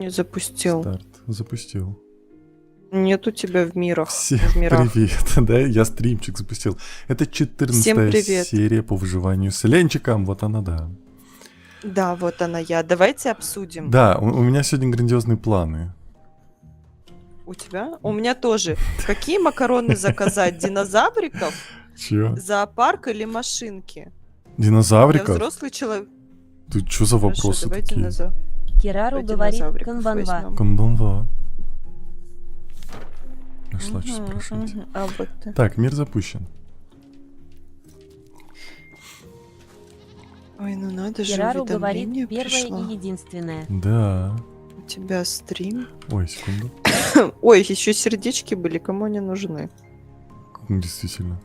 Не запустил. Старт. Запустил. Нет у тебя в мирах. Всем в мирах. привет. Да, я стримчик запустил. Это 14-я серия по выживанию с Ленчиком. Вот она, да. Да, вот она я. Давайте обсудим. Да, у меня сегодня грандиозные планы. У тебя? У меня тоже. Какие макароны заказать? Динозавриков? Чё? Зоопарк или машинки? Я Динозавриков? взрослый человек. Тут что за вопросы давай такие? Кирару говорит динозавриков канбанва. возьмем. Конбанва. Нашла что спрашивать. А вот ты. Так, мир запущен. Ой, ну надо же, Кирару уведомление говорит первое пришло. и единственное. Да. У тебя стрим. Ой, секунду. Ой, еще сердечки были, кому они нужны? Действительно.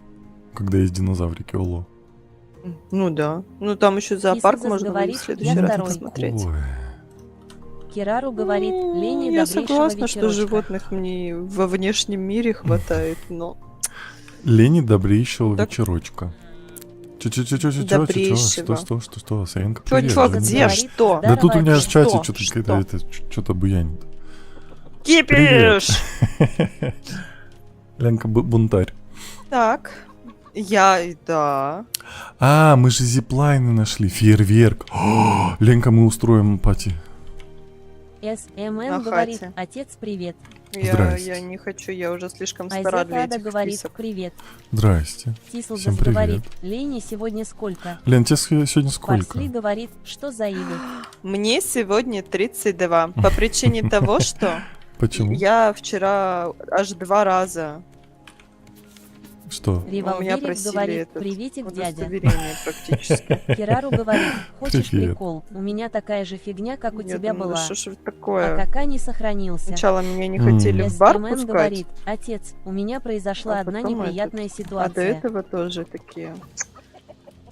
Когда есть динозаврики, оло. Ну да. Ну там еще зоопарк Кисузас можно будет говорит, в следующий я раз второй. посмотреть. Ой. Кирару говорит Лене Я добрейшего согласна, что вечерочка. животных мне во внешнем мире хватает, но... Лени добрейшего Так. вечерочка. Чё? Добрейшего. Что? Саенка, Чё, привет. чё, Лени. где, говорит, что? Да тут у меня в Что? чате что-то Что? какая-то что-то буянит. Кипиш! Ленка бунтарь. Так, да. А, мы же зиплайны нашли. Фейерверк. О, Ленка, мы устроим пати. СМН На говорит, хате. отец, привет. Здрасте. Я не хочу, я уже слишком стара Айзек для Ада этих говорит, вписок. привет. Здрасте. Тислзас Всем привет. говорит, Лене сегодня сколько? Лен, тебе сегодня сколько? Парсли говорит, что за иды? Мне сегодня 32, по причине того, что Почему? я вчера аж 2 раза Что? Револверик просили говорит, этот приветик, дядя. удостоверение практически. Кирару говорит, хочешь Привет. прикол? У меня такая же фигня, как у Я тебя думаю, была. что ж это А такое? кака не сохранился. Сначала меня не хотели в бар СМН пускать, говорит, отец, у меня произошла А одна потом неприятная а до ситуация. этого тоже такие.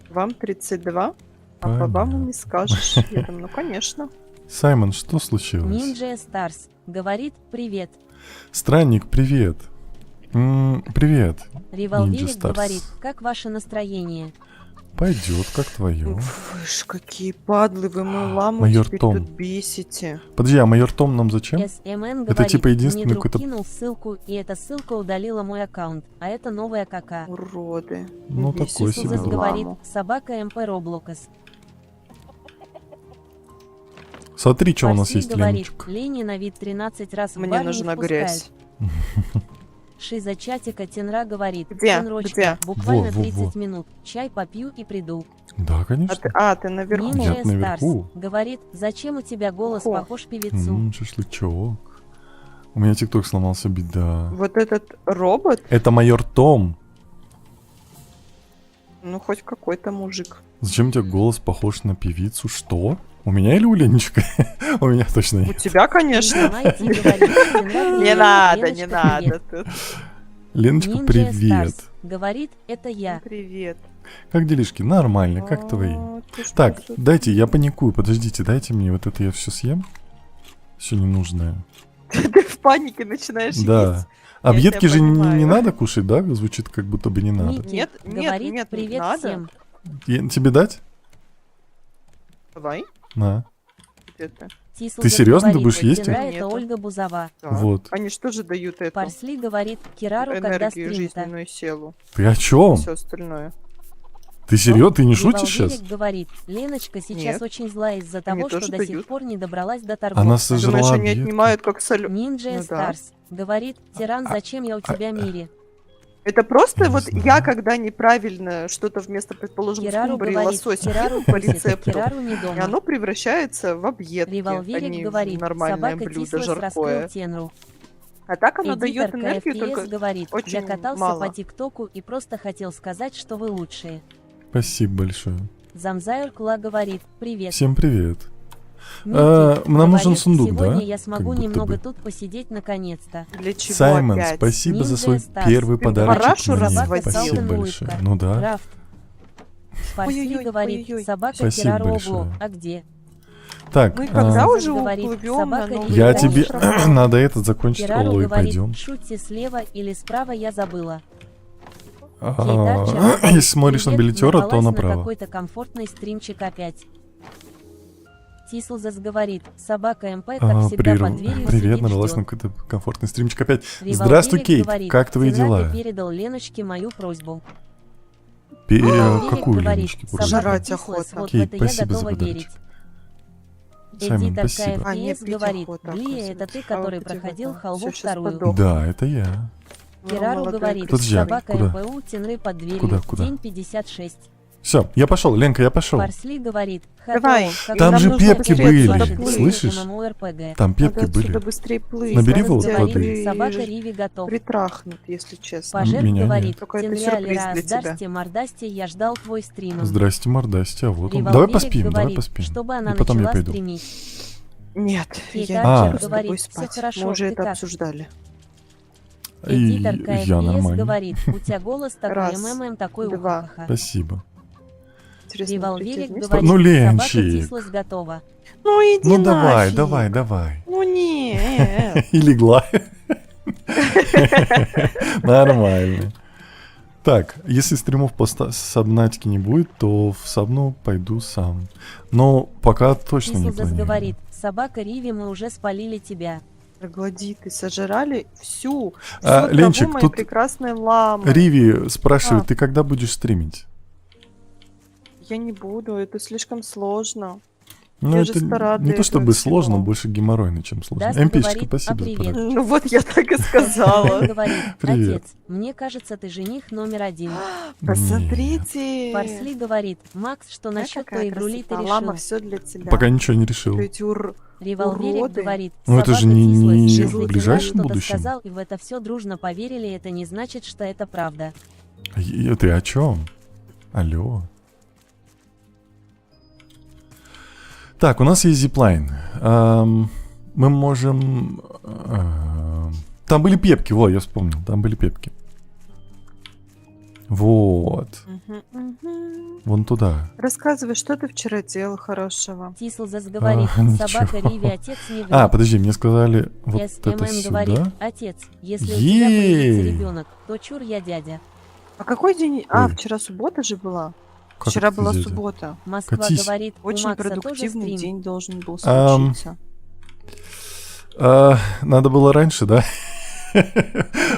Вам 32, а по вам и не скажешь. Я думаю, ну конечно. Саймон, что случилось? Ninja Stars говорит, привет. Странник, привет. Привет. Револверик Stars. говорит, как ваше настроение? Пойдет, как твое. Вы ж какие падлы, вы мою ламу Майор теперь Том. тут бесите. Подожди, а майор Том нам зачем? СМН Это говорит, типа единственный мне друг какой-то- кинул ссылку, и эта ссылка удалила мой аккаунт, а это новая кака. Уроды. Ну, Бесите такой себе Тислзас друг. говорит, ламу. собака МП Роблокас. Смотри, что у нас Парсли есть, говорит, Ленчик. Лени на вид 13 раз в Мне бар не нужна впускает. грязь. Шиза чатика Тенра говорит, Где? Тенрочка, Где? буквально Во. 30 минут, чай попью и приду. Да, конечно. Ты наверху. Я Ninja наверху. Stars говорит, зачем у тебя голос Хо. похож певицу? Шашлычок. У меня тикток сломался, беда. Вот этот робот, Это майор Том. ну хоть какой-то мужик. Зачем у тебя голос похож на певицу? Что? У меня или у Ленчика? У меня точно У нет. тебя, конечно. Понимаете, говорит, Тенра, Не привет, надо, не Леночка, надо. привет. Тут. Леночка, Ninja привет. Stars говорит, это я. Привет. Как делишки? Нормально, как твои? А, ты что Так, тут? дайте, я паникую, подождите, дайте мне вот это я все съем. Все ненужное. Ты в панике начинаешь Да. есть. Объедки тебя же понимаю. не надо кушать, да? Звучит как будто бы не надо. Ники Нет, говорит, нет, привет надо. всем. Тебе дать? Давай. На. Где ты? Тислзас серьезно? Ты говорит, будешь есть Тенра их? это Ольга Бузова. Так. Вот. Они что же дают эту Парсли говорит, Кирару, когда энергию, стрим-то? жизненную силу, Ты о чем? все остальное. Ты серьезно? Ты не шутишь Револверик сейчас? говорит, Леночка сейчас Нет. очень злая из-за того, что тоже до сих дают. пор не добралась до Она торговца. сожрала Думаешь, они объедки? отнимают как соль? Ninja Ну да. Stars говорит, Тиран, зачем я у тебя мире? Это просто Не вот знаю. я, когда неправильно что-то вместо, предположим, Кирару скумбрии и говорит, лосося Кирару кину по просит, рецепту, Кирару не и дома. оно превращается в объедки, а Револверик не говорит, в нормальное собака блюдо, Тислас раскрыл жаркое. Тенру. А так оно Эдитор дает энергию КФПС только... говорит, я очень катался мало. по ТикТоку и просто хотел сказать, что вы лучшие. Спасибо большое. Замзайр Кула говорит, привет. Всем привет. Ники нам нужен говорит, сундук, сегодня да? я смогу Как будто немного бы. тут посидеть наконец-то. Для чего Саймон, опять? спасибо за Ninja свой Stars. первый Ты подарочек парашу мне. разводил? Спасибо Улыбка. большое. Ну да. Рафт. Парсли Ой-ой-ой, говорит, ой-ой-ой. собака Спасибо Кирару большое. Огло, а где? Так, Мы когда а, уже говорит, уплывем на собака новый я Ой, тебе... остров? Надо этот закончить, Кирару Олой, говорит, пойдем. шутьте слева или справа, я забыла. А, Кейтарча говорит, Если смотришь на «Привет, билетера, то нарвалась на направо. какой-то комфортный стримчик опять. Тислзас говорит, собака МП, как всегда, под дверью Привет, сидит, набралась ждет. на какой-то комфортный стримчик опять. Револверик Здравствуй, Кейт, говорит, как твои Тенраби дела? передал Леночке мою просьбу. Какую говорит, Леночки? собака Жрать Тислас, охота. вот Кейт, в это я спасибо за готова верить. подарочек. Саймон, Эдитор спасибо. А, мне КФПС пить говорит, охота, Глия, это ты, оказывается. который А вот эти проходил вот, халву всё, щас вторую. подохну. Да, это я. Керару молодой говорит, Тут же. собака Куда? МПУ, Тенры под дверью, Куда? день 56. Все, я пошел, Ленка, я пошел. Парсли говорит, Давай, как Там нам же нужно пепки отсюда были, плыть, слышишь? ММО-РПГ. Там Надо пепки отсюда были. быстрее плыть. Набери Зараз воду, говорит, воды. собака Риви готов. Притрахнут, если честно. Пожер Меня говорит, нет. Только это Тенря сюрприз Лера, для тебя. Здрасте, мордасте, я ждал твой стрим. Здрасте, мордасте, а вот он. Револверик Давай поспим, давай говорит, поспим. чтобы она И потом я начала пойду. стримить. Нет, Кейт я А. не буду с тобой говорит, всё спать. хорошо, Мы уже ты это как? обсуждали. Эдитор Я КФПС нормально. говорит, у тебя голос такой, Раз, МММ такой, два. ухаха. Спасибо. Интересно, Револверик прийти вместе? говорит, Ну, собака Ленчик. Тислас готова. Ну иди Ну давай, нафиг. давай. Ну нет. И легла. Нормально. Так, если стримов по сабнатике не будет, то в сабну пойду сам. Но пока точно не Тислзас планирую. говорит, собака Риви, мы уже спалили тебя. Троглодиты сожрали всю А, траву Ленчик, моей тут прекрасной ламы. Риви спрашивает, А. ты когда будешь стримить? Я не буду, это слишком сложно. Ну, Я же это стара не для то чтобы этого всего. сложно, больше геморройно, чем сложно. Даст МПшечка, говорит, спасибо а за привет. подарок. Ну вот я так и Он сказала. говорит, Привет. отец, мне кажется, ты жених номер один. Посмотрите. Парсли говорит, Макс, что Знаешь, насчет какая твоей игрули ты красота. Лама решил? все для тебя. Пока ничего не решил. Эти Револверик уроды. говорит, Ну, это же собака не Тислас, в если ты ближайшем что-то будущем. сказал и в это все дружно поверили, это не значит, что это правда. Ты о чем? Алло. Так, у нас есть зиплайн. Мы можем... Там были пепки, во, я вспомнил. Там были пепки. Вот. Вон туда. Рассказывай, что ты вчера делал хорошего. Тислзас говорит, ничего. собака Риви, отец не врет. А, подожди, мне сказали вот это СММ говорит, сюда. отец, если у тебя Ей! появится ребенок, то чур я дядя. А какой день? А, Ой. вчера суббота же была. Как Вчера это, была дядя? суббота. Москва Катись. говорит, у Очень Макса тоже продуктивный стрим. день должен был Ам. случиться. Надо было раньше, да?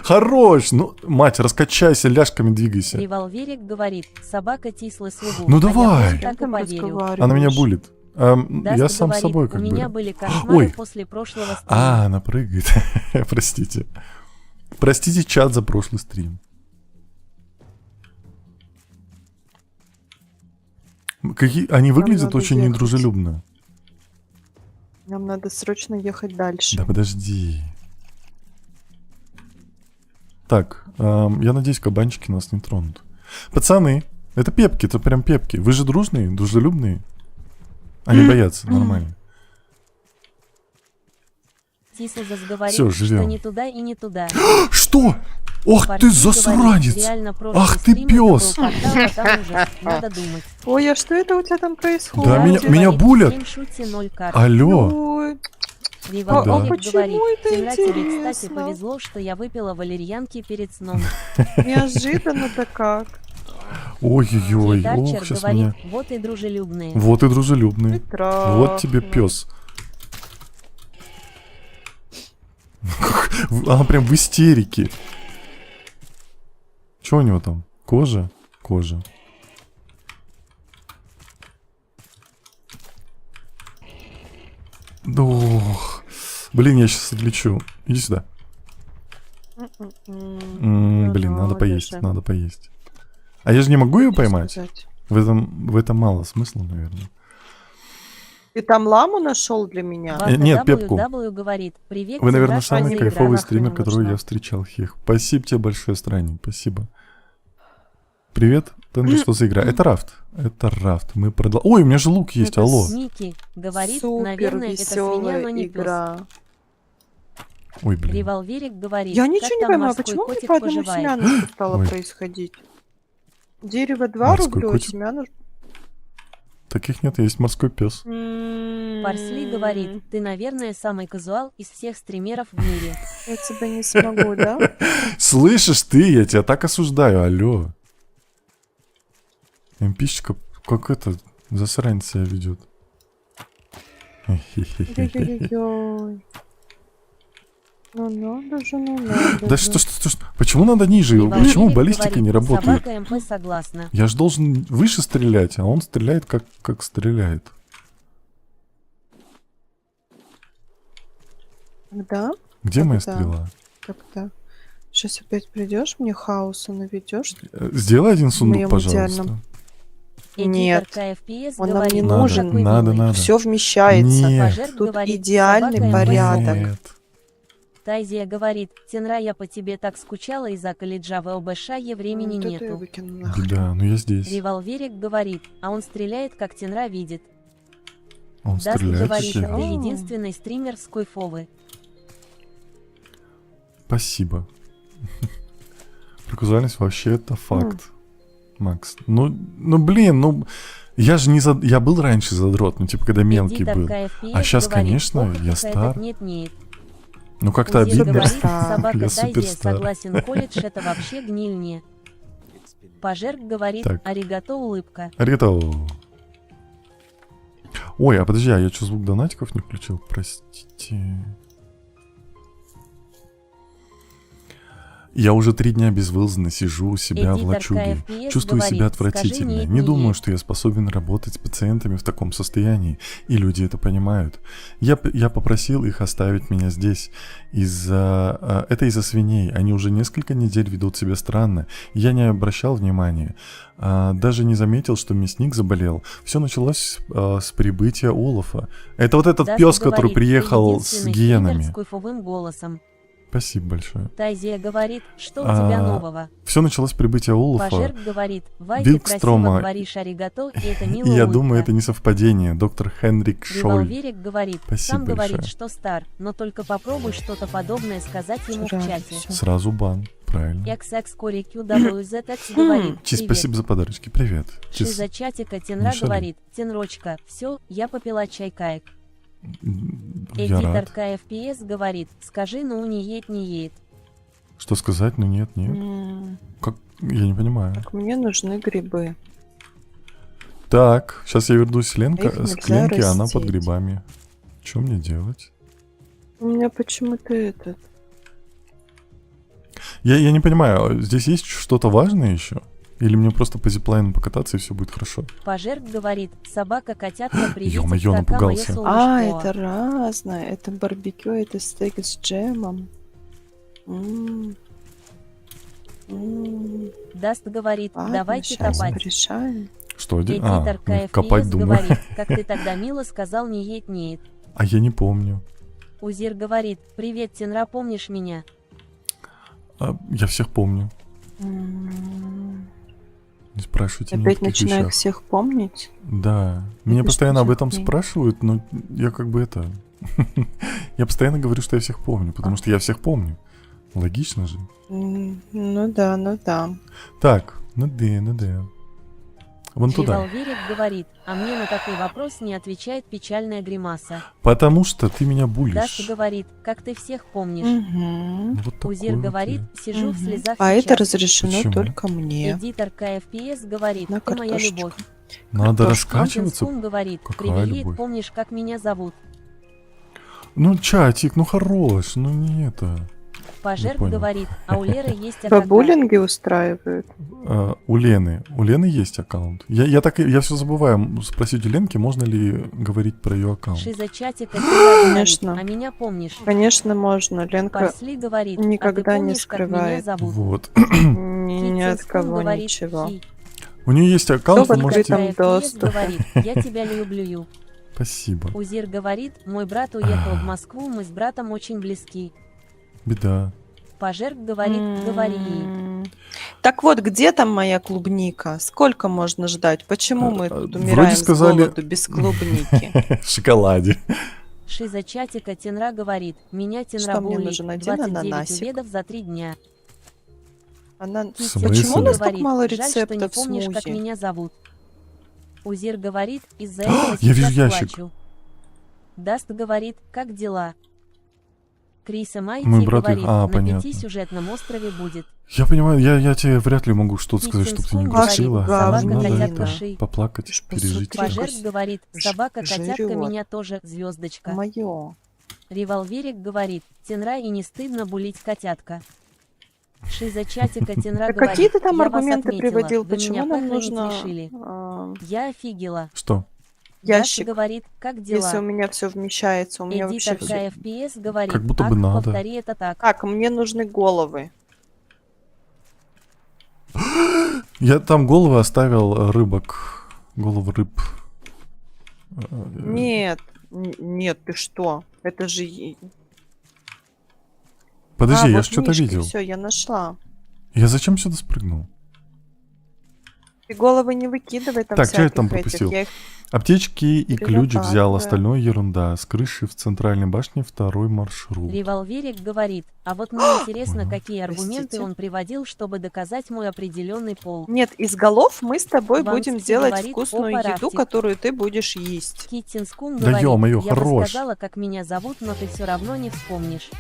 Хорош! Ну, мать, раскачайся, ляжками двигайся. Револверик говорит, собака Тислы слугу. Ну а я давай. тоже так и поверил. Она меня булит. Даст Я сам говорит, собой у как меня бы. были кошмары Ой. после прошлого стрима. А, она прыгает. Простите. Простите, чат, за прошлый стрим. Они выглядят надо очень ехать. недружелюбно. Нам надо срочно ехать дальше. Да подожди. Так, я надеюсь, кабанчики нас не тронут. Пацаны, это пепки, это прям пепки. Вы же дружные, дружелюбные. Они боятся, нормально. Тислзас говорит, Всё, что живем. не туда и не туда. Что? Ох Парси ты говорит, засранец! реально прошлый Ах ты стрим это был пёс! портал, а там ужас, надо думать. Ой, а что это у тебя там происходит? Да, Керару меня говорит, булят. «Стрим шути 0 карт». Алло. Ой, Револверик почему говорит, это Тимра, тебе, кстати, интересно? повезло, что я выпила валерьянки перед сном. неожиданно-то как. Ой-ой-ой. Дарчер Ох, сейчас говорит, меня... вот и дружелюбные. Вот и дружелюбный. Прекрасно. Вот тебе пес. Она прям в истерике. Что у него там? Кожа? Кожа. Ох. Блин, я сейчас отлечу. Иди сюда. Блин, надо поесть, даже. надо поесть. А я же не могу ее поймать? Сказать. В этом мало смысла, наверное. Ты там ламу нашел для меня? Вака Нет, пепку. WW говорит, привет, Вы, наверное, Тимра, самый что за кайфовый игра? стример, нахрен которого нужна? я встречал. Хех. Спасибо тебе большое, странник. Спасибо. Привет. Тенга, что за игра? Это Рафт. Это Рафт. Мы продолжаем. Ой, у меня же лук есть, Это алло. Ники говорит, Супер наверное, это свинья, веселая но не пес. игра. Ой, блин. Револверик говорит, Я как ничего не там понимаю, морской почему мне котик по одному поживает? семянышку стало Ой. происходить? Дерево 2 Морской рубля, котик? семянышку. Таких нет, есть морской пес. Парсли говорит, ты, наверное, самый казуал из всех стримеров в мире. Я тебя не смогу, да? Слышишь ты, я тебя так осуждаю, алло. МПшечка как это засранец себя ведет. Ой-ой-ой. Ну надо же, ну надо Да же. что, почему надо ниже? Револьверик Почему баллистика говорит, не работает? Собака МП согласна. Я же должен выше стрелять, а он стреляет как стреляет. Когда? Где моя Когда? стрела? Когда? Сейчас опять придешь, мне хаоса наведешь? Сделай один сундук, моем пожалуйста. идеальном. Эдитор Нет. КФПС Он нам говорит, не Надо, нужен. какой надо, милый. надо. Все вмещается. Нет. Пожер Тут говорит, идеальный собака МП порядок. сок. Нет. Тайзия говорит, Тенра, я по тебе так скучала из-за колледжа в ЛБШ, времени Вот это я нету. выкину нахрен. Беда, но я здесь. Револьверик говорит, а он стреляет, как Тенра видит. Он Даст стреляет говорит, таки. ты единственный стример с Куйфовы. Спасибо. Про казуальность вообще это факт. Макс. Ну блин, ну... Я же не зад... Я был раньше задрот, ну типа когда мелкий Эдитор был. КФПС А щас, говорит, конечно, ох, я какая стар. так нет. Ну как-то Узир обидно. говорит, Суперстар. собака Я Тайзия, суперстар. согласен, колледж это вообще гнильне. Пожерк говорит, Так. аригато улыбка. Арито. Ой, а подожди, а я что, звук донатиков не включил? Простите. Я уже 3 дня безвылазно сижу у себя в Эдитор лачуге. КФПС Чувствую говорит, себя скажи отвратительно. нет, Не думаю, нет. что я способен работать с пациентами в таком состоянии. И люди это понимают. Я попросил их оставить меня здесь. Это из-за свиней. Они уже несколько недель ведут себя странно. Я не обращал внимания. Даже не заметил, что мясник заболел. Все началось с прибытия Олафа. Это вот этот Даст пес, который говорит, приехал ты с единственный стример генами. с куйфовым голосом. Спасибо большое. Тайзия говорит, что у тебя нового. Все началось с прибытия Олафа. Пожерк говорит, Вай, ты Вилкстрома. красиво говоришь аригато, и это И милая я улыбка. думаю, это не совпадение. Доктор Хенрик Шоль. Револьверик говорит, Спасибо сам говорит, большое. что стар, но только попробуй что-то подобное сказать ему в Сразу чате. всё. Сразу бан. Правильно. XXQRQWZX говорит, Чиз, привет. спасибо за подарочки. Привет. Чиз. Шиза чатика Тенра шали. говорит, Тенрочка, все, я попила чай каек. Я Эдитор рад. КФПС говорит, скажи, ну не едет. Что сказать? Ну нет. Как? Я не понимаю. Так, мне нужны грибы. Так, сейчас я вернусь с Их к нельзя Ленке, а она под растить. грибами. Что мне делать? У меня почему-то этот... Я не понимаю, здесь есть что-то важное еще? Или мне просто по зиплайну покататься и все будет хорошо? Пожерк говорит, собака-котятка приветик, Ё-моё, кака моя напугался. солнышко. это разное. Это барбекю, это стейк с джемом. М. М. Даст говорит, Ладно, давайте щас копать. порешаем. Что? Эдитор ну, копать КФПС думаю. говорит, как ты тогда мило сказал не едет. А я не помню. Узир говорит, привет, Тенра, помнишь меня? Я всех помню. М. Не спрашивайте меня Опять в таких начинаю вещах. всех помнить. Да. Меня Это постоянно что об за этом хрень? спрашивают, но я как бы это... Я постоянно говорю, что я всех помню, потому что я всех помню. Логично же. Ну да, ну да. Так, ну да. Вон туда. Револьверик говорит, а мне на такой вопрос не отвечает печальная гримаса. Потому что ты меня Даст булишь. говорит, как ты всех помнишь. Мгм. Вот такой Узир вот говорит, я. сижу в Мгм. слезах А это сейчас. разрешено Почему? только мне. Эдитор КФПС говорит, На ты моя картошечку. любовь. Надо Картошка. раскачиваться. Антинскун говорит, Какая привет, любовь? помнишь, как меня зовут? Ну, чатик, ну хорош, ну не это. Пожерк понял. говорит, а у Леры есть аккаунт. Бабулинги устраивают. У Лены есть аккаунт. Я все забываю спросить у Ленки, можно ли говорить про ее аккаунт. Шиза чатика Тенра говорит, Конечно. а меня помнишь? Конечно, можно. Ленка Парсли говорит, а ты никогда не помнишь, как меня скрывает. зовут? Вот. ни от Китинскун кого говорит, ничего. «Хи». У нее есть аккаунт, Кто вы в можете... открытом Эдитор КФПС доступе? говорит, я тебя люблю. Спасибо. Узир говорит, мой брат уехал в Москву, мы с братом очень близки. Беда. Пожерк говорит, говори ей. Так вот, где там моя клубника? Сколько можно ждать? Почему мы тут Вроде умираем сказали- с голоду без клубники? В шоколаде. Шиза чатика Тенра говорит, меня Что Тенра мне булит, нужен? Один 29 ананасик? уведов за 3 дня. Она... смысле? Почему у нас так говорит, мало жаль, что не рецептов помнишь, как смузи? меня зовут. Узир говорит, из-за этого Я вижу сейчас ящик. плачу. Даст говорит, как дела? Крис Майти Мой брат их- говорит, а, на понятно. 5-сюжетном острове будет. Я понимаю, я тебе вряд ли могу что-то сказать, чтобы ты не Китин грустила. Скун говорит, Надо собака, это, котятка, ши. поплакать, Ж пережить. посмотри. Пожертв говорит, собака-котятка жрёт. меня тоже, звездочка. Моё. Револьверик говорит, Тенра и не стыдно булить котятка. Шиза чатика Тенра Так говорит, какие ты там я вас аргументы отметила, приводил? вы Почему меня нам похоронить нужно решили. Я офигела. Что? ящик, Даша говорит, как дела? если у меня все вмещается? У меня вообще Эдитор все. FPS говорит, Как будто бы «Ак, надо». повтори это так. Так, мне нужны головы. Я там головы оставил рыбок. Головы рыб. Нет, нет, ты что? Это же... Подожди, я вот что-то видел. Все, я нашла. Я зачем сюда спрыгнул? Ты головы не выкидывай там Так, что я там всяких этих. пропустил? Я их Аптечки и ключ взял, Перерабатываю. остальное ерунда. С крыши в центральной башне второй маршрут. Револьверик говорит, а вот мне интересно, Ага. какие аргументы Простите. он приводил, чтобы доказать мой определенный пол. Нет, из голов мы с тобой Ван будем Стив делать говорит, вкусную «Опа, еду, Рафтик». которую ты будешь есть. Киттинскун Да говорит, ё-моё, я бы хорош. сказала, как меня зовут, но ты все равно не вспомнишь.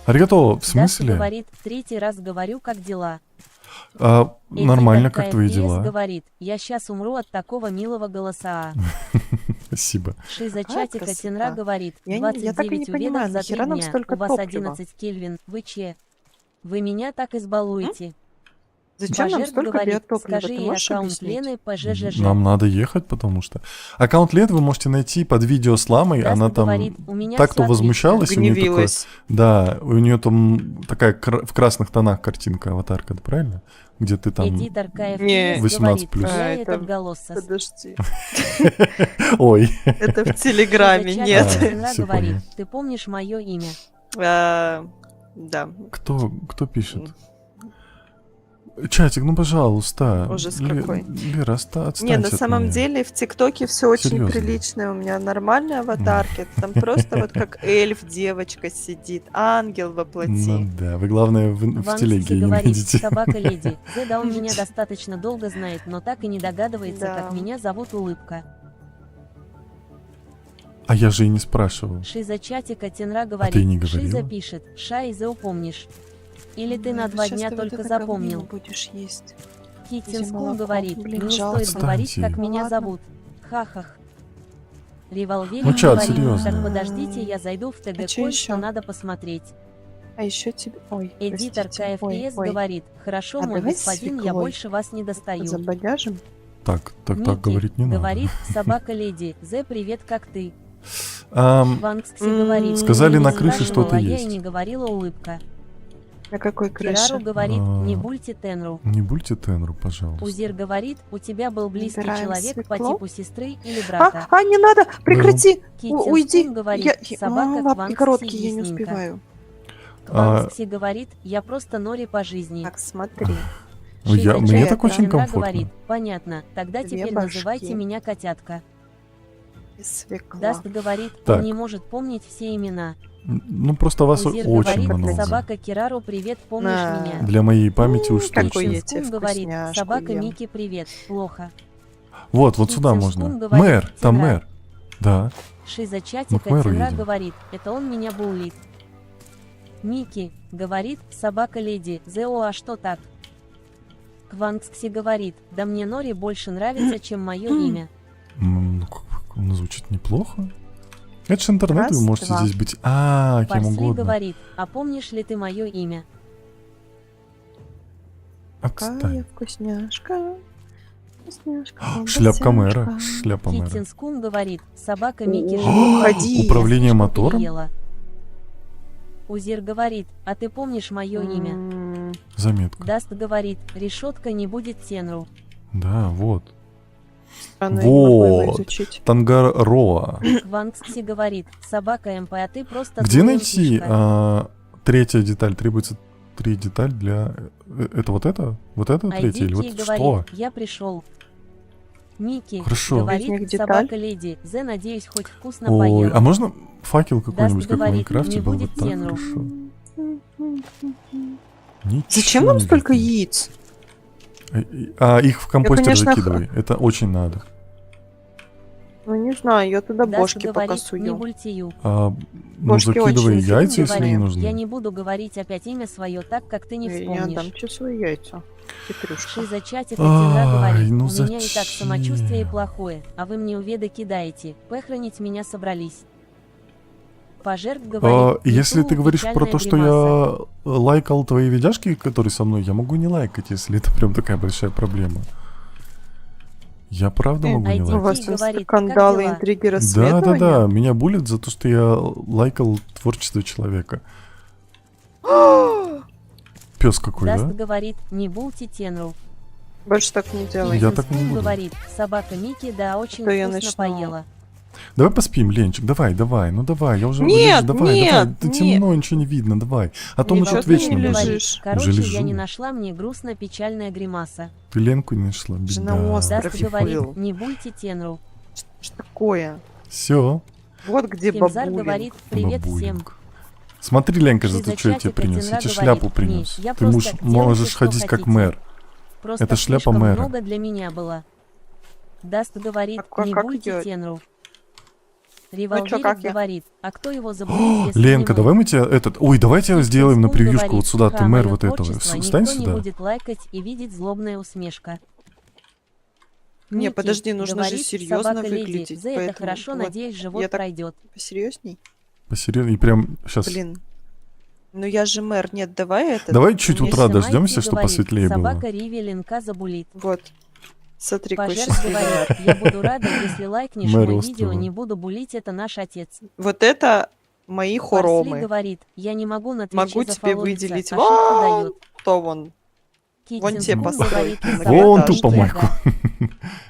Аригато, в Даша смысле? говорит, третий раз говорю, как дела. Нормально, Эдитор как твои KFS дела? говорит, я сейчас умру от такого милого голоса. Спасибо. Шиза Какая чатика красота. Тенра говорит, Я так и не 29 понимаю, уведов за 3 нахера нам дня, столько у вас топлива? 11 Кельвин, вы че? Вы меня так избалуете. Зачем нам Бажерт столько говорит, биотоплива? скажи Ты ей можешь аккаунт объяснить? Лены ПЖЖЖ. Нам надо ехать, потому что... Аккаунт Лет вы можете найти под видео с Ламой. Даст Она там говорит, у меня так всё то отлично. возмущалась. У нее такое... Гневилась. Да, у нее там такая в красных тонах картинка, аватарка, да, правильно? Где ты там... Эдитор Не. KFS 18+. говорит, я А, этот это- голосос. Подожди. Ой. Это в Телеграме, Шиза нет. чатика Тенра всё говорит, понял. ты помнишь мое имя? Да. Кто пишет? Чатик, ну пожалуйста. Ужас какой. Лера, отстаньте Не, на от самом меня. деле в ТикТоке все очень Серьезно. приличное. У меня нормальные аватарки. Там просто вот как эльф, девочка сидит, ангел воплоти. Ну да, вы главное в Ван телеге Кси не говорит, найдете. собака леди. Да он меня достаточно долго знает, но так и не догадывается, Да. как меня зовут Улыбка. А я же и не спрашивал. Шиза чатика Тенра ты говорит, не говорила? Шиза пишет, Шайза упомнишь. Или ты на Ну, 2 щас дня ты вот только это запомнил. говнину будешь есть. Киттинскун молоко. говорит, Блин, не жалко. стоит говорить, как Отстаньте. меня Ладно. зовут. Хахах. Револьверик Ну, чат, говорит, серьезно. так подождите, я зайду в ТГ, чё кое-что ещё? надо посмотреть. А еще тебе... Ой, Эдитор простите. Ой, KFS ой. говорит, хорошо, А мой давай господин, я свеклой. больше вас не достаю. Забодяжим? Так Микки говорить не надо. говорит, собака леди, Зе, привет, как ты? Ам, Ванкси М, говорит, Сказали, «Я на не крыше спрашивала, что-то я есть». и не говорила улыбка. На какой Кирару крыше? говорит, не А. бульте Тенру. не будьте Тенру, пожалуйста. Узир говорит, у тебя был близкий Набираем человек по свеклу. типу сестры или брата. Не надо! Прекрати! Киттинскун Уйди! говорит, Я- собака лапки Кванкси короткие, я не ясненько. успеваю. Кванкси говорит, я просто нори по жизни. Так, смотри. Ну, я- Шиза мне чатика так очень Тенра комфортно. говорит, понятно, тогда Две теперь башки. называйте меня котятка. Свекла. Даст говорит, Так. он не может помнить все имена. Ну, просто вас Узир очень говорит, много. собака Кирару, привет, помнишь На. меня? Для моей памяти уж какой точно. я тебе Киттинскун говорит, вкусняшку собака ем. Мики, привет, плохо. Вот сюда Киттинскун можно. говорит, Мэр, там Тенра. мэр. Да. Шиза Мы чатика к мэру Тенра едем. говорит, это он меня буллит. Мики говорит, собака леди, Зео, а что так? Кванкси говорит, да мне Нори больше нравится, чем мое имя. Ну, ну, звучит неплохо. Это же интернет, Раз, вы можете два. здесь быть кем Парсли угодно. говорит, а помнишь ли ты мое имя? Отстань. Какая вкусняшка. Вкусняшка. Шляпка мэра. колбасяшка. Шляпа мэра. Киттинскун говорит, собака Мики О, живет ходи. Управление слишком мотором? переела. Узир говорит, а ты помнишь мое имя? М, Заметка. Даст говорит, решетка не будет Тенру. Да, вот. странно, я не могу его Вот. изучить. Тангароа. Кванкси говорит, собака МП, а ты просто Где злая найти птичка. третья деталь? Требуется 3 деталь для... Это вот это? Вот это третья? Или Айдики вот говорит, что? я пришел. Мики Хорошо. говорит, Из них деталь? собака леди, Зе, надеюсь, хоть вкусно Ой, поела. а можно факел какой-нибудь, как в говорит, Майнкрафте, не был будет бы так Тенру. хорошо. Ничего Зачем нам не столько видно. яиц? Их в компостер конечно, закидывай. Это очень надо. Ну, не знаю, я туда Даст бошки пока говорит, не сую. бультию. Ну, Бошки закидывай очень яйца, если говори, не Я нужны. не буду говорить опять имя свое так, как ты не Я не отдам вспомнишь. тебе свои яйца. Хитрюшка. Шиза чатика Тенра Ай, говорит, ну у меня и так самочувствие зачем? плохое, а вы мне уведы кидаете, похоронить меня собрались. Пожертв говорит, Если «Ютубу ты говоришь про печальная то, что гримаса». я лайкал твои видяшки, которые со мной, я могу не лайкать, если это прям такая большая проблема. Я правда могу не ID У вас лайкать. там говорит, как скандалы, дела? интриги, Да, расследования? да, да. Меня булят за то, что я лайкал творчество человека. Пес какой, Даст да? говорит, не бульте Тенру. Больше так не делай. Я так не Скун буду. говорит, собака Мики, да, очень Да я вкусно начну. поела. Давай поспим, Ленчик, давай, давай, ну давай, я уже Нет, давай, нет, давай, нет. темно, ничего не видно, давай. А то мы Ничего тут ты не вечно будем. лежишь. Короче, Уже я не лежу. нашла, мне грустно-печальная гримаса. Ты Ленку не нашла, Жена беда. остров. Даст Прифыл. говорит, не бульте Тенру. Что такое? Все, Вот где Кемзар бабулин. говорит, привет всем. бабулинг. Смотри, Ленка, Шиза зато что я тебе чатика принес. Я Тенра тебе говорит, шляпу принес. «Не, я Ты просто делайте, можешь что ходить как хотите». мэр. Просто Это шляпа слишком мэра. много для меня было. Даст говорит, А не как бульте делать? Тенру. чё, Револверик как я? говорит, а кто его забудет, если Ленка, не мы? давай мы тебе этот... Ой, давайте Китин сделаем на Скун превьюшку говорит, вот сюда. Ты «Ха, мэр моё вот этого. творчество Встань никто не сюда. будет лайкать и видеть злобная усмешка. Не, Микки подожди, нужно же говорит, серьезно собака леди, выглядеть. за это поэтому хорошо, вот надеюсь, живот я так пройдет. посерьезней. Посерьезно. И прям сейчас... Блин. Ну я же мэр. Нет, давай это. Давай чуть Мне утра с- дождемся, чтобы говорит, посветлее было. собака Риви Ленка забулит. Вот. Смотри, какой Пожертв счастливый говорит, мэр. я буду рада, если лайкнешь Мэр мой острова. видео, не буду булить, это наш отец. Вот это мои Парсли хоромы. говорит, я не могу на Могу Твиче тебе зафоловиться, выделить. ошибку Вон, дает. кто вон. Вон Китин те Скун постройки говорит, на Вон этаже. ту помойку.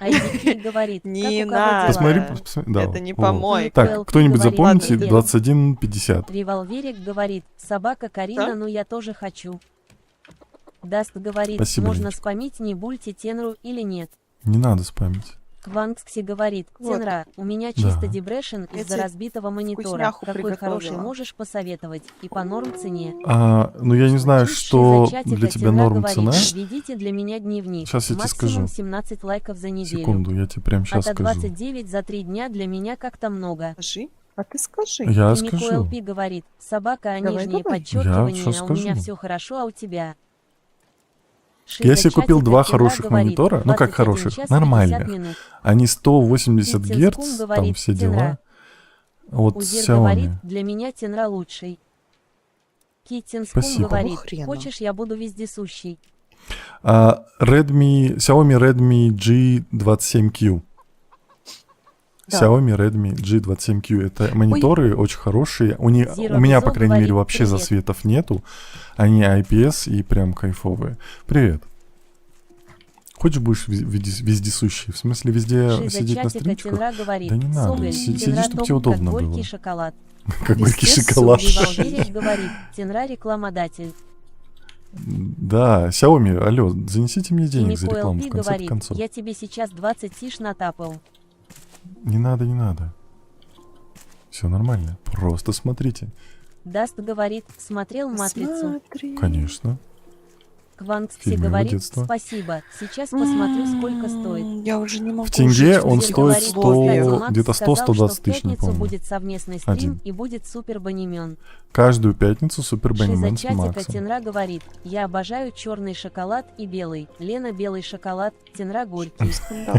IDK говорит, как Не у кого надо. дела? Посмотри, да. Это не вот. помойка. Так, PLP кто-нибудь говорит, запомните ладно, 21:50. Револверик говорит, собака Карина, Да? ну я тоже хочу. Даст говорит, Спасибо, можно Леночка. спамить, не бульте Тенру или нет. Не надо спамить. Квангскси говорит, Вот. Тенра, у меня Да. чисто депрешн Я из-за тебе разбитого монитора. вкусняху Какой приготовила. хороший можешь посоветовать? И по норм цене. Ну я не знаю, что Шиза чатика для тебя Тенра норм говорит, цена. Ведите для меня дневник. Щас я тебе Максимум скажу. 17 лайков за неделю. Секунду, я тебе прям сейчас Это скажу. 29 за 3 дня для меня как-то много. Скажи. А ты скажи. Я И Мико скажу. ЛП говорит, собака, а Давай, нижнее давай. подчеркивание, Я щас а у меня скажу. все хорошо, а у тебя? Я себе купил Шиза два чатика хороших Тенра говорит, монитора, ну как 21 хороших, час 50 нормальных. минут. Они 180 Китин Гц, Скун там говорит, все Тенра. дела. Вот Узир говорит, Xiaomi. для меня Тенра лучший. Китин Скун Спасибо. говорит, Какого хрена? хочешь, я буду вездесущий. Xiaomi Redmi G27Q. Да. Xiaomi Redmi G27Q. Это мониторы очень хорошие. У Zero меня, Bizzo по крайней мере, говорит, вообще привет. засветов нету. Они IPS и прям кайфовые. Привет. Хочешь будешь вездесущий? В смысле, везде Шиза сидеть на чатика стримчиках? Тенра говорит, Да не надо, Согль, сиди, Тенра чтоб топ, тебе удобно как горький было. шоколад. Как горький Везде шоколад. сумки. Револверик говорит, Тенра рекламодатель. Да, Xiaomi, алло, занесите мне И денег за Мико рекламу в ЛП конце говорит, концов. я тебе сейчас 20 тиш натапал. Не надо, не надо. Все нормально. Просто смотрите. Даст говорит, смотрел «Матрицу». Смотри. Конечно. Квангкси Фильмы говорит, детства. спасибо, сейчас посмотрю, сколько стоит. Я уже не могу. В тенге жить он без стоит этих 100 условий. Макс где-то сказал, 100-120 что в тысяч, не пятницу помню. будет совместный стрим Один. и будет супер банимен. Каждую пятницу Супер Шиза Банимен с чатика Максом. Тенра говорит, я обожаю черный шоколад и белый. Лена белый шоколад, Тенра горький. Скандал.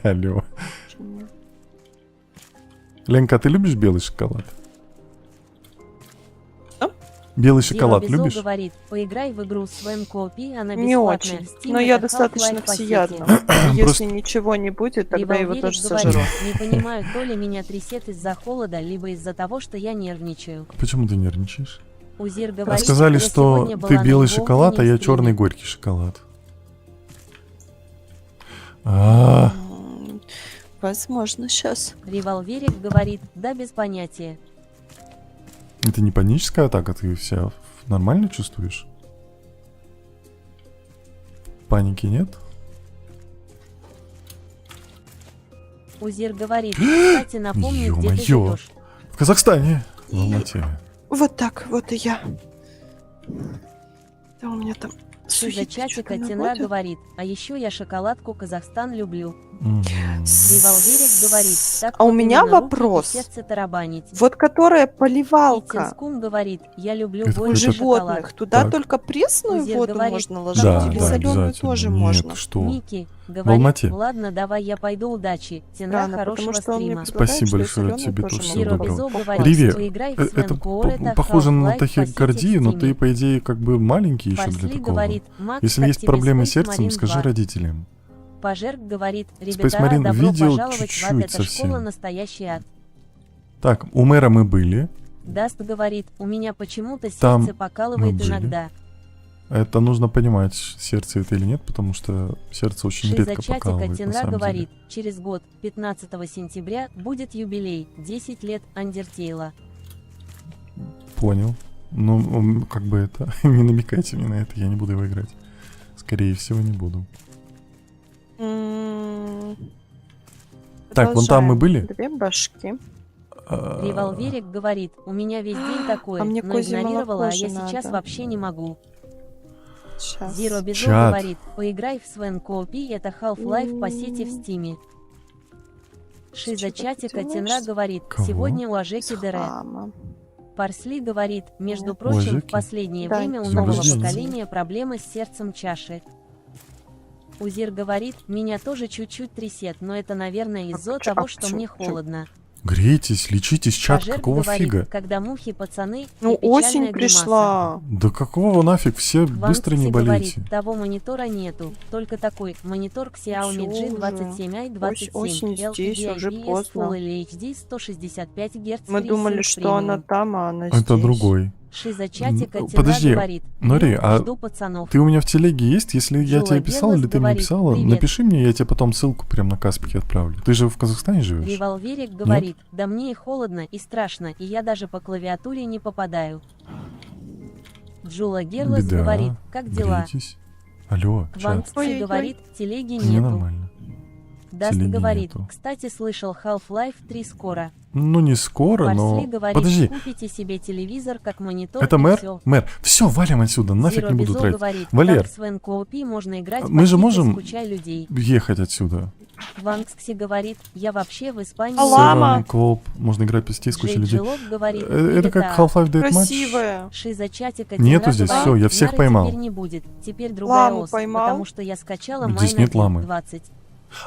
Алло. Ленка, а ты любишь белый шоколад? А? Белый Зиро шоколад Безо любишь? говорит, поиграй в игру Свен Копи, она Не бесплатная. очень. Steam Но я это достаточно Half-Life по сети. всеядна. Если Просто- ничего не будет, тогда его Револверик тоже говорит, сожру. не понимаю, то ли меня трясет из-за холода, либо из-за того, что я нервничаю. Почему ты нервничаешь? Узир говорит, Сказали, я что сегодня была ты на белый его шоколад, а я утреннем черный стриме. горький шоколад. А, Возможно, сейчас. Револверик говорит, да без понятия. это не паническая атака, ты вся нормально чувствуешь? Паники нет? Узир говорит, кстати, напомни, где ты Ё-моё. живешь. В Казахстане. В Алмате. Вот так, вот и я. Да у меня там... Шиза чатика Тенра говорит, а еще я шоколадку Казахстан люблю. Мгм. Револверик говорит, так А у вот меня именно руки и вопрос. сердце тарабанить. Вот которая поливалка Итинскум говорит, я люблю Это у больше какой-то- животных, шоколад. туда Так. только пресную Узир воду говорит, можно «Да, ложить Да, или да, соленую обязательно. тоже Нет, можно? что? Мики В говорит, Алмате. ладно, давай я пойду, удачи. Цена Рано, потому хорошего что он мне стрима. предлагает, Спасибо что и большое, солёную тебе тоже тоже могу всего Зиро доброго. Безо попасть. говорит, Риви, поиграй в это Свенкор, это похоже на Half-Life по тахикардию, но сети в ты, Steam. по идее, как бы маленький еще для Парсли такого. говорит, Макс, Если как есть тебе проблемы с Space сердцем, Marine скажи 2? родителям. Пожерк говорит, Space ребята, Marine добро видел пожаловать в ад, чуть-чуть это школа совсем. настоящий ад. Так, у мэра мы были. Даст говорит, у меня почему-то Там сердце покалывает мы были. иногда. Это нужно понимать, сердце это или нет, потому что сердце очень Шиза редко чатика покалывает, на Тенра самом говорит, деле. через год, 15 сентября, будет юбилей, 10 лет Андертейла. Понял. Ну, как бы это... не намекайте мне на это, я не буду его играть. Скорее всего, не буду. Так, вон там мы были? Две башки. Револверик говорит, у меня весь день такой, А мне но козье игнорировала, а молоко я же сейчас надо. вообще не могу. Сейчас. Зиро Безо Чат. говорит, поиграй в Свен Коопи, это Half-Life по сети в Стиме. Шиза Чё ты чатика делаешь? Тенра говорит, Кого? сегодня у Ажеки Дере. Хама. Парсли говорит, между Нет. прочим, Ажеки? в последнее Да. время у С нового рождения. поколения проблемы с сердцем чаши. Узир говорит, меня тоже чуть-чуть трясет, но это, наверное, из-за чё- того, а что чё- мне чё? холодно. Грейтесь, лечитесь, чат, Пожерк какого говорит, фига? когда мухи пацаны, Ну, и печальная осень гримаса. пришла. Да какого нафиг, все Ванкси быстро не болейте. говорит, того монитора нету, только такой монитор Xiaomi Всё G27i27 Осень здесь, LCD уже IPS поздно. Full HD 165 Гц. Мы думали, что она там, а она здесь. Это другой. Шиза чатика Ну, Тенра подожди, говорит, Нори, «Ю, а жду пацанов». Ты у меня в телеге есть? Если я Джула тебе писал Герлас или ты мне говорит, писала, «Привет». напиши мне, я тебе потом ссылку прям на Каспике отправлю. Ты же в Казахстане живешь? Револверик говорит, да мне и холодно, и страшно, и я даже по клавиатуре не попадаю. Джула Герлас Беда. говорит, как дела? Грейтесь. Алло, чат. Ванкси Ой-ой-ой. говорит, телеги Мне нету. нормально. Даст телеги говорит, нету. кстати, слышал Half-Life 3 скоро. Ну, не скоро, Парсли но... говорит, Подожди, купите себе телевизор как монитор это и мэр? всё. Мэр, все, валим отсюда, нафиг Зиро не буду Безо тратить. говорит, Валер, так в Свен Коопи можно играть мы же почти можем- скучай людей. Ехать отсюда. Ванкси говорит, я вообще в Испании. Алла! Лама. Seven Club, можно играть пести с кучей Джей людей. Джилов говорит, Это как «Ребята, Half-Life Deathmatch? Красивая. Шиза чатика Нету Тенра здесь, говорит, всё, я всех Нары поймал. теперь не будет, теперь другая Ламу ос, поймал? потому что я скачала Здесь Майна нет ламы. 20.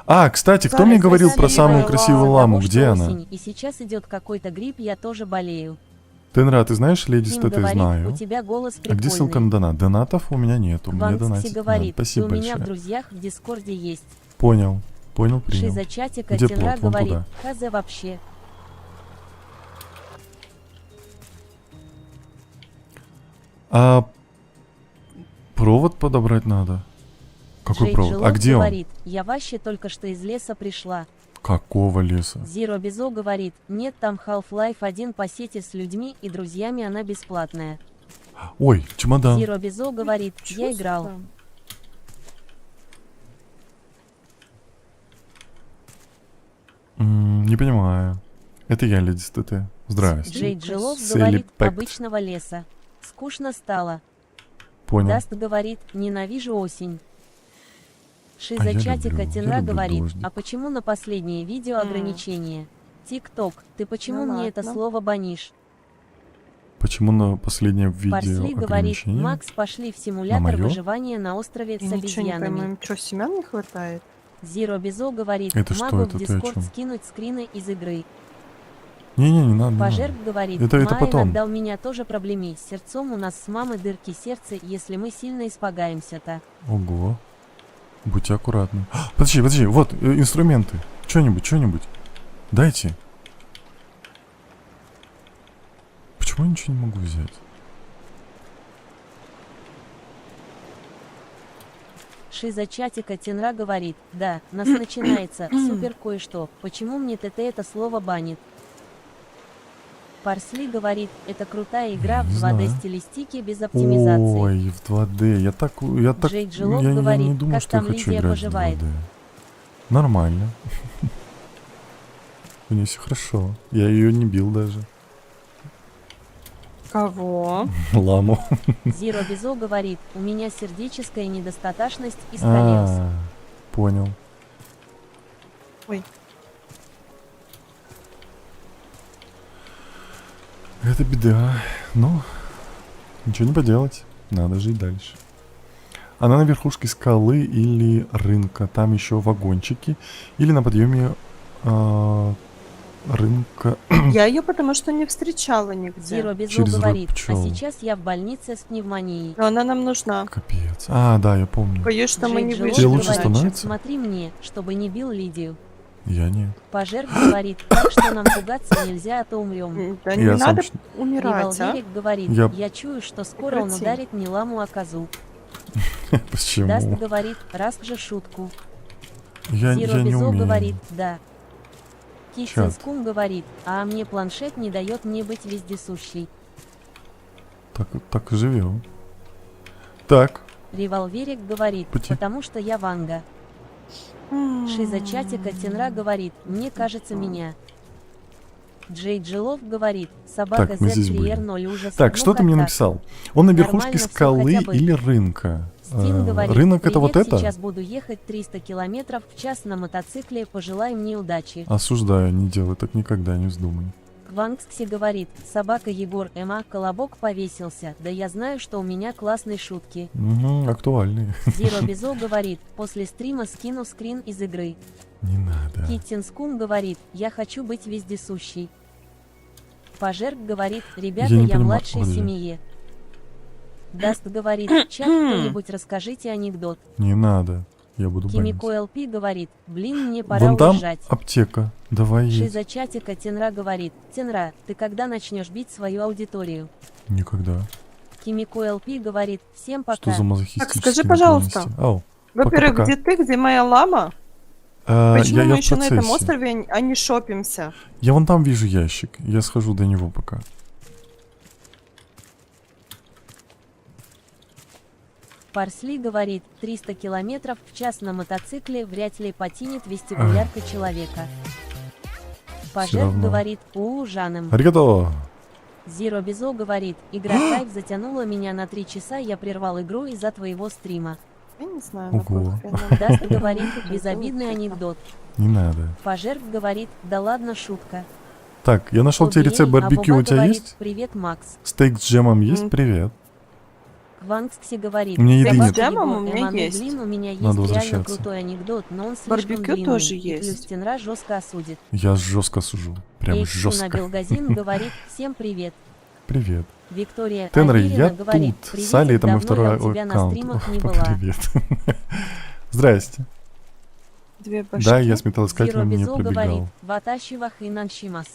А, кстати, кто мне говорил про самую красивую ламу? Где она? И сейчас идет какой-то грипп, я тоже болею. Тенра, ты знаешь, леди Ким Стэт, я говорит, знаю. у тебя голос А где ссылка прикольный. на донат? Донатов у меня нету, мне Ванкси донатить не надо. говорит, Спасибо ты у меня в большое. друзьях в Дискорде есть. Понял, принял. Шиза чатика Где Тенра плот? Вон говорит, туда. хз вообще. А провод подобрать надо. Какой Джей провод? Джилов А где он? говорит, я вообще только что из леса пришла. Какого леса? Зиро Безо говорит, нет, там Half-Life 1 по сети с людьми и друзьями, она бесплатная. Ой, чемодан. Зиро Безо говорит, я Чё играл. за- Не понимаю. Это я, леди Стэт. Здрасте. Джей Джилов Селли говорит, Пэкт. обычного леса. Скучно стало. Понял. Даст говорит, ненавижу осень. А Шиза я чатика люблю, Тенра я люблю говорит, дождик. а почему на последнее видео ограничение? Тик-ток, ты почему Ну мне это ладно. слово банишь? Почему на последнем видео Парсли говорит, ограничение? Макс, пошли в симулятор моё? выживания на острове Я с ничего не обезьянами. понимаю, что, семян не хватает? Зиро Безо говорит, Это что, могу это в ты о Дискорд чём? скинуть скрины из игры. Не-не, не надо. не Пожерк надо. говорит, Это «Ма, потом. иногда у меня тоже проблемы с сердцом, у нас с мамой дырки сердца, если мы сильно испугаемся-то». Ого. Будьте аккуратны. Подожди, вот, инструменты. Что-нибудь. Дайте. Почему я ничего не могу взять? Шиза чатика Тенра говорит, да, нас начинается, супер кое-что, почему мне ТТ это слово банит? Парсли говорит, это крутая игра в Не 2D знаю. стилистике без оптимизации. Ой, в 2D. Я так, Джей Джилов я не говорит, думаю, как что я там хочу Лидия играть поживает. в 2D. Нормально. У нее все хорошо. Я ее не бил даже. Кого? Ламу. Зиро Безо говорит, у меня сердеческая недостаточность и сколиоз. Понял. Ой. Это беда. Но ничего не поделать. Надо жить дальше. Она на верхушке скалы или рынка. Там еще вагончики. Или на подъеме рынка. Я ее потому что не встречала нигде. Зиро Безо Через рот говорит, а пчёл. сейчас я в больнице с пневмонией. Но она нам нужна. Капец. А, да, я помню. Боюсь, что мы не Джей Джилон Тебе лучше выживем. говорит, становится? смотри мне, чтобы не бил Лидию. Я нет. Пожертв говорит, так что нам пугаться нельзя, а то умрем. Да не Я сам надо ч- умирать, а? Револверик говорит, Я- я чую, что скоро он Прекрати. ударит не ламу, а козу. Даст Почему? говорит, раз же шутку. Я Зиро не Безо умею. говорит, да. Чат. Кисинскун говорит, а мне планшет не дает мне быть вездесущей. Так и живем. Так. Револверик говорит, Пути. потому что я Ванга. Шиза чатика Тенра говорит, мне кажется меня. Джей Джилов говорит, собака Так, мы здесь были. Z3R0 ужас. Так, Ну что ты как мне так? написал? Он на верхушке Нормально всё скалы хотя бы. или рынка? Стин говорит, Рынок это вот «Привет, это? сейчас буду ехать 300 километров в час на мотоцикле, пожелай мне удачи. Осуждаю, не делай так никогда, не вздумай. Квангскси говорит, собака Егор Эма, колобок повесился, да я знаю, что у меня классные шутки. Угу, актуальный. Зиро Безо говорит, после стрима скину скрин из игры. Не надо. Киттинскун говорит, я хочу быть вездесущей. Пожерк говорит, ребята, Я я, не понимаю, младший в подожди. семье. Даст говорит, чат, кто-нибудь расскажите анекдот. Не надо. Я буду банить. Кимико ЛП говорит, блин, мне пора Вон там уезжать. аптека. Давай едь. Шиза чатика Тенра говорит, Тенра, ты когда начнешь бить свою аудиторию? Никогда. Кимико ЛП говорит, всем Что пока. за мазохистические Так, скажи, пожалуйста. наклонности? Ау. Во-первых, Пока-пока. где ты, где моя лама? Почему я мы в еще на этом процессе. острове, а не шопимся? Я вон там вижу ящик. Я схожу до него пока. Парсли говорит, 300 километров в час на мотоцикле вряд ли потянет вестибулярка человека. Пожерк равно. говорит, Жаном. Аригато! Зиро Безо говорит, игра кайф затянула меня на 3 часа, я прервал игру из-за твоего стрима. Я не знаю, Ого. на какой хрен нам Даст говорит, безобидный анекдот. Не надо. Пожерк говорит, да ладно, шутка. Так, я нашел тебе Убери, рецепт а барбекю. Боба У тебя говорит, есть? привет, Макс. Стейк с джемом есть? Мгм. Привет. Квангскси говорит, У меня еды «Собака нет. Джемом Егор у меня Эммануэль, есть. блин, у меня есть Надо реально возвращаться. крутой анекдот, но он слишком Барбекю длинный. тоже И плюс есть. Тенра жестко осудит. Я жестко сужу. Прям Эйксуна жестко. Белгазин говорит, всем привет. Привет. Виктория Тенры, Аверина я говорит, тут. «Приветик, Салли, это мой давно второй я у тебя на аккаунт. стримах не О, была». Привет. Здрасте. Две башки. Да, я с Зиро металлоискателем не Безо говорит, пробегал. ватащивах и наншимас.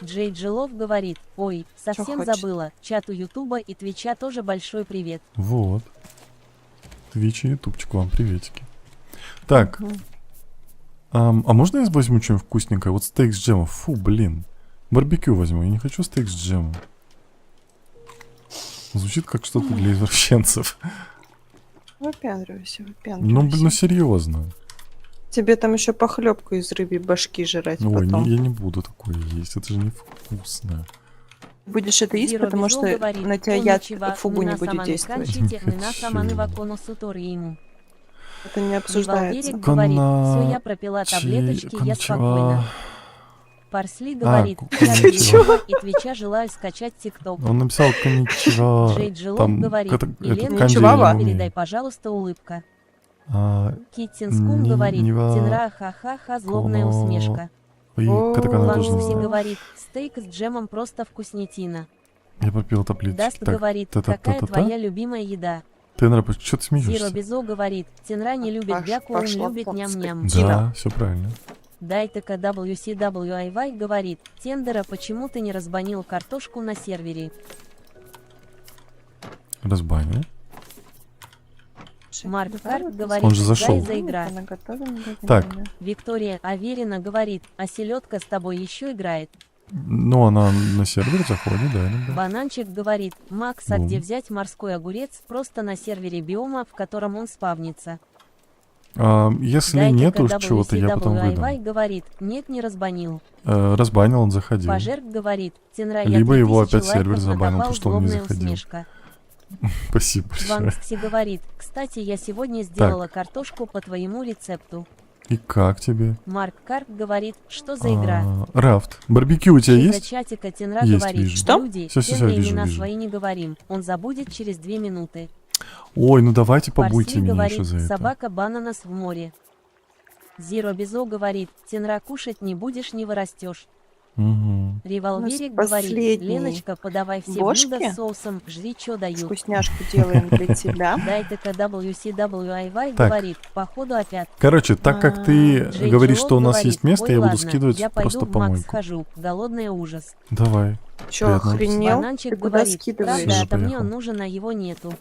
Джей Джилов говорит, ой, совсем хочет? забыла, чату Ютуба и Твича тоже большой привет. Вот. Твич и ютубчик вам приветики. Так, Мгм. а можно я возьму что-нибудь вкусненькое? Вот стейк с джемом. Фу, блин. Барбекю возьму. Я не хочу стейк с джемом. Звучит как что-то для извращенцев. Выпендривайся, Ну, выпендривайся. блин, ну серьезно. Тебе там еще похлебку из рыбьей башки жрать Ой, потом. я не буду такое есть. Это же невкусно. Будешь это есть, Зиро потому Безо что говорит, на тебя яд «Конничева, фугу не мина будет сама действовать. канчите, Не мина сама не хочу. вакону сутори ему». Это не обсуждается. Револверик говорит, Кона- все, я пропила таблеточки, я Кончева. спокойна. Парсли говорит, ку- чат конничева. Ютуба и Твича желаю скачать ТикТок. Он написал конничева. Джей Джилов Там говорит, это Елена, канди Конничева. я не умею. передай, пожалуйста, улыбка. А, Киттинскун Ни- говорит, Нива- Тенра, ха-ха-ха, злобная Коно- усмешка. и О, катакана тоже Ванкси называю. говорит, стейк с джемом просто вкуснятина. Я попил таблеточки. Даст Так, говорит, та-та-та-та-та. какая твоя любимая еда? Тенра, что ты Зиро смеешься? Безо говорит, Тенра не любит Паш- бяку, он пошла любит в ням-ням. Да, все правильно. Дайтека WCWIY говорит, Тендера, почему ты не разбанил картошку на сервере? Разбанил. Марк Давай Карт вот говорит, Он же зашел. дай за игра. Так. Виктория Аверина говорит, а селедка с тобой еще играет. Ну, она на сервер заходит, да, иногда. Бананчик говорит, Макс, а Ну. где взять морской огурец? Просто на сервере биома, в котором он спавнится. Если Дайтека нету чего-то, я потом выдам. WCWIY говорит, нет, не разбанил. Разбанил, он заходил. Пожерк говорит, Тенра, я Либо его 3000 опять сервер лайков забанил, накопал, потому что он не злобная заходил. усмешка. Спасибо большое. Ванкси говорит, кстати, я сегодня сделала картошку по твоему рецепту. И как тебе? Марк Карп говорит, что за игра. Рафт, барбекю у тебя Из-за есть? чатика Тенра Есть, говорит, вижу. Что? люди, Всё, первые вижу, имена вижу. свои не говорим, он забудет через 2 минуты. Ой, ну давайте побуйте Парсли меня говорит, еще за это. собака бананас в море. Зиро Безо говорит, Тенра кушать не будешь, не вырастешь. Мгм. Револверик У нас говорит, последний. Леночка, подавай все Бошки? блюда с соусом, жри, что дают. Вкусняшку делаем для тебя. Дайте-ка WCWIY Так. говорит, походу опять. Короче, так как ты Джей говоришь, Джелок что у нас говорит, есть место, «Ой, я буду ладно, скидывать я пойду просто в Макс помойку. схожу, голодный ужас. Давай. Чё, Приятно. охренел? Бананчик Ты куда говорит, скидываешь? правда, Уже это мне поехал. он нужен, а его нету.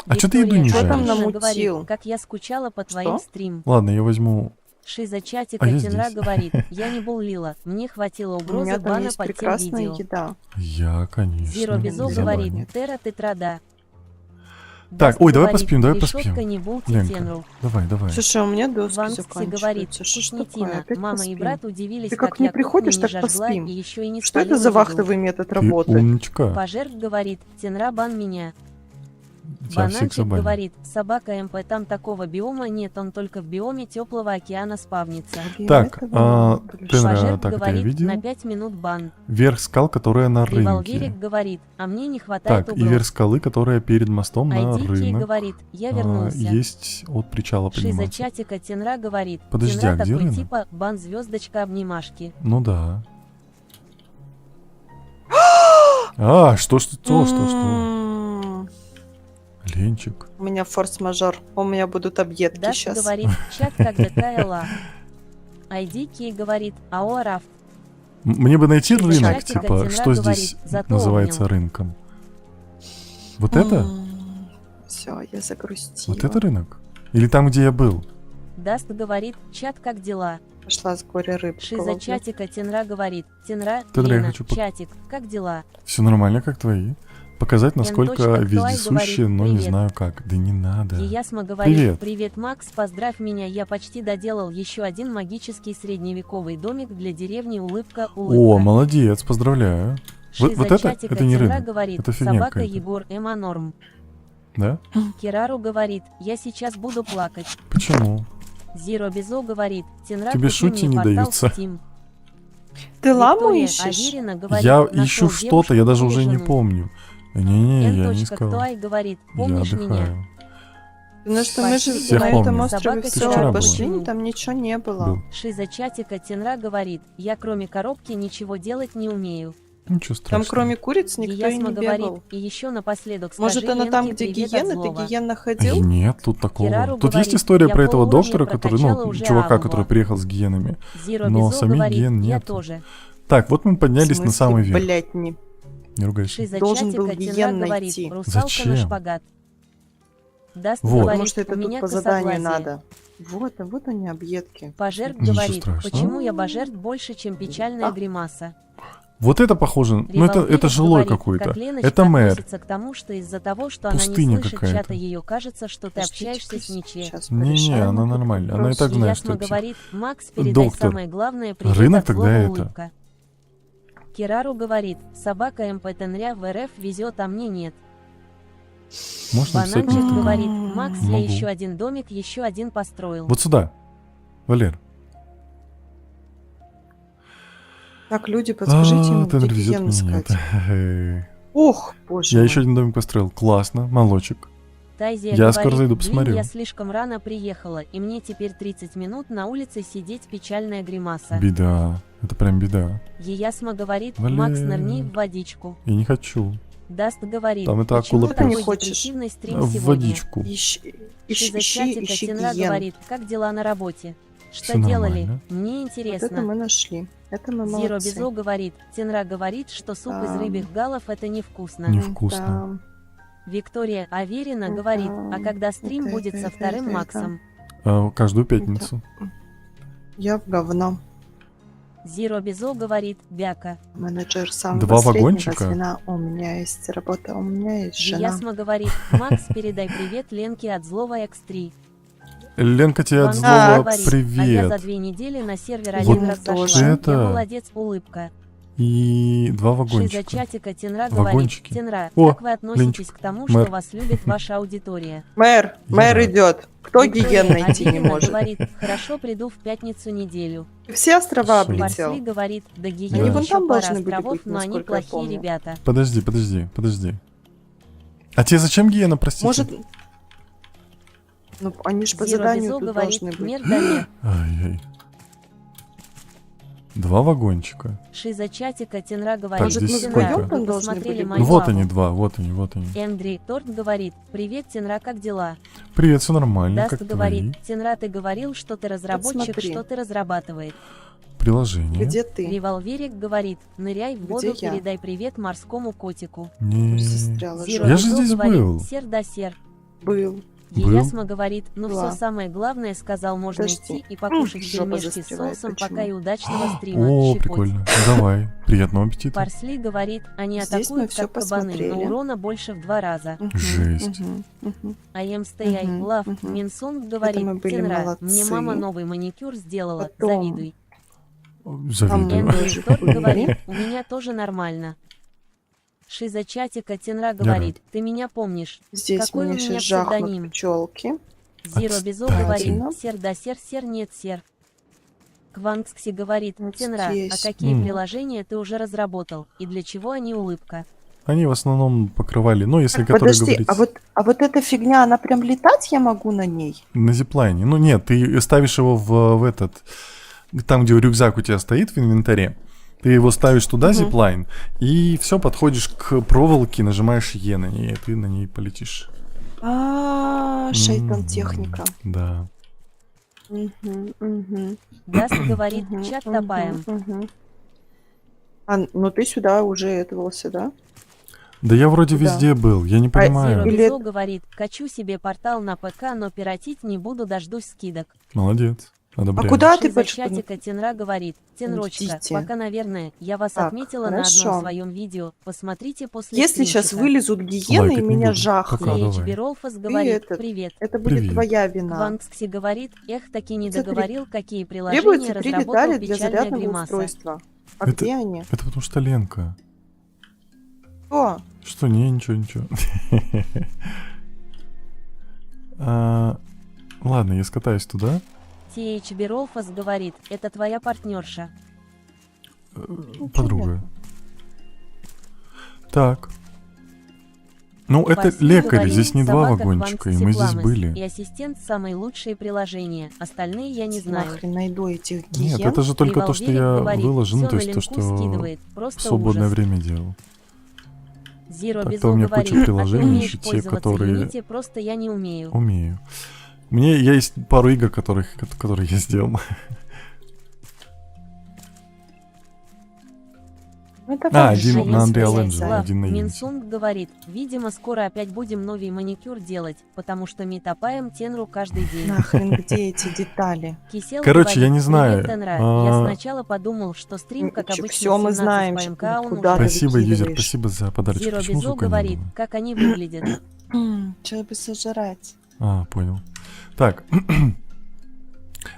А чё ты еду не Виктория Что там жаришь? Андреевна намутил? говорит, как я скучала по твоим стрим. Ладно, я возьму. Шиза чатика А я Тенра здесь. говорит, я не буллила, мне хватило У угрозы меня там бана есть под тем прекрасная видео. еда. Я, конечно. Зиро Безо Нельзя говорит, забаню. тера тетрада. Так, ой, давай поспим, давай Решетка поспим. не булти Ленка, Тенру. давай, давай. Слушай, у меня доски Ванкси говорит, заканчиваются. Что ж такое? вкуснятина. Опять Мама и поспим? брат удивились, Ты как как не я кухню приходишь, не так жгла поспим. и еще и не Что это спалила за еду. вахтовый метод Ты работы? умничка. Пожертв говорит, Тенра бан меня. Тебя всех Бананчик забанят. говорит, собака МП, там такого биома нет, он только в биоме теплого океана спавнится. Блин, Так, это было Тенра, большое. Пожертв так, это я говорит, видел. на 5 минут бан. Верх скал, которая на рынке. Револверик говорит, а мне не хватает Так, и угроз. верх скалы, которая перед мостом на Айдикий рынок. говорит, я вернулся. Есть от причала Шиза подниматься. чатика Тенра говорит, Подожди, Тенра а где такой рынок? типа бан звездочка обнимашки. Ну да. Что? М, Ленчик. У меня форс-мажор. У меня будут объедки Даст сейчас. говорит, чат как ДКЛА. Айдикий говорит, АО Рафт. Мне бы найти Шиза рынок, чатика типа, Тенра что говорит, здесь зато называется умел. рынком. Вот это? Все, я загрустила. Вот это рынок? Или там, где я был? Даст говорит, чат как дела. Пошла с горя рыб. Шиза чатика Тенра говорит, Тенра, Тенра, я Лена, хочу чатик, как дела? Все нормально, как твои? Показать, насколько Н.Актуаль вездесущие, говорит, но не «Привет». знаю как. Да не надо. Ясма говорит, Привет. привет, Макс, поздравь меня, я почти доделал еще один магический средневековый домик для деревни Улыбка. О, молодец, поздравляю. Вот Шиза это? чатика Это не Тенра рынок. говорит, Это фигня собака какая-то. Егор Эманорм. Да? Керару говорит, я сейчас буду плакать. Почему? Зиро Безо говорит, Тенра, Тебе купи шутки мне не портал даются. Steam. Ты ламу Виктория ищешь? Аверина говорит, Я нашел ищу что-то, я девушку даже или уже не жену. помню. Не-не, я не искал. Н.Актуаль говорит, Я помнишь меня? отдыхаю. Потому что мы же Всех на помню. этом острове Собака все вчера обошли, была. там ничего не было. Был. Шиза чатика Тенра говорит, я кроме коробки ничего делать не умею. Ничего Там страшного. кроме куриц никто и Ясма не говорит, бегал. и еще напоследок Может, скажи она там, Ленке где привет от гиены? Ты злого. гиен находил? Нет, тут такого. Керару Тут говорит, есть история я про этого полууровня доктора, который, прокачала ну, уже чувака, Авова. который приехал с гиенами. Зиро Но Безо самих говорит, ген я нету. тоже. Так, вот мы поднялись на самый верх. Блять, не. Не ругайся. Шиза Должен был чатика Тенра гиен говорит, найти. русалка Зачем? на шпагат. Даст Вот. говорит, Потому что это у тут меня по заданию косоглазие. надо. Вот они, объедки. Пожертв Ничего говорит, страшного. почему я божертв больше, чем печальная А. гримаса. Вот это похоже, ну это Револверик жилой говорит, какой-то. как Леночка Это мэр. относится к тому, что из-за того, что Пустыня она не слышит какая-то. чата, ее кажется, что ты общаешься с ниче. Сейчас Не-не, порешаем она этот нормально, она и вопрос. так знает, Ясма что это. говорит, Макс, передай Доктор. самое главное, привет Рынок от тогда злого, это. улыбка. Керару говорит, собака МП Тенря в РФ везет, а мне нет. Можно написать Бананчик несколько? говорит, Макс, я Могу. еще один домик, еще один построил. Вот сюда. Валер. Так, люди, подскажите ему, Тенр где везет гиен меня. искать. Нет. Ох, боже Я мой. еще один домик построил. Классно, молочек. Тайзия Я говорит, скоро зайду, блин, посмотрю. я слишком рано приехала, и мне теперь 30 минут на улице сидеть, печальная гримаса. Беда. Это прям беда. Еясма говорит, Валер. Макс, нырни в водичку. Я не хочу. Даст говорит, Там это почему акула такой пёс. Не хочешь? депрессивный стрим В сегодня? водичку. Ищи, Шиза ищи, чатика ищи Тенра гиен. говорит, как дела на работе? Что Всё делали? нормально. Мне Вот это интересно. мы нашли. Это мы Зиро молодцы. Безо говорит, Тенра говорит, что суп из Да. рыбьих галов это невкусно. Невкусно. Виктория Аверина говорит, а когда стрим будет со вторым Максом? Каждую пятницу. Я в говно. Зиро Безо говорит, бяка. Менеджер самого Два среднего вагончика? звена. У меня есть работа, у меня есть жена. Ясма говорит, Макс, передай привет Ленке от злого X3. Ленка, тебе от Ван злого говорит, а я за привет. 2 недели на сервер Вот один раз тоже. зашла. Это- Я молодец, улыбка. и 2 Шиза вагончика. чатика Тенра говорит, Вагончики. Тенра, О, как вы относитесь Ленчик, к тому, мэр. что вас любит ваша аудитория? Мэр Я- идет. Кто Виктория гиен найти не Авелина может? говорит, хорошо, приду в пятницу неделю. Все острова Всё. облетел. Парсли говорит, до Да. гиен Они вон еще там пара должны были островов, быть, но они насколько я плохие помню. ребята. Подожди. А тебе зачем гиена, простите? Может... Ну, они же по Зиро заданию Безо тут говорит, должны быть. мир да мир. Ай-яй. 2 вагончика. Шиза чатика Тенра говорит, Может, мы Тенра, вдвоем вы там должны посмотрели были мою быть? Вот лаву? они, 2, вот они. Эндри Торт говорит, привет, Тенра, как дела? Привет, все нормально, Даст как говорит, твои Тенра, ты говорил, что ты разработчик, смотри. что ты разрабатывает. приложения? Где ты? Револьверик говорит, ныряй в воду, я? передай привет морскому котику. Не... Застряла Зиро Я жопа. же Безо здесь говорит, был. сер да сер. Был. Еясма говорит, ну Была. все самое главное, сказал, можно Подожди. идти и покушать Жопа пельмешки с застревает, соусом, почему? пока и удачного стрима. О, щекоть. прикольно. Давай. Приятного аппетита. Парсли говорит, они Здесь мы атакуют всё как кабаны, но посмотрели. урона больше в 2 раза. Жесть. I am stay, I Мгм, love. мгм. Минсунг мы говорит, были Тенра, молодцы. мне мама новый маникюр сделала, Потом. завидуй. Завидую. Там Эндрю тоже Торт были. говорит, у меня тоже нормально. Шиза чатика Тенра говорит, ты меня помнишь. Здесь Какой у мне меня сейчас жахнут псевдоним? пчелки. Зиро Безо Отстаньте. говорит, сер да сер, сер нет сер. Квангскси говорит, Вот Тенра, а здесь. какие М. приложения ты уже разработал, и для чего они улыбка? Они в основном покрывали, ну, если Так, которые подожди, говорить а вот эта фигня, она прям летать я могу на ней? на зиплайне. Ну, нет, ты ставишь его в этот... Там, где рюкзак у тебя стоит в инвентаре, ты его ставишь туда, зиплайн, и все, подходишь к проволоке, нажимаешь Е на ней, и ты на ней полетишь. Шейтан техника. Да. Даст говорит, чат топаем. А, ну ты сюда уже этовался, да? Да я вроде Куда? везде был, я не А, Зиро понимаю. Или Безо это- говорит, качу себе портал на ПК, но пиратить не буду, дождусь скидок. Молодец. Одобряю. А куда ты Шиза почему? чатика Тенра говорит, Тенрочка, Идите. пока, наверное, я вас Так, отметила на хорошо. одном своем видео, посмотрите после Если сейчас стримчика. вылезут гиены и Лайкать не меня буду. жахнут, Пока. Леич давай. Беролфас говорит, этот, привет. это будет Привет. твоя вина. Квангскси говорит, эх, таки не Смотри. договорил, какие приложения Требуется 3 разработал детали для печальная зарядного гримаса. устройства. А Это- где они? Это потому что Ленка. Что? Что, не, ничего. Ладно, я скатаюсь туда. TH Беролфас говорит, это твоя партнерша. Подруга. Так. Ну, это Парсли лекарь, говорит, здесь не 2 собака вагончика, и Квангскси мы здесь Пламес. были. И ассистент самые лучшие приложения, остальные я не знаю. Нахрен найду этих гиен. Нет, это же только то, что Револьверик я говорит, выложил, ну, всё то на есть то, линку что скидывает, просто в свободное ужас. время делал. Зиро Так-то Безо у меня говорит, куча а ты приложений, умеешь еще те, пользоваться которые- Unity, просто я не умею. Умею. У меня есть пару игр, которые я сделал. Это А, вообще один А на если Unreal взять Engine, Слав, один на Unity. Минсунг говорит, видимо, скоро опять будем новый маникюр делать, потому что мы топаем Тенру каждый день. Нахрен, где эти детали? Кисел Короче, я не говорит, знаю, «Привет, Тенра». а- Я сначала подумал, что стрим, как обычно, Всё мы 17 знаем, по что МК, он куда уже. ты Спасибо, юзер, выкидываешь. спасибо за подарочек. Зиро Почему Безо звука не говорит, было? как они выглядят. Что бы сожрать? А, понял. Так.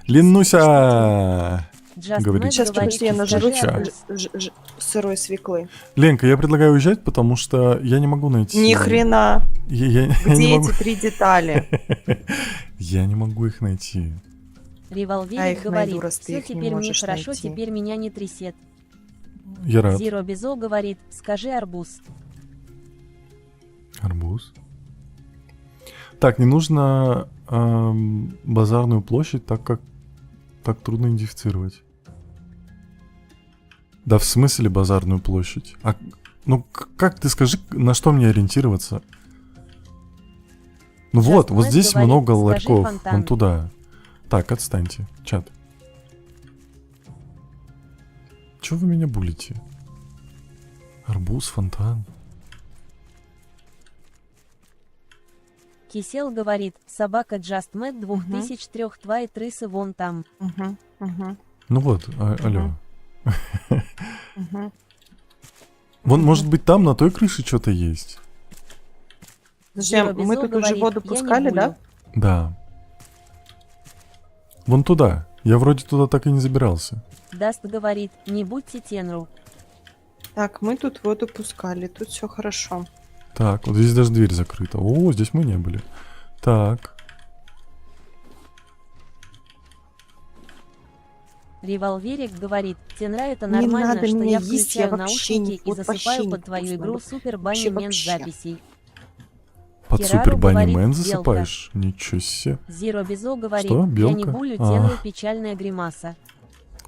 Ленуся! Just Говорит, Mad Сейчас, говорит, подожди, я «Скажи, нажру Ча. Арбуз». сырой свеклы. Ленка, я предлагаю уезжать, потому что я не могу найти... Ни хрена. Я не Где могу... эти 3 детали? Я не могу их найти. Револьверик Я их говорит, найду, раз ты все их не теперь мне можешь хорошо, найти». теперь меня не трясет. Я рад. Зиро Безо говорит, скажи арбуз. Арбуз. Так, не нужно базарную площадь, так как так трудно идентифицировать. Да в смысле базарную площадь? Ну как ты скажи, на что мне ориентироваться? Ну Just вот Mad здесь говорит, много скажи ларьков, фонтан. вон туда. Так, отстаньте, чат. Чего вы меня булите? Арбуз, фонтан. Кисел говорит, собака Just Mad 2003 твои трысы вон там. Ну вот, алло. Мгм. Вон, может быть, там на той крыше что-то есть. Подожди, Зиро мы Безо тут уже говорит, воду «Я не пускали, да? булю». Да. Вон туда. Я вроде туда так и не забирался. Даст говорит, не будьте Тенру. Так, мы тут воду пускали, тут все хорошо. Так, вот здесь даже дверь закрыта. О, здесь мы не были. Так. Револьверик говорит, Тенра, это Не нормально, надо что меня я есть, я включаю вообще наушники не- и вот вообще засыпаю не под твою вкусно, игру вот Супер вообще, Банни Мэн вообще. записей. Под Кирару Супер Банни говорит, Мэн белка. засыпаешь? Ничего себе. Зиро Безо говорит, Что, я не белка? булю, А. делаю печальная гримаса.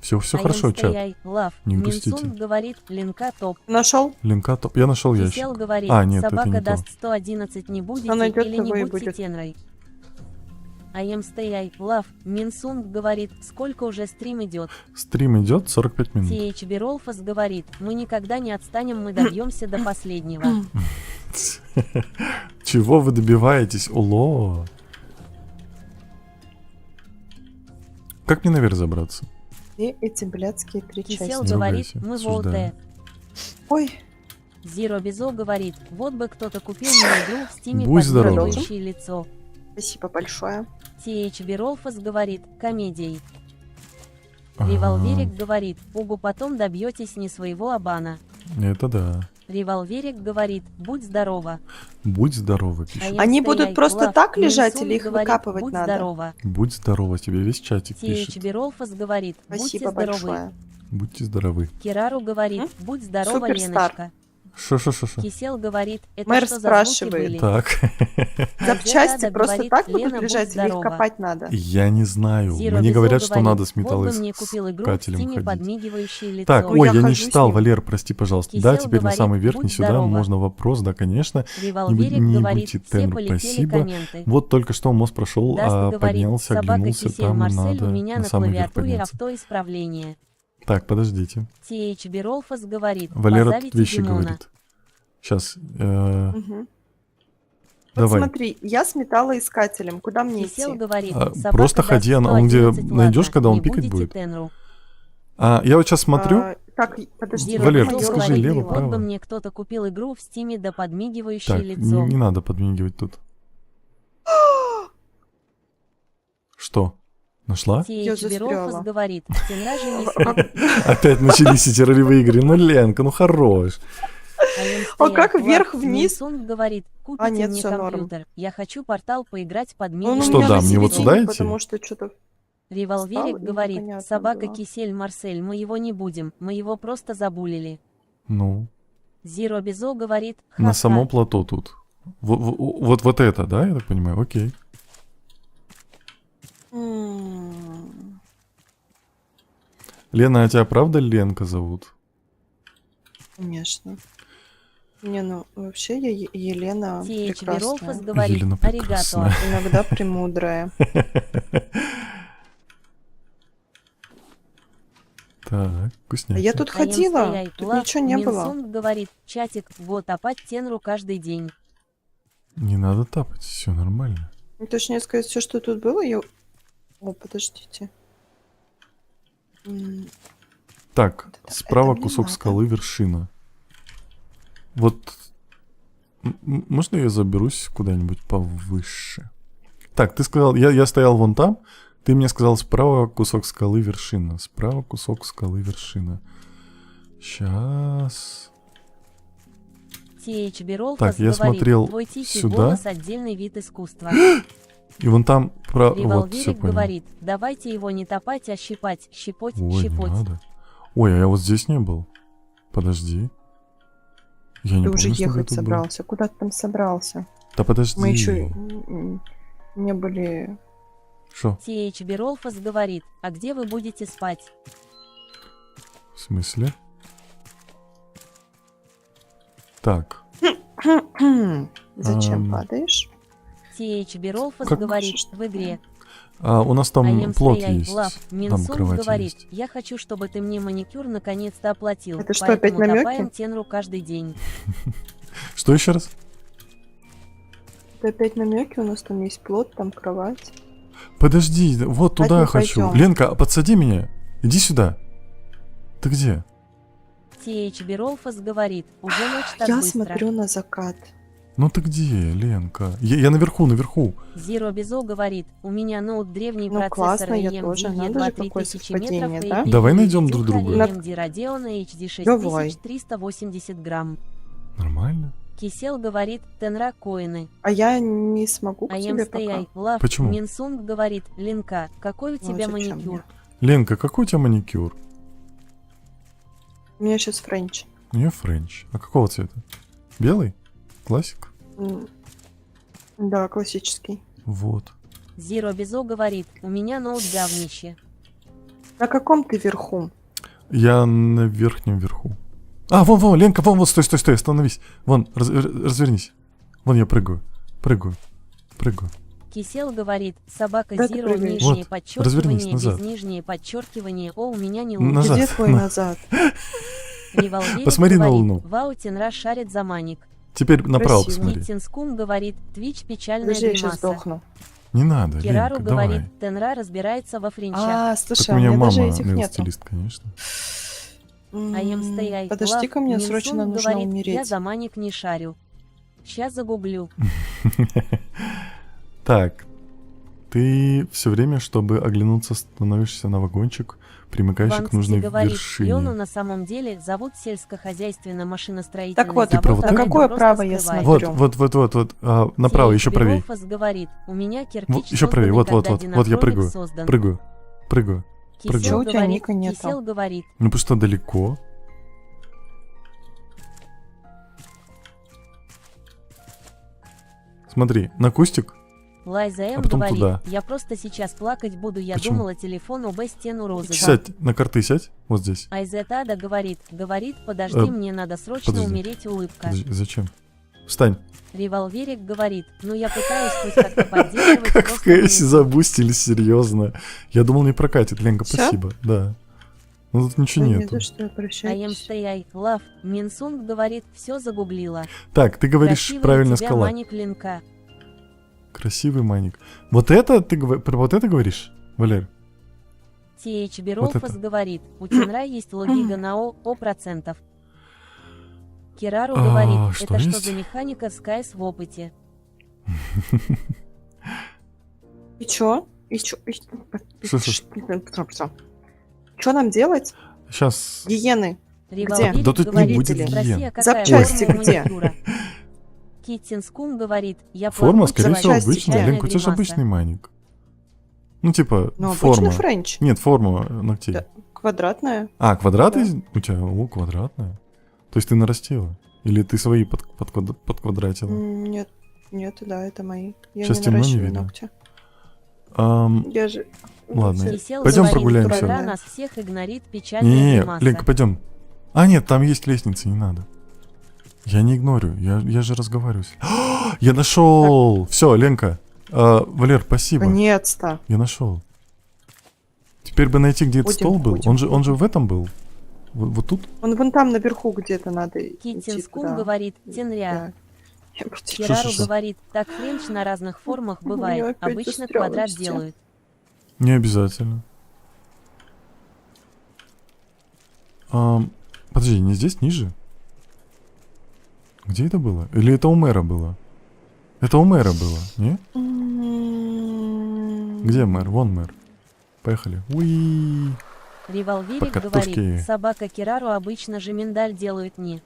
Все хорошо, чат. Лав. Не грустите. Минсун говорит, линка топ. Нашел? Линка топ. Я нашел ящик. Кисел говорит, А, нет, это собака не то. даст 111, не будете найдет, или того не и будьте будет. Тенрой. Лав. Минсун говорит, сколько уже стрим идет. Стрим идет 45 минут. THB Ролфас говорит, мы никогда не отстанем, мы добьемся до последнего. Чего вы добиваетесь, уло? Как мне наверх забраться? И эти блядские три Кисел части. говорит, Ругайся, мы осуждаю. волте. Ой, Зиро Безо говорит, вот бы кто-то купил мне игру в стиме Будь здоров. подглядывающее лицо. спасибо большое. THB Ролфас говорит, комедией. Ага, Револьверик говорит, угу, потом добьетесь не своего Абана. Это да. Револьверик говорит, будь здорова. Будь здорова, пишет. Они будут просто так лежать или их говорит, выкапывать будь надо? здорова. Будь здорова, тебе весь чатик пишет. THB Ролфас говорит, будьте Спасибо здоровы. большое. Будьте здоровы. Кирару говорит, будь здорова, Суперстар. Леночка. Шо-шо-шо-шо. Кисел говорит, это Мэр что за звуки спрашивает. были? Так. Запчасти Азиата просто говорит, так будут Лена, будь лежать или их здорова. копать надо? Я не знаю. Зиро Мне Безо говорят, что говорит, надо с вот бы мне купил игру в металлоискателем стиме ходить. подмигивающее лицо. Так, Ну, ой, я я не хожу с читал, ним. Валер, прости, пожалуйста. Кисел Да, теперь на говорит, самый верхний будь сюда здорова. можно вопрос, да, конечно. Револьверик не говорит, будьте все тембр, полетели спасибо. комменты. Вот только что мост прошел, Даст говорит, поднялся, собака оглянулся, Кисель там Марсель, надо у меня на на самый верх клавиатуре подняться. автоисправление. Так, подождите. THB Ролфас говорит, Валера тут позовите вещи Димона. говорит. Сейчас. Мгм. Вот Давай. смотри, я с металлоискателем. Куда мне Кисел идти? говорит, А, собака просто даст ходи, он где 111, найдешь, ладно, когда он не пикать будете будет. Тенру. Я вот сейчас смотрю. Так, подожди. Зиро Валер, Безо ты скажи говорит, лево, вот право. бы мне кто-то купил игру в стиме да подмигивающее Так, лицо. не надо подмигивать тут. Что? Нашла? Я THB Ролфас застряла. говорит, Тенра же не спит. Опять начались эти ролевые игры. Ну, Ленка, ну хорош. А как вверх-вниз? Минсун говорит, купите нет, мне всё норм. компьютер. Я хочу портал поиграть под Он у мини. Что, меня да, на мне вот середине, сюда идти? Потому что что-то... Револьверик Стало говорит, непонятно собака было. Кисель Марсель, мы его не будем, мы его просто забулили. Ну, Зиро Безо говорит, на ха-ха. самом плато тут. Вот это, да, я так понимаю? Окей. Лена, а тебя правда Ленка зовут? Конечно. Не, ну вообще я Елена THB Ролфас прекрасная. говорит, Елена аригато. прекрасная. Иногда премудрая. Так, А вкуснятина. я тут ходила, тут ничего не было. Минсун говорит, чатик, вот топать Тенру каждый день. Не надо тапать, все нормально. Ну, точнее сказать, все, что тут было, я... О, подождите. Так, Вот это справа мне кусок надо. скалы, вершина. Вот можно я заберусь куда-нибудь повыше? Так, ты сказал, я стоял вон там, ты мне сказал справа кусок скалы, вершина. Справа кусок скалы, вершина. Сейчас. THB Ролфас Так, я говорит, смотрел твой тихий сюда. голос отдельный вид искусства. И вон там вот все Револьверик понял. говорит, давайте его не топать, а щипать, щипоть, Ой, не щипоть. надо. Ой, а я вот здесь не был. Подожди. Я не Ты помню, уже чтобы я ехать тут был. собрался. Куда ты там собрался? Да подожди. Мы еще не были... Что? THB Ролфас говорит, а где вы будете спать? В смысле? Так. Зачем падаешь? THB Ролфас Как- говорит, в игре. У нас там I am плот stay, I есть. love. Там Минсун кровать говорит, есть. я хочу, чтобы ты мне маникюр наконец-то оплатил. Это что, поэтому опять намёки? топаем Тенру каждый день. Что еще раз? Это опять намеки, у нас там есть плот, там кровать. Подожди, вот туда я Пойдём, хочу. пойдём. Ленка, подсади меня. Иди сюда. Ты где? THB Ролфас говорит, уже ночь так Я быстро. смотрю на закат. Ну ты где, Ленка? Я наверху, наверху. Zero Безо говорит, у меня ноут древний Ну, процессор классно, я AMD тоже. Надо же, какое 3000 метров совпадение, и да? Давай найдем друг друга. AMD Radeon HD Давай. 6380 грамм. Нормально. Кисел говорит, Тенра коины. А я не смогу к I am тебе stay пока. love. Почему? Минсунг говорит, Линка, какой у тебя зачем маникюр? Ленка, какой у тебя маникюр? У меня сейчас френч. У нее френч. А какого цвета? Белый? Классик? Да, классический. Вот. Zero Безо говорит, у меня ноут говнище. На каком ты верху? Я на верхнем верху. А, вон, Ленка, вон, стой, остановись. Вон, развернись. Вон я прыгаю. Прыгаю. Кисел говорит, собака Да ты Zero, прыгаешь. нижнее Вот, развернись подчеркивание, назад. без нижнее подчеркивание, о, у меня не Назад. Где твой назад? Револверик Посмотри на говорит, Луну. Вау, Тенра шарит за маник. Теперь направо Красиво. посмотри. Китинскум говорит, Твич печальная Подожди, я сейчас гримаса. сдохну. Не надо, Кирару Ленка, говорит, давай. Тенра разбирается во френчах. А, слушай, Так у у меня меня даже мама этих нету. нейл-стилист, конечно. I am stay Подожди-ка, мне срочно нужно говорит, я умереть. за маник не шарю. Сейчас загуглю. Так, ты все время, чтобы оглянуться, становишься на вагончик, примыкающий к Ванксти нужной говорит, вершине. Йону на самом деле зовут сельскохозяйственно-машиностроительный Так вот, ты про завод, вот а это? он Какое просто право я скрывает. смотрю? Вот, направо, еще правее. Белофас говорит, у меня кирпич Вот, еще правее, вот, когда вот, я динохроник прыгаю, создан. прыгаю. Кисел Чё у тебя говорит, ника нету? Кисел говорит, Ну, потому что далеко. Смотри, на кустик. Лайза М потом говорит, туда. я просто сейчас плакать буду, я Почему? думала телефон об стену розовый. Сядь, на карты сядь, вот здесь. Айзетада говорит, подожди, мне надо срочно подожди. умереть, улыбка. Подожди, зачем? Встань. Револверик говорит, ну я пытаюсь хоть как-то поддерживать. Как в просто не- КСе забустили, серьезно. Я думал, не прокатит. Ленка, Всё? спасибо. Да. Ну тут ничего Ой, не нету. за что, I am прощайтесь. stay love. Минсунг говорит, все загуглила. Так, ты говоришь Красивый правильно у тебя сказала. маник Линка. Красивый маник. Вот это ты про вот это говоришь, Валер? TH Берофас это. говорит, у Тенра есть логига на О процентов. Кирару А, говорит, что это что есть? за механика Скайс в опыте? И чё? И чё? Что? Что нам делать? Сейчас. Гиены. Револверик Да тут не говорит, будет спроси, гиен. а какая Запчасти форма где? маникюра? Киттинскум говорит, я Форма, плакучая, скорее всего, части обычная. где? Ленка, у тебя же гримаса. обычный маник. Ну, типа, Ну, форма. обычно френч. Нет, форма ногтей. Да. Квадратная. А, квадратный? Да. У тебя, квадратная. То есть ты нарастила? Или ты свои подквадратила? Нет, нет, да, это мои. Я Щас не темно, не наращиваю видно. ногти. Ам, Я же... Ладно. всё- Кисел Пойдем говорит, прогуляемся. Тенра нас всех игнорит, печальная Не-не-не, гримаса. Ленка, пойдем. А, нет, там есть лестница, не надо. Я не игнорю, я же разговариваю. Я нашел! Все, Ленка. Валер, спасибо. Наконец-то. Я нашел. Теперь бы найти, где этот Будем, стол был. будем, Он же в этом был. Вот тут? Он вон там наверху где-то надо идти Киттинскум туда. говорит, Тенря. Да. Я просто- Кирару Что? говорит, так френч на разных формах У меня бывает, опять обычно застрял квадрат везде. делают. Не обязательно. Подожди, не здесь, ниже? Где это было? Или это у мэра было? Это у мэра было, не? Где мэр? Вон мэр. Поехали. Уи. Револверик По картошке. говорит, собака Кирару обычно же миндаль делают не.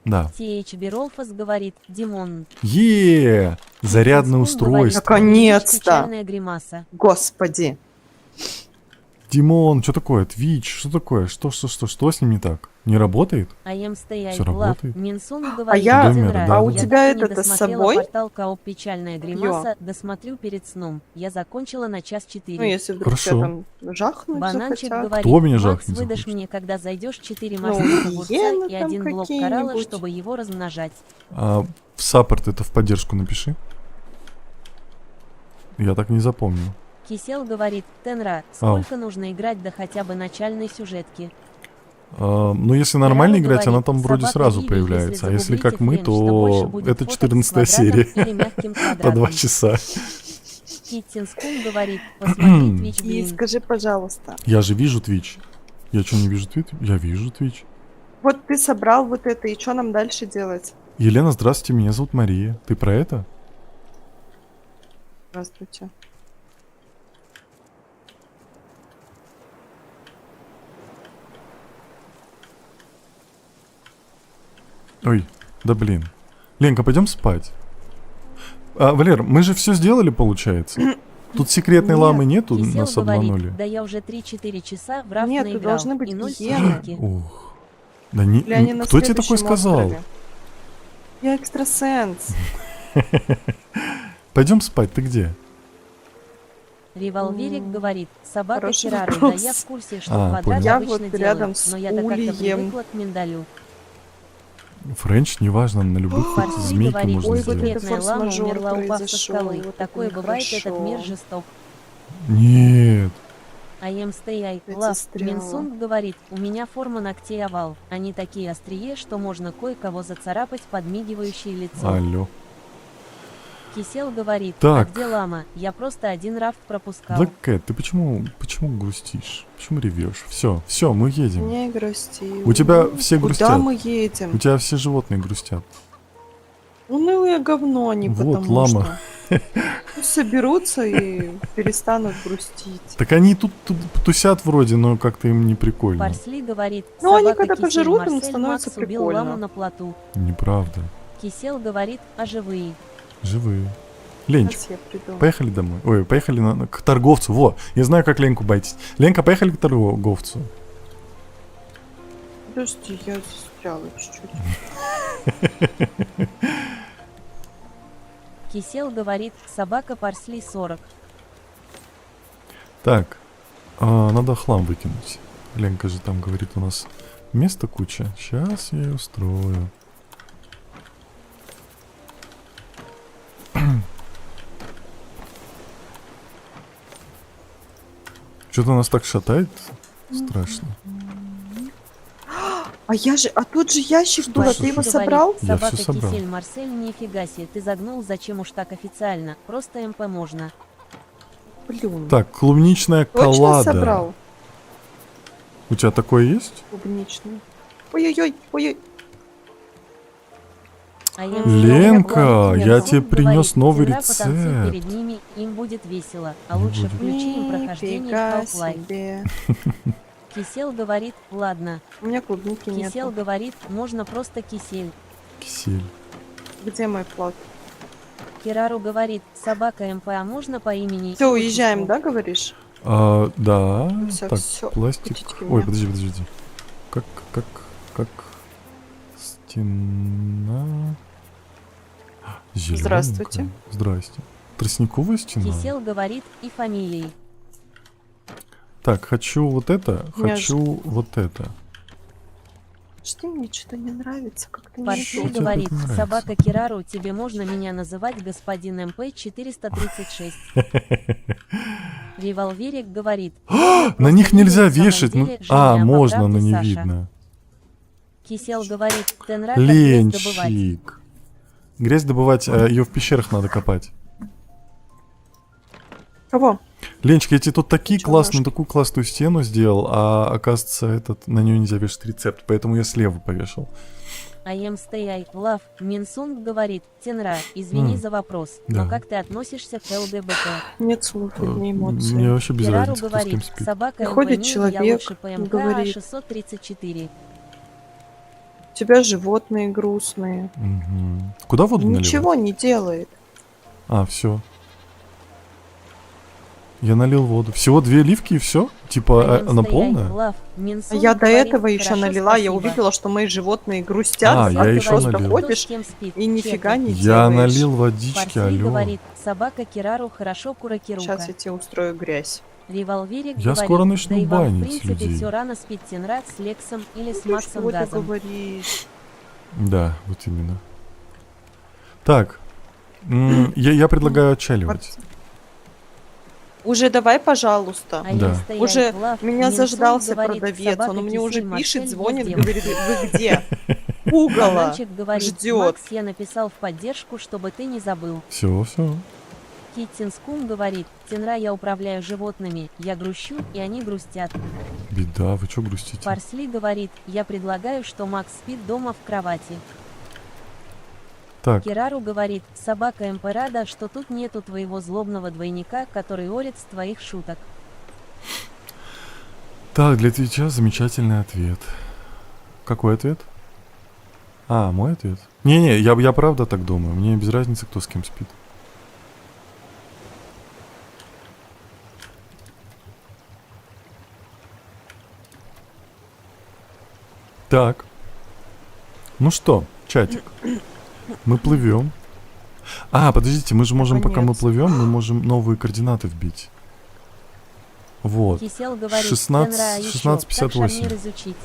Да. TH Беролфас говорит, Димон. Зарядное Киттинскум говорит, устройство. Наконец-то! печальная гримаса. Господи. Димон, что такое? Твич, что такое? Что с ним не так? Не работает? I am stay Всё love. работает? Минсун говорит, я- Тенра, а у я тебя так и не это-то с досмотрела собой? портал Кооп печальная гримаса, досмотрю перед сном. Я закончила на час 4. Ну, если вдруг Хорошо. тебя там жахнуть Бананчик захотят. говорит, Кто меня Макс, жахнет выдашь захочет? мне, когда зайдешь 4 Ну, морских огурца гиены и там 1 блок коралла, какие-нибудь. чтобы его размножать. В саппорт это в поддержку напиши. Я так не запомнил. Кисел говорит, Тенра, сколько нужно играть до хотя бы начальной сюжетки? Ну, если нормально Кирару играть, она говорит, там вроде собака сразу Виви, появляется. А если загуглите как мы, френч, больше то будет это фоток с 14 квадратом серия. или мягким По 2 квадратом. часа. Киттинскум говорит, посмотри Twitch И Блин. скажи, пожалуйста, Я же вижу Twitch. Я что, не вижу Twitch? Я вижу Twitch. вот ты собрал вот это, и что нам дальше делать? Елена, здравствуйте, меня зовут Мария. Ты про это? Здравствуйте. Ой, да блин. Ленка, пойдем спать. Валер, мы же все сделали, получается. Тут секретной Нет. ламы нету, Кисел нас говорит, обманули. да я уже 3-4 часа в раф Нет, наиграл, должны быть и 0 гиены. сумки. Ух. Да не... Или они на Кто тебе такой следующем сказал? острове? Я экстрасенс. Пойдем спать, ты где? Револьверик говорит, собака Хороший Кирару, да вопрос. я в курсе, что А, квадрат понял. Я обычно вот делают, рядом с но я-то как-то Ульем. привыкла к миндалю. Френч, неважно, на любых хоть Парсли змейку говорит, можно Ой, вот сделать. это секретная лама форс-мажор умерла, упав со произошел, скалы. вот это Такое бывает, этот мир нехорошо. жесток. Нет. I am stay Я love. застряла. Минсунг говорит, у меня форма ногтей овал. Они такие острие, что можно кое-кого зацарапать подмигивающее лицо. Алло. Кисел говорит, Так. а где лама? Я просто один рафт пропускал. Black Cat, ты почему грустишь? Почему ревешь? Все, мы едем. Не грусти. У тебя все Куда грустят. мы У едем? тебя все животные грустят. Унылое говно они, Вот, потому лама. что ну, соберутся и перестанут грустить. Так они тут тусят вроде, но как-то им не прикольно. Парсли говорит, Ну, они собака когда Кисель пожрут, им Марсель становится Макс убил прикольно. ламу на плоту. Неправда. Кисел говорит, а живые. Живые. Ленчик, Сейчас я приду. поехали домой. Ой, поехали к торговцу. Во, я знаю, как Ленку байтить. Ленка, поехали к торговцу. Подожди, я застряла чуть-чуть. Кисел говорит, собака Парсли 40. Так, надо хлам выкинуть. Ленка же там говорит, у нас места куча. Сейчас я ее устрою. Что-то нас так шатает. Страшно. А тут же ящик был, а Парсли ты его говорит, собрал? Я собака всё собрал. Кисель Марсель, нифига себе, ты загнул, зачем уж так официально? Просто МП можно. Блин. Так, клубничная Точно коллада. собрал? У тебя такое есть? Клубничный. Ой-ой-ой, ой-ой. А я Ленка, я Говорит, тебе принес новый «Тенра, потанцуй рецепт». перед ними, им будет весело. А Не лучше будет. включи им прохождение Нифига Half-Life. себе. Кисел говорит, ладно. У меня клубники Кисел нет. говорит, можно просто кисель. Кисель. Где мой плат? Кирару говорит, собака МПА можно по имени? Все, и уезжаем, отчеству?» да, говоришь? Да. Всё, Так, всё, пластик. пустите Ой, меня. подожди. Как стена. Зелёненькая. Здравствуйте. Здрасте. Тростниковая стена. Кисел говорит, и фамилией. Так, хочу вот это, Меня хочу вот это. Что мне что-то не нравится, как-то не Парси Что тебе говорит, так нравится? собака Кирару, тебе можно меня называть господин МП 436. Револьверик говорит, «Можно На просто них нельзя видеть, на самом вешать. деле, Ну, Женя, по можно, но правде, не Саша». видно. Кисел говорит, Тенра как грязь добывать. Ленчик. Грязь добывать, ее в пещерах надо копать. Кого? Ленчик, я тебе тут такую Чумашки. классную стену сделал, а оказывается, на нее нельзя вешать рецепт, поэтому я слева повешал. I am stay love. Минсунг говорит, Тенра, извини за вопрос, но да. как ты относишься к ЛГБТ? Нет слов, одни эмоции. Мне вообще без Кирару разницы, кто с кем говорит, спит. собака Приходит МП, я человек, лучше ПМК говорит. 634. У тебя животные грустные. Мгм. Куда воду Ничего не делает. наливать? все. Я налил воду. Всего 2 ливки и все? Типа, она полная? А я до этого еще налила, я увидела, что мои животные грустят, А, а я ты еще просто налил. ходишь и нифига не Я делаешь. налил водички, Парсли алло. говорит, собака Кирару хорошо куракирука. Сейчас я тебе устрою грязь. Револьверик Я говорит, скоро начну да и вам, в банить принципе, людей. все рано спит Тенра с Лексом или с Ну, Максом что ты Газом. говоришь? Да, вот именно. Так, я предлагаю отчаливать. Уже давай, пожалуйста. А я Да. стоять Уже в лав, меня Минсунг заждался говорит, продавец, собака он мне уже Кисель пишет, Марсель звонит, без дела. говорит, вы где? Пугало. Бананчик говорит, ждёт. Макс, я написал в поддержку, чтобы ты не забыл. Все. Киттинскум говорит, Тенра, я управляю животными, я грущу, и они грустят. Беда, вы что грустите? Парсли говорит, я предлагаю, что Макс спит дома в кровати. Так, Кирару говорит, собака МП рада, что тут нету твоего злобного двойника, который орет с твоих шуток. так, для Твича замечательный ответ. Какой ответ? А, мой ответ? Не-не, я правда так думаю. Мне без разницы, кто с кем спит. Так. Ну что, чатик, мы плывем. А, подождите, мы же можем, пока мы Конец. плывем, мы можем новые координаты вбить. Вот. Кисел говорит, 16, Тенра, а еще, 16:58. как шарнир изучить?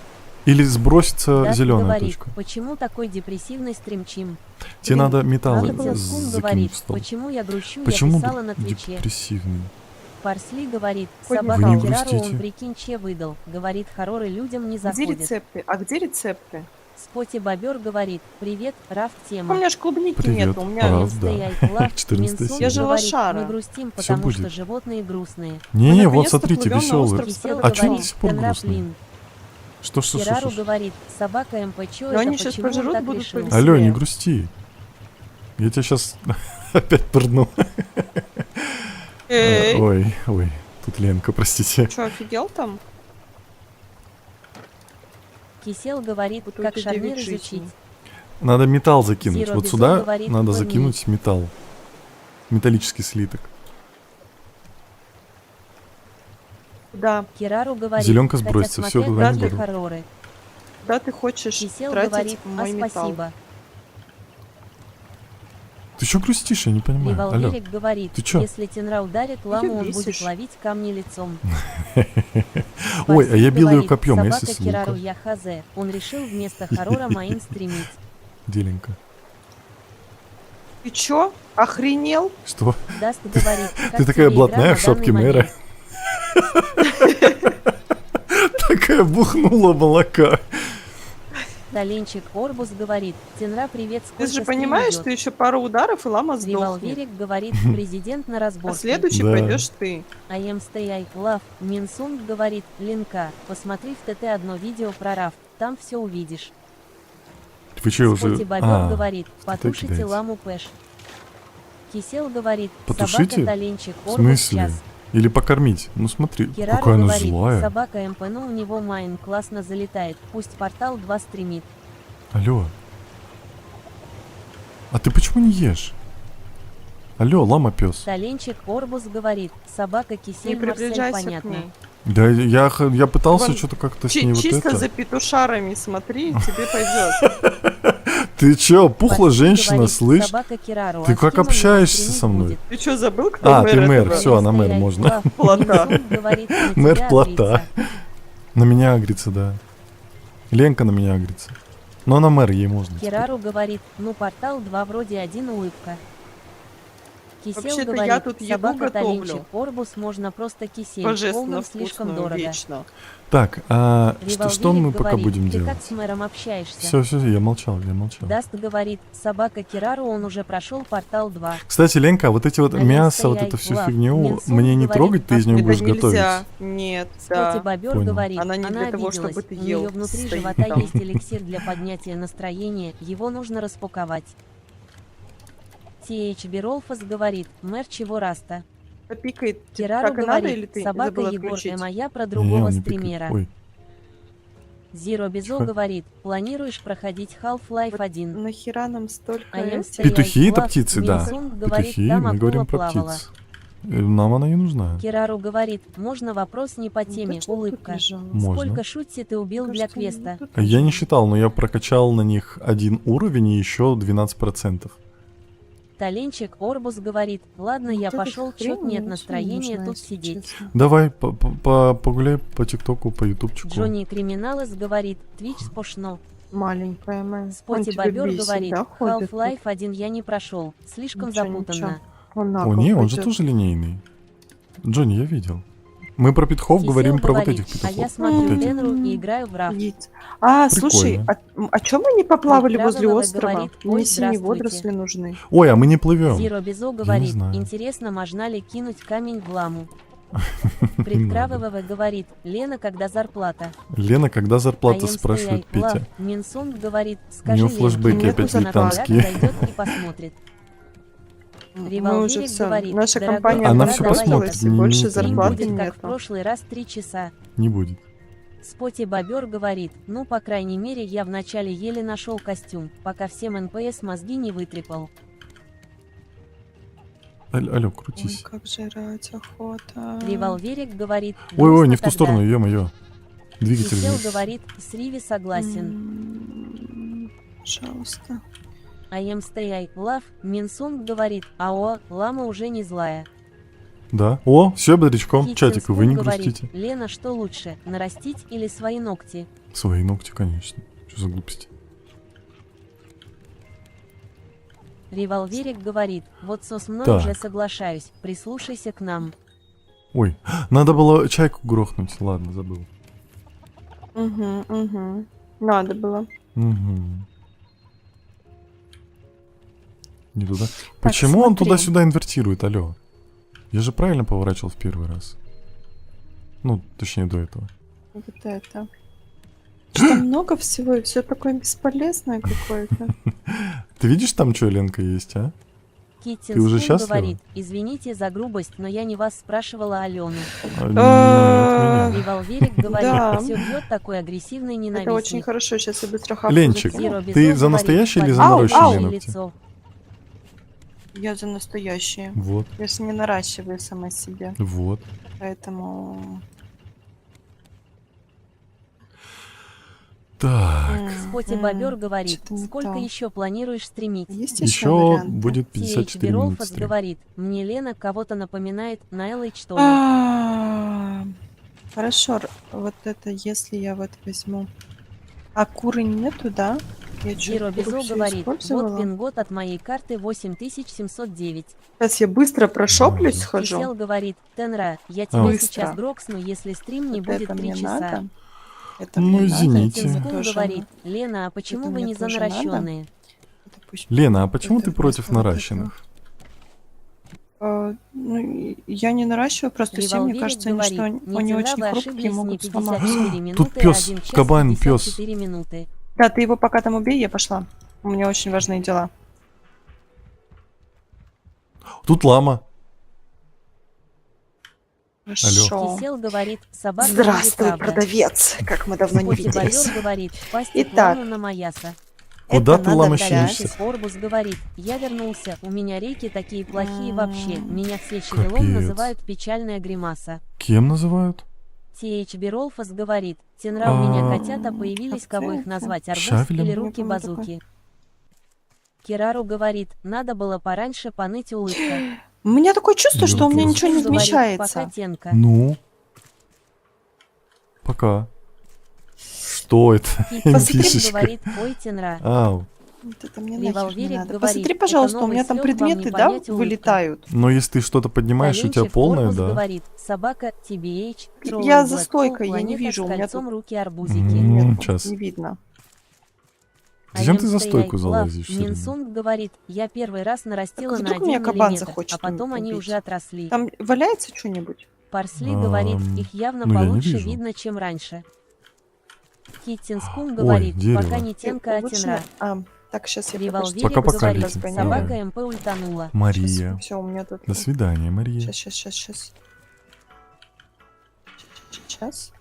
Или сбросится Даст зеленая говорит, точка. почему такой депрессивный стримчим? Тебе надо металл Надо было Кун закинуть говорит, в стол. почему я грущу, Почему я писала на Твиче. депрессивный? Парсли говорит, Ой, собака Вы не Кирару грустите. он прикинь че выдал. Говорит, хорроры людям не Где заходят. рецепты? А где рецепты? Споти Бобер говорит, привет, Раф У тема. меня ж клубники Привет, нет, у меня... Раф. Стоять, да. Лав, 14 Минсун серия. Я же говорит, лошара. мы грустим, Всё потому что будет. животные грустные. Не-не, Мы вот наконец-то смотрите, плывем на веселый. остров Кисел А чё они говорит, до сих пор Тенра, грустные? блин. Что? Кирару говорит, собака МП-чё, Но это они щас почему он пожрут, так будут решил? повеселее. Алло, не грусти. Я тебя сейчас опять пырну. Эй, Ой, тут Ленка, простите. что, офигел там? Кисел говорит, Вот как только шарнир 9 жизней. изучить. Надо металл закинуть. Zero Вот Bizon сюда говорит, надо «Поверни». закинуть металл. Металлический слиток. Да, Кирару говорит, Зелёнка хотя сбросится, всё, смотря туда не какие буду. хорроры. да, ты хочешь Кисел тратить говорит, мой металл. спасибо. Ты что грустишь, я не понимаю. Алло. Револверик говорит, Ты чё? если Тенра ударит ламу, он будет бесишь. ловить камни лицом. Ой, а я бил её Говорит, копьем, а если собака с лука? Кирару я хазе. Он решил вместо хоррора моим стримить. Деленька. Ты чё? Охренел? Что? Даст говорит, как Ты такая тебе игра блатная на в шапке данный мэра. момент? Такая бухнула молока. Таленчик Орбус говорит, Тенра, привет, Ты сколько же стрим понимаешь, идёт?» что еще пару ударов, и лама сдохнет. Револверик говорит, президент на А разборке. следующий Да. пойдешь ты. I am stay I love. Минсунг говорит, Линка, посмотри в ТТ одно видео про Раф, там все увидишь. Вы что Споти уже... Бобер говорит, в ТТ потушите кидаете. ламу Пэш. Кисел говорит, Потушите? собака Таленчик В Орбус смысле? час. Или покормить? Ну смотри, Кирару какая она говорит, злая. собака МП, ну у него майн классно залетает, пусть портал 2 стримит. Алло. А ты почему не ешь? Алло, лама пес. Таленчик Орбус говорит, собака Не Кисель Марсель, приближайся к понятно. ней. Да, я пытался Вон, что-то как-то с ней вот Чисто это. за петушарами смотри, тебе пойдет. Ты чё, пухла Спасибо, женщина, говорит, слышь? собака Кирару, Ты а как с кем он общаешься стримить со мной? будет? Ты что, забыл, кто А, ты мэр, этого? всё, на мэра Стоять, можно. Лав. Плота. Минсунг говорит, на Мэр тебя плота. агрится. На меня агрится, да. Ленка на меня агрится. Но на мэр ей можно. Кирару говорит, ну портал 2 вроде один улыбка. Кисел Вообще-то говорит, я тут еду собака готовлю. Таленчик Орбус можно просто кисель, Божественно полным слишком вкусную, дорого. вечно. Так, что мы Револверик пока говорит, будем ты делать? как с мэром общаешься? Все, я молчал. Даст говорит, собака Кирару, он уже прошел портал 2. Кстати, Ленка, вот эти вот А я мясо, вот стоять, эту всю Лав. фигню, Минсун мне не говорит, трогать, ты из нее Это будешь нельзя. готовить. Нет, Споти да. Бобер Понял. говорит, Она не для того, обиделась, чтобы ты у ел, нее внутри стоит живота там. есть эликсир для поднятия настроения, его нужно распаковать. TH Беролфас говорит, мэр чего раста? Пикает. Кирару Так и надо, или говорит, ты собака забыла Егор отключить? моя про Не, другого он не пикает. стримера. Ой, Зиро Безо Чё? говорит, планируешь проходить Half-Life Вот 1? Нахера нам столько... А я этих? стояла петухи и это Лав. птицы, да. Минсунг говорит, Петухи, там мы акула говорим про плавала. птиц. Нам она не нужна. Кирару говорит, можно вопрос не по Ну, теме, зачем тут улыбка. лежала? Можно. Сколько шутси ты убил для Кажется, квеста? вот тут Я не лежала. считал, но я прокачал на них 1 уровень и еще 12%. Таленчик Орбус говорит, ладно, я Вот этой пошел, чё хрени нет ничего настроения не нужно, тут если сидеть. честно. Давай, погуляй по ТикТоку, по Ютубчику. Джонни Криминалес говорит, Твич спошно. Маленькая моя. Он Споти тебя Бобер бесит, говорит, да, ходит тут? Half-Life 1 я не прошел, слишком Ничего, запутанно. ничего. Он на О, пол не, он же пойдет. тоже линейный. Джонни, я видел. Мы про петухов Кисел говорим про вот говорит, этих а я петухов. смотрю Вот этих. Тенру и играю в раф. Идите. А, слушай, Прикольно. а чё мы не поплавали возле Правило острова? говорит, Мне ой, синие здравствуйте. водоросли нужны. Ой, а мы не плывем. Зиро Безо говорит, знаю. интересно, можно ли кинуть камень в ламу? Предкравового говорит, Лена, когда зарплата. Лена, когда зарплата, I am спрашивает stay, love. Петя. Минсунг говорит, У скажи него Ленке, флешбеки нету опять зарплаты, вьетнамские. зайдет и посмотрит. Мы Револверик уже все. говорит, Наша дорогой, компания Она пора всё давай посмотрит, это. и не больше имеет Стрим зарплаты будет, как в нету. прошлый раз, 3 часа. Не будет. Споти Бобер говорит, ну, по крайней мере, я вначале еле нашел костюм, пока всем НПС мозги не вытрепал. Алло, Ой, крутись. как жрать охота. Револверик говорит, Ой-ой, грустно, не в ту когда. сторону, ё-моё. Двигатель. Кисел вниз. говорит, с Риви согласен. Пожалуйста. I am stay, love. Минсунг говорит, ао, лама уже не злая. Да. О, все, бодрячком. Китин Чатик, вы не Скул говорит, грустите. Лена, что лучше, нарастить или свои ногти? Свои ногти, конечно. Что за глупости? Револверик говорит, вот со мной Так. уже соглашаюсь, прислушайся к нам. Ой, надо было чайку грохнуть. Ладно, забыл. Угу. Надо было. Угу. Не туда. Почему он смотри. туда-сюда инвертирует, алло? Я же правильно поворачивал в первый раз. Ну, точнее, до этого. Вот это. Что много всего, и все такое бесполезное какое-то. Ты видишь, там что, Ленка, есть, а? Китин Ты уже Скул счастлива? говорит, извините за грубость, но я не вас спрашивала, Алену. А, нет, меня. Револверик говорит, Да. все бьет такой агрессивный Это очень ненавистник. хорошо, сейчас я быстро хапну. Ленчик, закину. Зеро ты Бизон за говорит, настоящие или за «Подними наращенные мне ногти?» лицо. Я за настоящие. Вот, Я же не наращиваю сама себе, вот. поэтому... Так, Споти Бобер говорит, что-то не сколько то. еще планируешь стримить? Есть еще варианты? будет 54 минуты Беролфас стрим. говорит, мне Лена кого-то напоминает на LH Тони. Хорошо, вот это, если я вот возьму... А куры нету, да? Я Зеро чё, куру Бизо всё говорит, вот использовала? пин-код от моей карты 8709. Сейчас я быстро прошоплюсь, Ага. схожу. Кисел говорит, Тенра, я тебя Быстро. сейчас гроксну, если стрим не Вот будет это 3 мне часа. надо. Это Ну, мне надо, извините. это мне Тинскун тоже говорит, надо. Лена, а почему Это вы мне не за тоже надо. наращенные? Это пусть- Лена, а почему Это ты против вместо вот наращенных? Ну, я не наращиваю, просто все, мне Револверик кажется, они, что говорит, они не очень вы хрупкие, ошиблись, не могут сломаться. 54 минуты, пёс, 1 час кабан, пёс. 54 минуты. Да, ты его пока там убей, я пошла. У меня очень важные дела. Тут лама. Хорошо. Кисел говорит, собака Здравствуй, или правда? продавец. Как мы давно не Споти виделись. Бобер говорит, пастик Итак. ламу на Маяса. Куда Это ты надо ломощаешься? дальше. Орбус говорит, я вернулся, у меня рейки такие плохие вообще, меня все Капец. черелом называют печальная гримаса. Кем называют? TH Беролфас говорит, Тенра, у меня котята появились, кого их Котята. назвать, арбуз Шавелем? или Я руки помню базуки. Кирару говорит, надо было пораньше поныть улыбка. У меня такое чувство, что у меня Ёпта. ничего не Говорит, вмещается. пока Тенка. Ну? Пока. Что это? Посмотри, Пишечка. говорит, ой, Тенра. Ау. Вот это мне нахер не Револверик надо. говорит, Посмотри, это пожалуйста, у новый меня там слёг, вам не предметы, да, понять улыбка. вылетают. Но если ты что-то поднимаешь, у тебя Коленчик полное, Орбус да? говорит, собака, TBH, троллинг, Я за Black стойкой, Hole, я не планета вижу, с у меня кольцом тут- руки арбузики. М, Нету, щас. не видно. Зачем ты за I am стойку stay, love. залазишь всё время? Минсунг говорит, я первый раз нарастила Так на вдруг 1 меня кабан миллиметр, захочет а потом они убить. уже отросли. Там валяется что-нибудь? Парсли говорит, их явно ну я не получше вижу. видно, чем раньше. Киттинскун Ой, говорит, дерево. пока не Тенка, а Лучше Тенра. так, сейчас я Револверик Пока-пока, говорит, Литин. собака Давай. МП ультанула. Мария. Все, у меня тут... До свидания, Мария. Сейчас. Сейчас.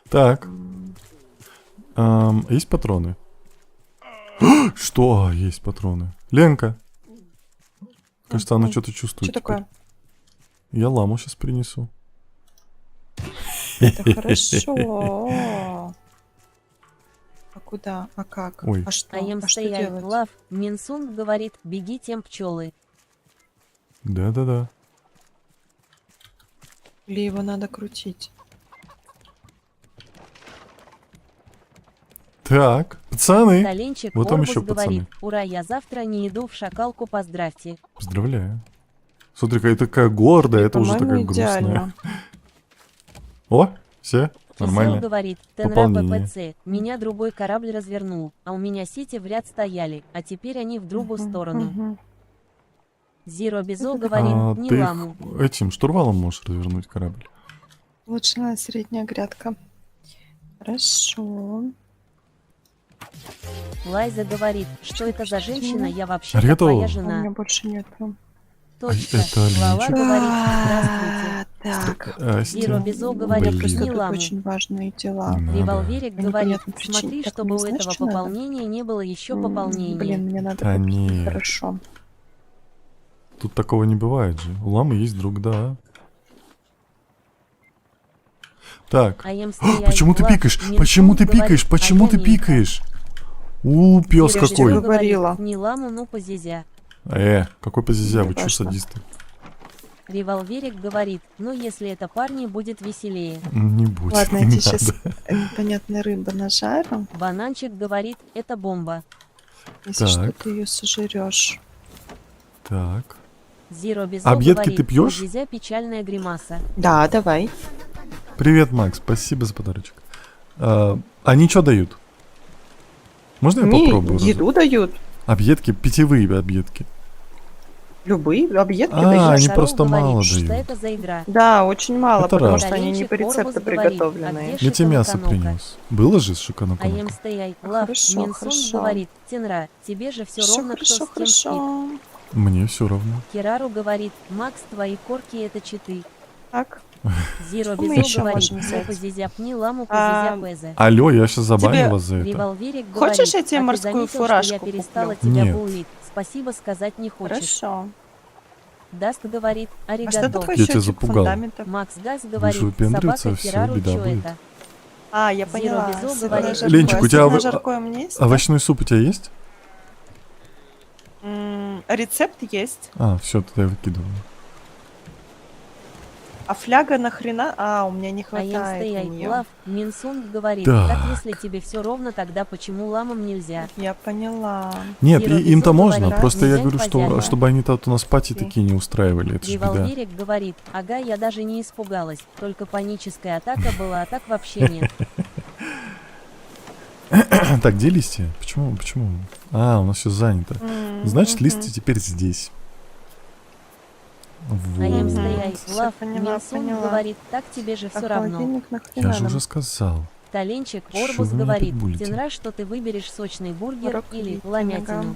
Так, есть патроны? Что? Есть патроны. Ленка. Кажется, она что-то чувствует. Что теперь. такое? Я ламу сейчас принесу. Это хорошо. А куда? А как? Ой. А что? I am А что stay, I делать? love. Минсунг говорит, беги тем пчелы. Да-да-да. Или его надо крутить? Так, пацаны. Коленчик Вот там Орбус еще говорит, пацаны. ура, я завтра не иду в шакалку, поздравьте. Поздравляю. Смотри, какая такая гордая, это уже такая По-моему, грустная. идеально. О, все, Кисел нормально. говорит, Тенра Пополнение. ППЦ, меня другой корабль развернул, а у меня сети в ряд стояли, а теперь они в другую сторону. Мгм. Зиро Безо говорит, не Ты их ламу. этим штурвалом можешь развернуть корабль. Улучшенная средняя грядка. Хорошо. Лайза говорит, что это за женщина, я вообще-то Аригато. твоя У меня жена. больше нету. Точка. это Лала оленчик? говорит, здравствуйте. Так. Зиро Безо У меня говорит, просто не тут ламу. очень важные дела. Не надо. Револьверик По говорит, непонятным причинам. смотри, Так, чтобы мне у знаешь, этого что надо? пополнения не было еще пополнения. Блин, мне надо Да выпить. нет. Хорошо. Тут такого не бывает же. У ламы есть друг, да. Так. А ем стоять, Почему ты Влад, пикаешь? Минсун Почему ты говорит, пикаешь? Почему а ты я Милька. пикаешь? Пес Сережа, какой. ты говорила. Не ламу, ну позизя. Какой позизя, Мне вы чё, важно. садисты? Револьверик говорит, ну если это парни, будет веселее. Не будет, Ладно, не я тебе надо. сейчас непонятной рыбы нажарю. Бананчик говорит, это бомба. Если что, Так. ты ее сожрешь. Так. Зиро Безо Объедки говорит, ты пьёшь? позизя печальная гримаса. Да, давай. Привет, Макс, спасибо за подарочек. Они что дают? Можно я Мне попробую? еду дают. Объедки, питьевые объедки. Любые объедки А, дают. они Шаров просто говорит, мало что дают. это за игра. Да, очень мало, Это потому раз. что они не Таленчик по рецепту Орбус говорит, приготовленные. а где Я тебе мясо Шикануканука? принес. Было же А ем шикануканука? стоять, лав, Хорошо, Минсун хорошо. говорит, Тенра, тебе же все Хорошо, ровно, кто хорошо, с кем спит. хорошо. Мне все равно. Керару говорит, Макс, твои корки это читы. Так. Зиро Что мы Безо еще говорит, можем ну взять? позизя пни ламу, А, позизя пезе. Алло, я сейчас забаню Тебе- вас за это. Револьверик Хочешь, говорит, я тебе а ты морскую заметил, что фуражку я перестала куплю? тебя Нет. булить? Спасибо сказать не хочешь. Хорошо. Даст говорит, А что аригато. такое Я тебя счетчик запугал. фундаментов? Макс Газ говорит, выпендриваться, собака всё, Керару, беда чё будет. это? А, я Zero поняла. Безо Сырое говорит. жаркое. Ленчик, у тебя Сырое вы- жаркое у меня есть? да? Овощной суп у тебя есть? Рецепт есть. Все, тогда я выкидываю. А фляга нахрена? А, у меня не А ем хватает стоять, у нее. лав, Минсунг говорит, Так. так если тебе все ровно, тогда почему ламам нельзя? Я поняла. Нет, Zero им-то Безо можно, говорит, просто я нельзя говорю, что, хозяина. чтобы они тут у нас пати Окей. такие не устраивали, это же беда. Револьверик говорит, ага, я даже не испугалась, только паническая атака была, а так вообще нет. Так, где листья? Почему? У нас все занято. Значит, листья теперь здесь. А ем Вот. стоять, Всё, лав, поняла, Минсунг поняла. говорит, так тебе же А все равно. холодильник нахрена Я же нам? уже сказал. Таленчик Чё Орбус вы меня говорит, тут булите? Тенра, что ты выберешь сочный бургер Брокколи, или нога. ламятину.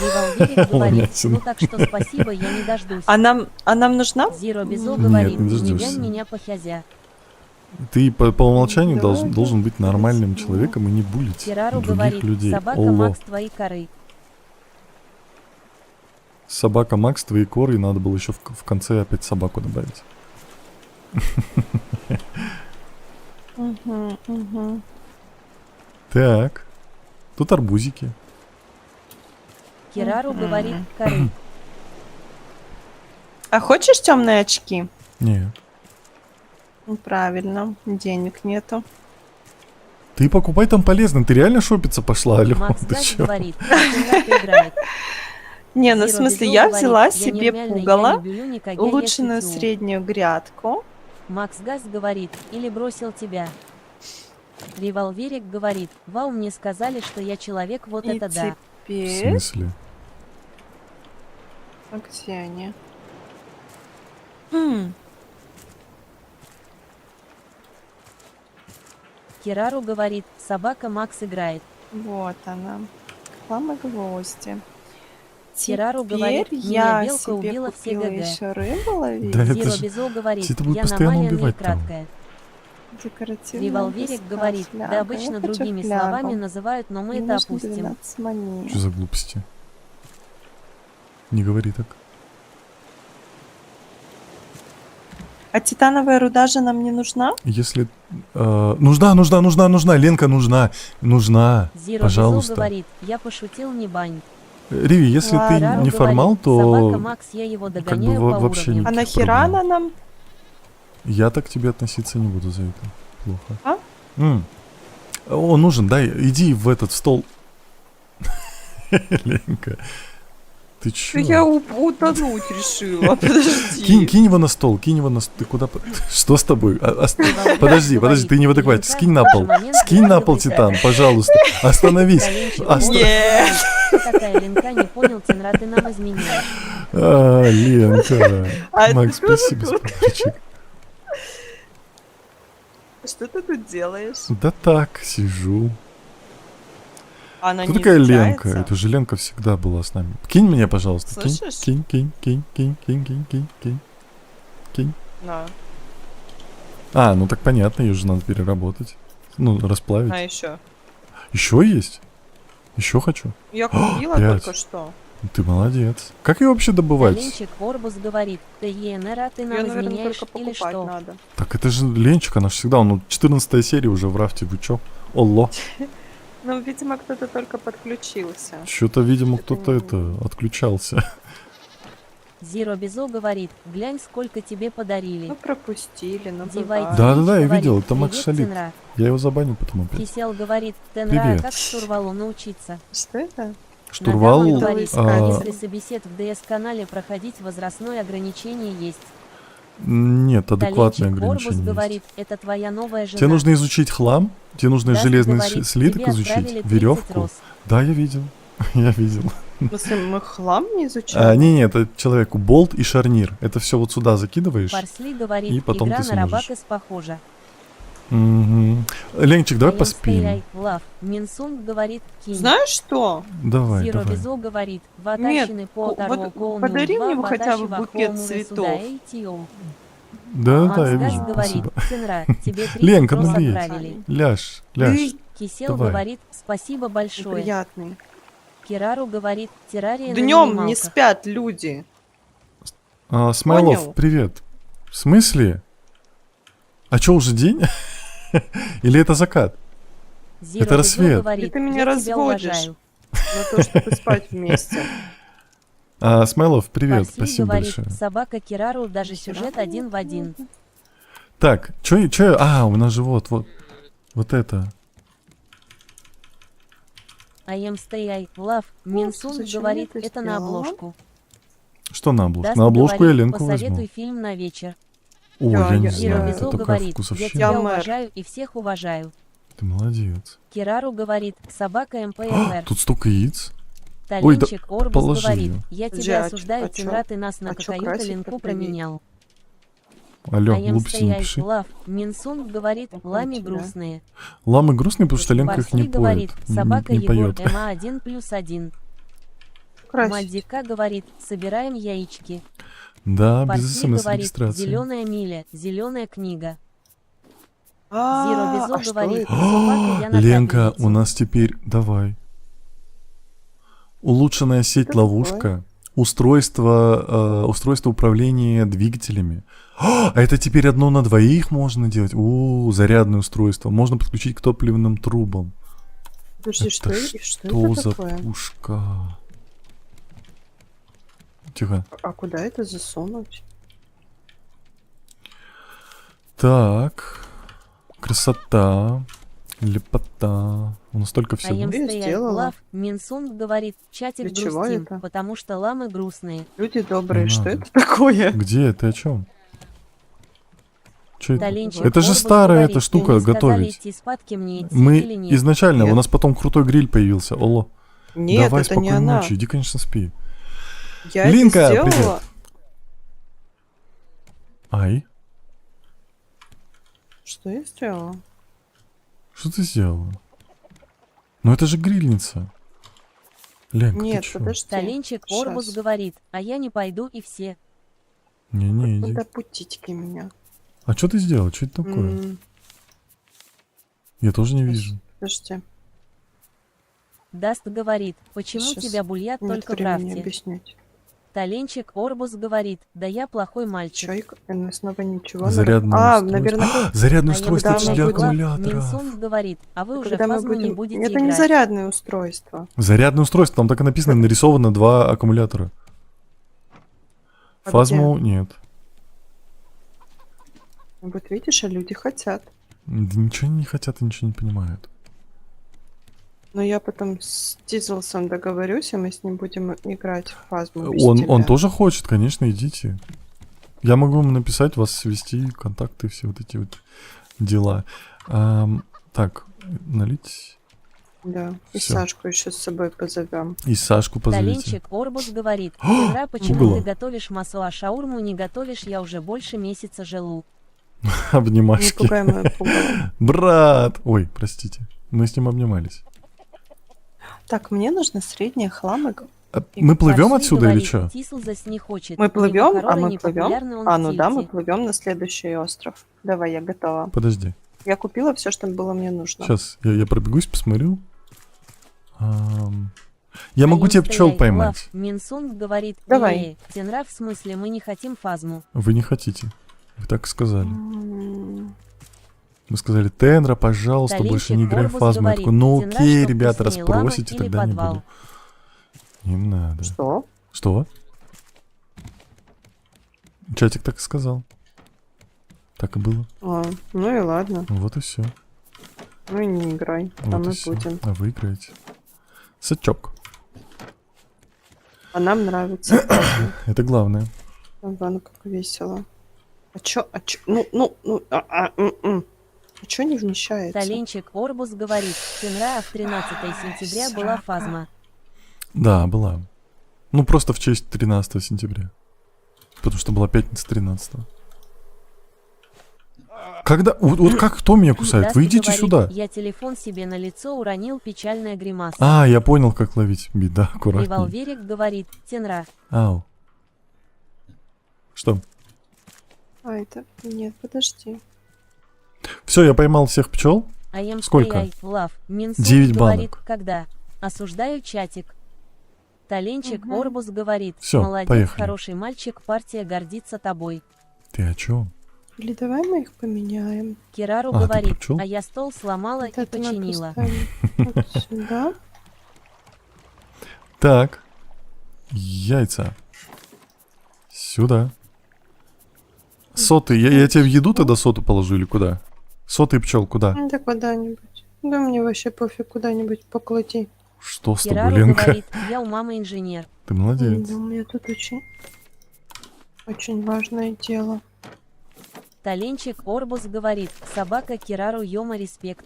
Револьверик говорит, Ламятину. ну так что спасибо, я не дождусь. А нам нужна? Зиро Безо Нет, говорит, не не дождёшься. вянь меня похязя. Ты по умолчанию Давай, должен быть нормальным давай. человеком и не булить Керару других говорит, людей. собака Оло. Макс твои коры. Собака Макс, твои коры, и надо было еще в конце опять собаку добавить. Угу. Так. Тут арбузики. Керару говорит, коры. А хочешь темные очки? Нет. Ну, правильно, денег нету. Ты покупай там полезно. Ты реально шопиться пошла, алло? Макс Ты Газ чё? говорит, Тенра играет. Не, ну в Zero смысле, Безо я говорит, взяла «Я себе нереальный, я пугало, не бюлю никогда, я улучшенную шучу». среднюю грядку. Макс Газ говорит, или бросил тебя. Револьверик говорит, вау, мне сказали, что я человек, вот И это да. В теперь... смысле? А где они? Керару говорит, собака Макс играет. Вот она. Хлам и гвозди. Керару Теперь говорит, я меня белка себе убила все купила ГГ. еще рыбу ловить. Да это Зиро же- Безо говорит, тебя будут я постоянно аномальная и убивать там. краткая. Декоративная Револьверик доска, говорит, фляга. да Я обычно хочу другими флягу. словами называют, но мы Мне это нужно опустим. 12 монет. Что за глупости? Не говори так. А титановая руда же нам не нужна? Если... нужна, Ленка, нужна. Зиро Безо Пожалуйста. говорит, я пошутил, не бань. Риви, если ты Ладно. не формал, Собака то Макс, я его как бы догоняю по вообще уровню. А никаких нахера проблем. она нам? Я так к тебе относиться не буду за это. Плохо. А? О, нужен, дай, иди в этот стол. Ленка. Ты чё? Я утонуть решила, подожди. Кинь его на стол, кинь его на стол. Ты куда? Что с тобой? Володя Подожди, говорит, ты не в адеквате. Ленка Скинь на в пол. момент Скинь на пол, выигрывает. Титан, пожалуйста. Остановись. Таленчик Оста- Орбус Нет. говорит, кто такая Ленка, не понял, Тенра, ты нам изменяешь. Ленка. А Макс, ты спасибо за тут? подарочек. Что ты тут делаешь? Да так, сижу. Она Кто не такая изучается? Ленка? Это же Ленка всегда была с нами. Кинь мне, пожалуйста. Слышишь? Кинь. На, А, ну так понятно, ее же надо переработать. Ну, расплавить. на еще. Еще есть? Еще хочу. Я купила 5. только что. Ты молодец. Как ее вообще добывать? Таленчик Орбус говорит, ты ЕНР, ты Ее, нам наверное, изменяешь только или покупать что? надо. Так это же Ленчик, она же всегда, ну, 14 серия уже в рафте, вы чё? Олло. Ну, видимо, кто-то только подключился. Что-то, видимо, Это кто-то не- отключался. Зиро Безо говорит, глянь, сколько тебе подарили. Ну, пропустили, ну, Девай бывает. Да, я говорит, видел, это Макс «Привет, Шалит. Тенра». Я его забаню потом опять. Кисел говорит, Тенра, Привет. как штурвалу научиться? Что это? Штурвал... Надаман говорит, а, если собесед в ДС-канале проходить, возрастное ограничение есть. Нет, адекватное Таленчик Орбус ограничение говорит, есть. это твоя новая жена. Тебе нужно изучить хлам, тебе нужно Даст железный говорит, слиток тебе изучить, отправили 30 веревку. роз. Да, я видел. Я видел. В смысле, мы хлам не изучали? Не, это человеку болт и шарнир. Это все вот сюда закидываешь. Парсли говорит, И потом игра ты на сможешь. Рабакес похожа. Мгм. Ленчик, давай I am поспим. stay love. Минсунг говорит, кинь. Знаешь что? Давай, Зиро давай. Безо говорит, Нет, ватащины по вот Тарвоу подари мне хотя бы букет цветов. Да, да, я Макс вижу, говорит, спасибо. Тенра, тебе 30 Ленка, роз ну лезь. отправили. Ляж. Ты Кисел Давай. говорит, спасибо большое. приятный. Кирару говорит, террария на Днем не минималках. спят люди. Смайлов, Понял? привет. В смысле? А чё, уже день? Или это закат? Зиро Это Безо рассвет. говорит, И ты меня я тебя разводишь. уважаю. На то, чтобы спать вместе. Смайлов, привет, Парси спасибо говорит, большое. собака Кирару, даже сюжет один в один. Так, чё, у нас же вот это. I am stay love. Минсунг зачем говорит, я это это на сделала? обложку. Что на обложку? Даст На обложку говорит, я Ленку посоветуй возьму. фильм на вечер. Ой, Да, я не я- Зиро знаю, Безо это такая говорит, я вкусовщина. тебя Я мэр. уважаю и всех уважаю. Ты молодец. Кирару говорит, собака МПФР. Тут столько яиц. Таленчик Орбус положи говорит, её. я тебя Джач, осуждаю, а чё? Тенра, ты нас на А чё какую-то красить линку как променял. Алло, I am глупости не stay пиши. love. Минсунг говорит, лами тебя. грустные. Ламы грустные, потому что Ленка их Парсли не говорит, поет. собака Не Егор поет. МА1+1. Красить. Мадика говорит, собираем яички. Да, без Парсли смс говорит, регистрации. зеленая миля, зеленая книга. Зиро А Безо что говорит, это? собака я на Ленка, таблице. у нас теперь... Давай. Улучшенная сеть Что ловушка. Устройство управления двигателями. А это теперь одно на двоих можно делать. Зарядное устройство. Можно подключить к топливным трубам. Подожди, Это что Что это за такое? пушка? Тихо. А куда это засунуть? Так. Красота. Лепота. У нас только I все. am Я stay сделала. love. Минсунг говорит, чатик Для чего грустим, это? потому что ламы грустные. Люди добрые, Не что надо. это такое? Где? Ты о чем? Чё это? Таленчик Это же Орбус старая говорит, эта штука «Мне сказали готовить. идти спадки, мне идти Мы или нет?» изначально, Нет. у нас потом крутой гриль появился. Оло. Нет, Давай это не спокойной она. ночи. Иди, конечно, спи. Я Линка, это сделала. привет. Ай, Что я сделала? что ты сделала? Ну это же грильница. Ленка, Нет, ты чё? подожди. Таленчик Щас. Орбус говорит, а я не пойду и все. Не-не, иди. Надо путить-ка меня. А что ты сделала? Что это такое? М, Я тоже не вижу. Подожди. Даст говорит, почему Щас. тебя бульят Нет только в времени рафте? объяснять. Таленчик Орбус говорит, да я плохой мальчик. Чайка, снова ничего. Зарядное А, устройство. наверное, Зарядное А я устройство когда это для мы будем- аккумулятора. Минсунг говорит, а вы уже когда мы фазму не будем... будете Это не играть. зарядное устройство. Зарядное устройство, там так и написано, нарисовано 2 аккумулятора. А Фазму нет. Вот видишь, а люди хотят. Да ничего они не хотят и ничего не понимают. Но я потом с Тизлсом договорюсь, и мы с ним будем играть в фазму без Он тебя. тоже хочет, конечно, идите. Я могу ему написать, вас свести, контакты, все вот эти вот дела. Так, налить. Да. И Всё. Сашку еще с собой позовем. И Сашку позовите. Таленчик Орбус говорит, Тенра, почему Угла. ты готовишь масло, а шаурму не готовишь, я уже больше месяца живу. Не Обнимашки. пугай мою пугало. Брат! Ой, простите. Мы с ним обнимались. Так, мне нужно средняя хлама. Мы плывем Парсуй отсюда или говорит, что? Тислзас не хочет. Мы У него плывем, короны мы непопулярны, плывем. он А, в ну да, мы тильте. плывем на следующий остров. Давай, я готова. Подожди. Я купила все, что было мне нужно. Сейчас я пробегусь, посмотрю. Я могу тебе пчел поймать. Минсунг говорит, Давай. Тенра, в смысле, мы не хотим фазму. Вы не хотите. Вы так сказали. М, Мы сказали, Тенра, пожалуйста, Таленчик больше не играй в Орбус фазму. Я говорит, такой, ну Тенра, окей, чтоб ребята, вкуснее лама распросите, или тогда не подвал. буду. Не надо. Что? Что? Чатик так и сказал. Так и было. А, ну и ладно. Вот и все. Ну и не играй. Там Вот и мы все. будем. А вы играете. Сачок. А нам нравится. Это главное. Вон как весело. А чё? А чё не вмещается? Таленчик Орбус говорит, Тенра, а в 13 сентября была фазма. Да, была. Ну, просто в честь 13 сентября. Потому что была пятница 13. Когда... Вот как кто меня кусает? Даст Вы идите говорит, сюда. Я телефон себе на лицо уронил, печальная гримаса. А, я понял, как ловить. Беда, аккуратней. Револьверик говорит, Тенра. Ау. Что? А, это... Нет, подожди. Все, я поймал всех пчел. Сколько? Лав. Минсунг 9 говорит, банок. когда? Осуждаю чатик. Таленчик Мгм. Орбус говорит, Всё, молодец, поехали. хороший мальчик, партия гордится тобой. Ты о чем? Или давай мы их поменяем. Кирару А, ты говорит, про пчёл? а я стол сломала Вот и это мы починила. поставим вот сюда. Так. Яйца. Сюда. Соты. Я тебе в еду тогда соту положу или куда? Соты и пчел куда? Да куда-нибудь. Да мне вообще пофиг, куда-нибудь поклади. Что с тобой, Кирару Ленка? говорит, я у мамы инженер. Ты молодец. Да, у меня тут очень важное дело. Таленчик Орбус говорит, собака Кирару Йома респект.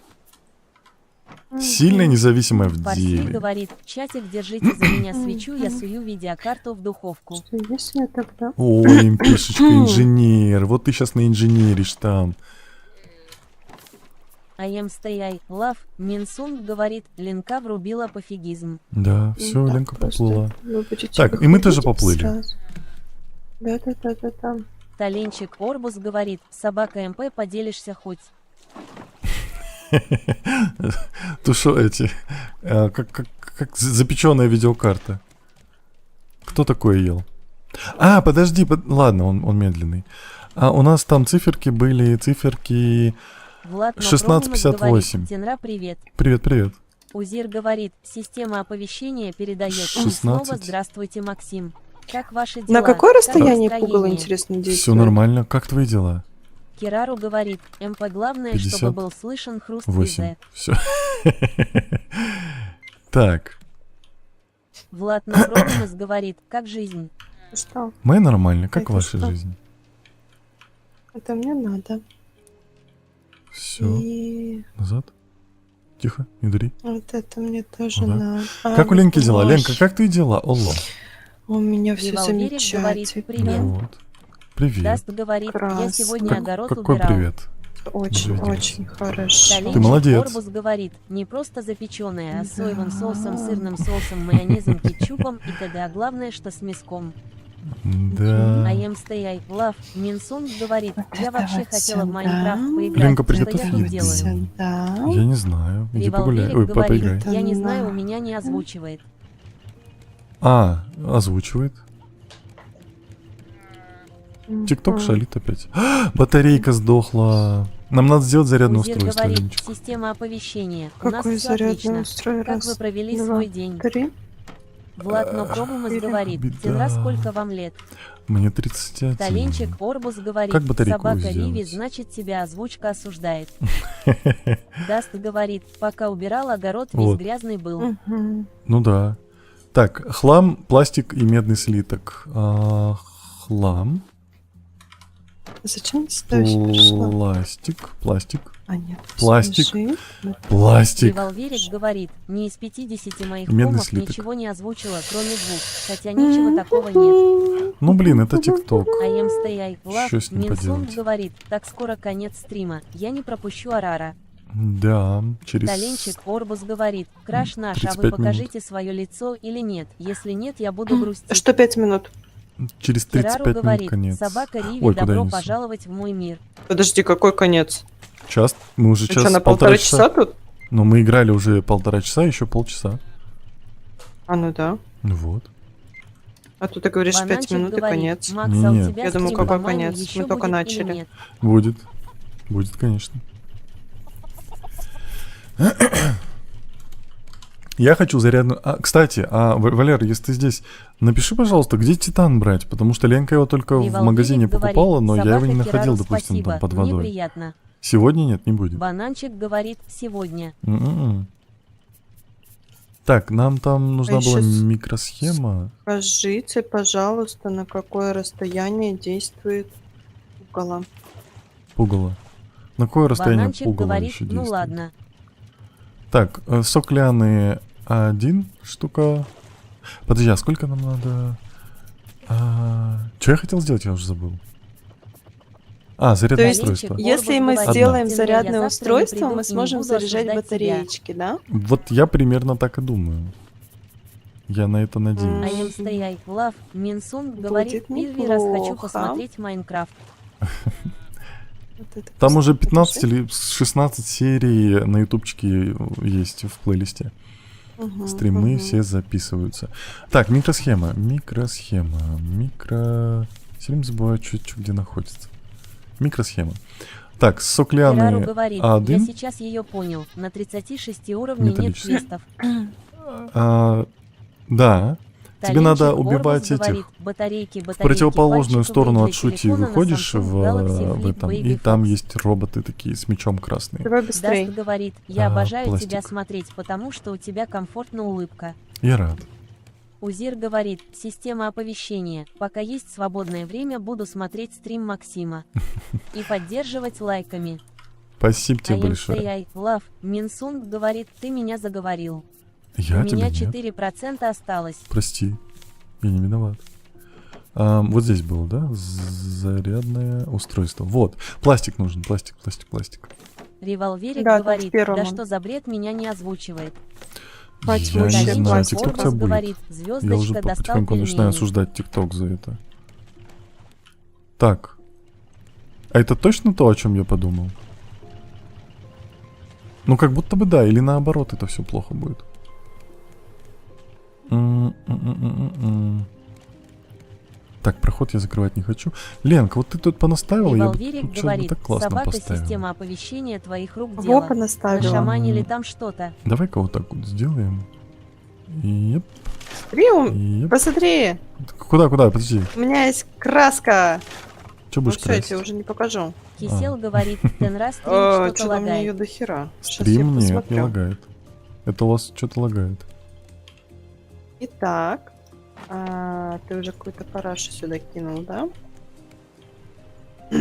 Сильная независимая в Парси деле. говорит, чатик, держите за меня свечу, я сую видеокарту в духовку. Что, если я тогда... Ой, пишечка, инженер. Вот ты сейчас наинженеришь там. АМ стояй, лав, Минсунг говорит, Ленка врубила пофигизм. Да, все, Да, Ленка просто поплыла. вы будете Так, и мы тоже выходить поплыли. сразу. Да. Таленчик Орбус говорит, собака МП, поделишься хоть. То что эти? Как запеченная видеокарта. Кто такое ел? А, подожди, ладно, он медленный. А у нас там циферки были, Влад 16:58. говорит, Тенра, привет. Привет. Узир говорит, система оповещения передает. И 16. снова здравствуйте, Максим. Как ваши дела? На какое Как расстояние настроение? пугало, интересно, действует? Все нормально. Как твои дела? Кирару говорит, МП главное, 50. чтобы был слышен хруст 8. визе. Все. Так, Влад Навродимас говорит, как жизнь? Что? мы нормально. Как Это ваша что? жизнь? Это мне надо. Все. И Назад. Тихо, не дури. вот это мне тоже Ага. надо. Как у Ленки дела? боже. Ленка, как ты дела? Алло. У меня все Револьверик говорит, замечательно. привет. Вот. Привет. Даст говорит, я Красно. сегодня Как- огород какой убирал. привет? Очень хорошо. Таленчик Ты молодец. Орбус говорит, не просто запеченная, а с соевым соусом, сырным соусом, майонезом, кетчупом и т.д. А главное, что с мяском. Да. АМ стояй, лав, Минсунг говорит, Вот я это вообще вот хотела в сюда. Майнкрафт поиграть, Ленка, что я приготовь тут еду. делаю? Сюда. Я не знаю. Иди погуляй. Револьверик Ой, говорит, поиграй. Это я не на. знаю, у меня не озвучивает. А, озвучивает. Тикток Мгм. шалит опять. Батарейка сдохла. Нам надо сделать зарядное Узир устройство, говорит, Леночка. система оповещения. У нас Какое все зарядное отлично. устройство? Как Раз, вы провели два, свой день? 3. Влад Нокромумас говорит, беда. Тенра, сколько вам лет? Мне 31. Таленчик Орбус говорит, Как батарейку собака сделать? Риви, значит тебя озвучка осуждает. Даст говорит, пока убирал огород, весь Вот. грязный был. Мгм. Ну да. Так, хлам, пластик и медный слиток. Хлам, Зачем ты сюда вообще пришла? пластик, А, нет. Пластик. Свяжи. пластик. Револьверик говорит, не из 50 моих Медный комов слиток. ничего не озвучила, кроме двух, хотя ничего такого нет. Ну блин, это ТикТок. I am stay love, Чё с ним Минсун поделать? говорит, так скоро конец стрима, я не пропущу Арара. Да, через... Таленчик Орбус говорит, краш наш, а 35 вы покажите свое лицо или нет? Если нет, я буду грустить. Что 5 минут? Через Керару 35 минут говорит, конец. собака Риви, Ой, куда я добро несу? пожаловать в мой мир. Подожди, какой конец? Час? Мы уже Ты час, что, на полтора часа тут? Но мы играли уже 1,5 часа, еще полчаса. А, ну да. Ну вот. А тут ты говоришь 5 Бананчик минут и говорит, конец. Макс, а у Нет. тебя Я думаю, стрим, какой по-моему, конец? еще Мы только будет или начали. нет? Будет. Будет, конечно. Я хочу зарядную... Кстати, Валер, если ты здесь, напиши, пожалуйста, где Титан брать, потому что Ленка его только в Револьверик магазине говорит, покупала, но я его собака не находил, Керару, допустим, спасибо, там под мне водой. приятно. Сегодня нет, не будет. Бананчик говорит, сегодня. М-м-м. Так, нам там нужна А была ещё микросхема. Скажите, пожалуйста, на какое расстояние действует угол? Пугало. На какое расстояние Бананчик пугало говорит, еще ну действует? ладно. Так, сок Лианы 1 штука. Подожди, а сколько нам надо? Что я хотел сделать, я уже забыл. Зарядное То есть, устройство. Орбус Если мы говорит, сделаем «Тенра, я зарядное завтра не устройство, приду и мы не сможем буду заряжать осуждать тебя». батареечки, да? Вот я примерно так и думаю. Я на это надеюсь. I am stay love, Минсун говорит, Будет первый раз хочу неплохо. посмотреть Майнкрафт. Вот это Там просто уже 15 покажи. или 16 серий на ютубчике есть в плейлисте. Мгм, Стримы мгм. все записываются. Так, микросхема. Все время забываю, что где находится. Микросхема. Так, сок Керару Лианы говорит, я 1. сейчас ее понял, на 36 уровне нет Металлический. квестов. Да. Тебе надо Таленчик убивать Орбус говорит, этих. батарейки, В противоположную пальчиковые сторону для от шути телефона на выходишь Samsung в Galaxy Flip этом, Baby и там Fox. есть роботы такие с мечом красные. Давай Даст быстрее. говорит, я обожаю пластик. тебя смотреть, потому что у тебя комфортная улыбка. Я рад. Узир говорит, система оповещения, пока есть свободное время, буду смотреть стрим Максима. И поддерживать лайками. Спасибо тебе I am большое. stay love, Минсунг говорит, ты меня заговорил. Я У меня тебя нет. 4% осталось. Прости. Я не виноват. Вот здесь было, да? Зарядное устройство. Вот. Пластик нужен. Пластик. Револьверик Да, там говорит, в первом да он. что за бред меня не озвучивает. Мать Я вообще не Таленчик знаю, пластик. ТикТок Орбус тебя будет. говорит, Я уже звездочка достал потихоньку начинаю пельмени. осуждать ТикТок за это. Так. А это точно то, о чем я подумал? Ну, как будто бы да, или наоборот, это все плохо будет. Так, проход я закрывать не хочу. Ленка, вот ты тут понаставила, я бы Револьверик тут что-то говорит, так классно собака, поставил. система оповещения твоих рук Во, дело. На понаставила. шаманили там что-то. Давай-ка вот так вот сделаем. Еп, Смотри, еп. посмотри, Куда? Подожди. у меня есть краска. Что Ну будешь все, я красить? тебе уже не покажу. Кисел говорит, Тенра стрим Что-то что-то у меня ее лагает. до хера. Сейчас Стрим я нет, не посмотрю. лагает. Это у вас что-то лагает. Итак, ты уже какую-то парашу сюда кинул, да?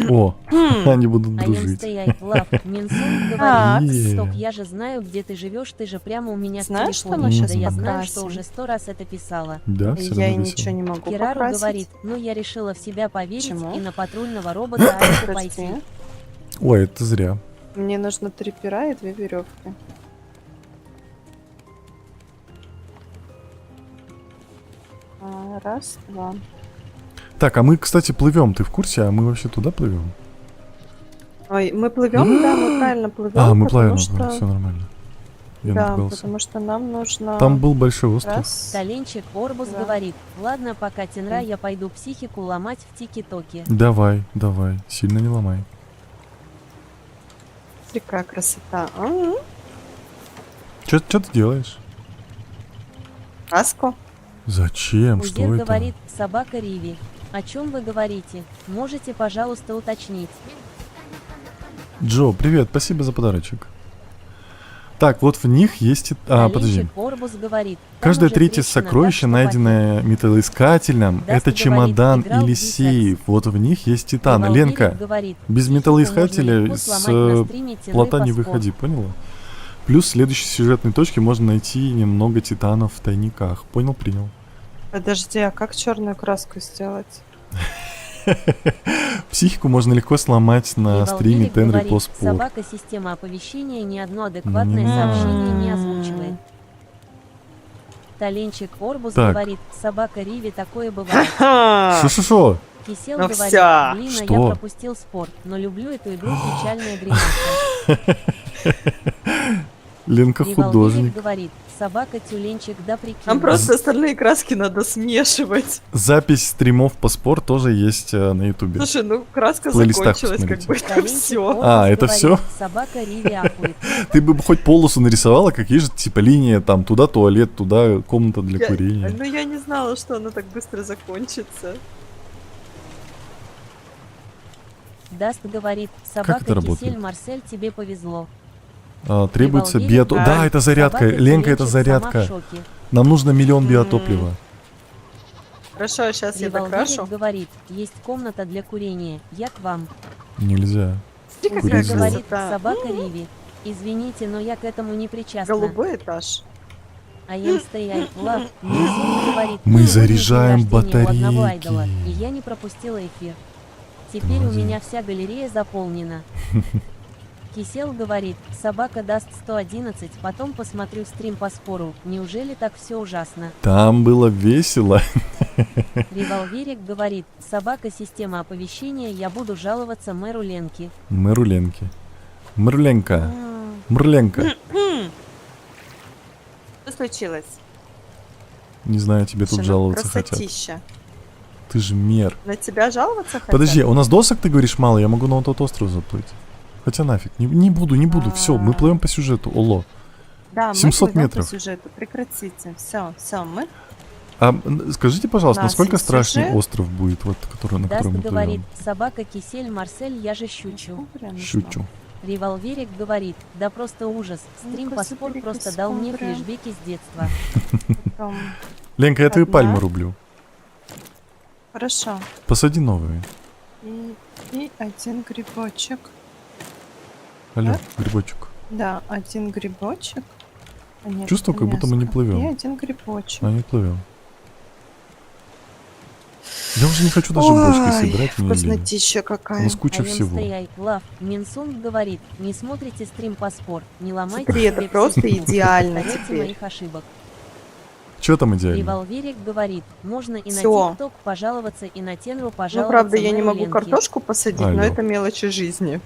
О, Хм, они будут I am дружить. stay love, Минсунг Так. говорит, Е. стоп, я же знаю, где ты живешь, ты же прямо у меня Знаешь, в что телефоне. мы Да щас я знаю, покрасим? что уже 100 раз это писала. Да, все я и равно ничего весело. не могу Керару покрасить. говорит, ну я решила в себя поверить Почему? и на патрульного робота Альфу Подожди. пойти. Ой, это зря. Мне нужно 3 пера и 2 веревки. Раз, два. Так, а мы, кстати, плывем. Ты в курсе? А мы вообще туда плывем? Ой, мы плывем, да, мы правильно плывем. Мы потому плавим, что... все нормально. Я Да, напугался. потому что нам нужно... Там был большой остров. Раз. Таленчик Орбус Да. говорит, ладно, пока Тенра, я пойду психику ломать в тики-токе. Давай, сильно не ломай. Смотри, какая красота. Что ты делаешь? Краску. Зачем? Что Узир это? говорит, собака Риви. О чем вы говорите? Можете, пожалуйста, уточнить. Джо, привет, спасибо за подарочек. Так, вот в них есть... подожди. Талинчик Орбус говорит. там Каждое уже третье трещина, сокровище, так что найденное металлоискателем, Даст это говорит, чемодан играл в или Defense. сейф. Вот в них есть титан. Револверик Ленка, говорит, без психику металлоискателя можно легко с сломать на стриме Тины плота не Паспорт. выходи, поняла? Плюс в следующей сюжетной точке можно найти немного титанов в тайниках. Понял, принял. Подожди, а как черную краску сделать? Психику можно легко сломать на Револверик стриме Тенри говорит, по спор. собака система оповещения ни одно адекватное Не-не-не. сообщение не озвучивает. Таленчик Орбус Так. говорит, собака Риви, такое бывает. Ха! Шо-шо-шо? Кисел Ну говорит, всё. блин, а Что? я пропустил спорт, но люблю эту игру, печальная гримаса. Ленка Револверик художник. говорит, собака тюленчик, да прикинь. Нам просто остальные краски надо смешивать. Запись стримов по спор тоже есть на ютубе. Слушай, ну краска В плейлистах закончилась, как посмотрите. бы это Таленчик все. Орбус А, это говорит, всё? Собака Риви ахует. Ты бы хоть полосу нарисовала, какие же типа линия, там туда туалет, туда комната для курения. Ну я не знала, что оно так быстро закончится. Даст говорит, это собака работает? Кисель Марсель, тебе повезло. Требуется Револверик биото... говорит, Да, это зарядка. собака Ленка, это тюленчик, сама в зарядка. шоке. Нам нужно 1 000 000 М. биотоплива. Хорошо, сейчас я Револверик докрашу. говорит, есть комната для курения, я к вам. Нельзя. Смотри, Узир какая Курить говорит, красота. собака Риви. Извините, но я к этому не причастна. Голубой этаж. А я стоять лав. Мисс говорит, Мы сегодня заряжаем день рождения у одного батарейки. айдола, и я не пропустила эфир. Теперь у Молодец. меня вся галерея заполнена. Кисел говорит, собака даст 111, потом посмотрю стрим по спору. Неужели так все ужасно? Там было весело. Револверик говорит, собака система оповещения, я буду жаловаться мэру Ленки. Мэру Ленки. Мрленка. М. Мрленка. Что случилось? Не знаю, тебе тут Слушай, ну, жаловаться хотят. красотища. Ты же мер. На тебя жаловаться хотят? Подожди, у нас досок, ты говоришь, мало, я могу на тот остров заплыть. Хотя нафиг, не буду, все, мы плывем по сюжету, оло. Да, мы 700 плывем метров. по сюжету. Прекратите. Все, мы. Скажите, пожалуйста, У нас насколько есть страшный сюжет. остров будет, вот, на Даст котором мы говорит, плывем? собака Кисель Марсель, я же щучу. Щучу. Револверик говорит, да просто ужас. Стрим Ну-ка, по спор забери-ка просто дал мне смотрим. флешбеки с детства. Потом. Ленка, я твои Одна. пальмы рублю. Хорошо. Посади новые. И один грибочек. Алло, Так. грибочек. Да, один грибочек. А нет, Чувствую, это как будто мы не мяско. плывем. И один грибочек. А не плывем. Я уже не хочу даже бочки собирать, мне лень. вкуснотища У какая. нас куча I am всего. stay love. Минсунг говорит, не смотрите стрим по спор, не ломайте Смотри, это себе просто психику, идеально повторяйте теперь. моих ошибок. Че там идеально? Револверик говорит, можно и на Всё. ТикТок пожаловаться, и на Тенру Ну, пожаловаться. правда, я не мэру могу Ленки. картошку посадить, Алло. но это мелочи жизни.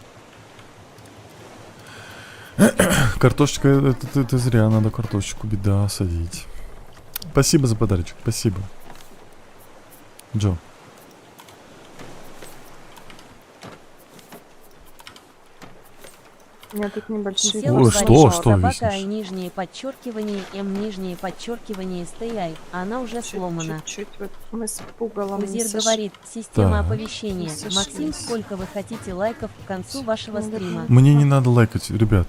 Картошечка, это зря, надо картошечку, беда, садить. Спасибо за подарочек, спасибо. Джо. У меня тут небольшие... Кисел Ой, говорит, что собака, виснешь? I, нижнее подчеркивание, М, нижнее подчеркивание, stay, а она уже сломана. Чуть-чуть вот мы с пугалом не Узир сош- говорит, система Так. оповещения. Не сошлись. Максим, сколько вы хотите лайков к концу вашего стрима? Мне не надо лайкать, ребят.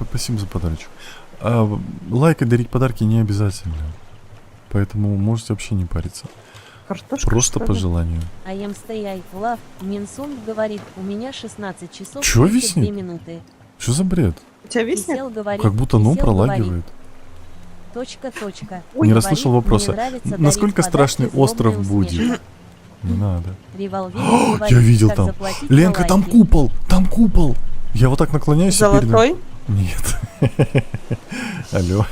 Спасибо за подарочек. Лайкать, дарить подарки не обязательно. Поэтому можете вообще не париться. Картошка, Просто что по ли? желанию. I am stay love. Минсунг говорит, у меня 16 часов Чё 32 виснет? минуты. Что за бред? У тебя виснет? Кисел говорит, Как будто ну Кисел говорит, пролагивает. точка. Не Говорит, расслышал мне вопроса. нравится дарить Насколько подарки, страшный злобная остров усмешка. будет? Не надо. Револверик О, говорит, я видел как там. заплатить Ленка, за там лайки. купол! Там купол! Я вот так наклоняюсь и перед... Золотой? Нет. Алло.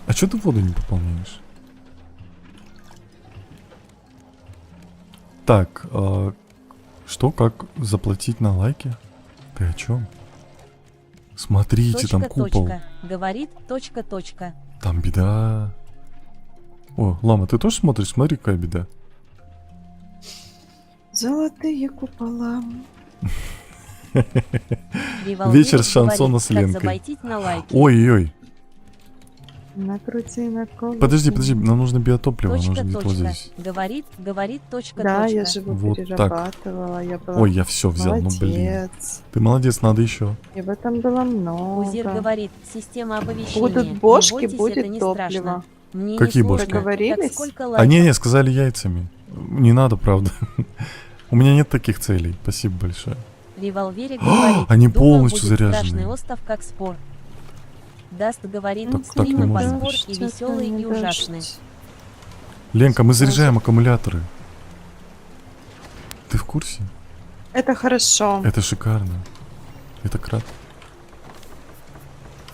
А что ты воду не пополняешь? Так, что, как заплатить на лайки? Ты о чем? Смотрите, там купол. Говорит, точка. Там беда. О, Лама, ты тоже смотришь? Смотри, какая беда. Золотые купола. Револверик Вечер с шансона говорит, с как Ленкой. забайтить на лайки. Ой-ой. Накрути на колокол. Подожди, нам нужно биотопливо, оно Точка, же где-то вот точка. здесь. Говорит, точка, Да, точка. я же его Вот так. перерабатывала. Я была Ой, я все взял, ну блин. молодец. Ты молодец, надо еще. И в этом было много. Узир говорит, система оповещения. Будут Не бошки, бойтесь, это будет не топливо. страшно. Мне Какие не бошки? сложно. Договорились? Так сколько А лайков? не, сказали яйцами. Не надо, правда. У меня нет таких целей. Спасибо большое. Револверик говорит, Они думаю, полностью будет заряжены. страшный остров, как спор. Даст говорит, Так- так не стримы по может спор быть. и веселые, и ужасные. Ленка, мы заряжаем аккумуляторы. Ты в курсе? Это хорошо. Это шикарно. Это крат.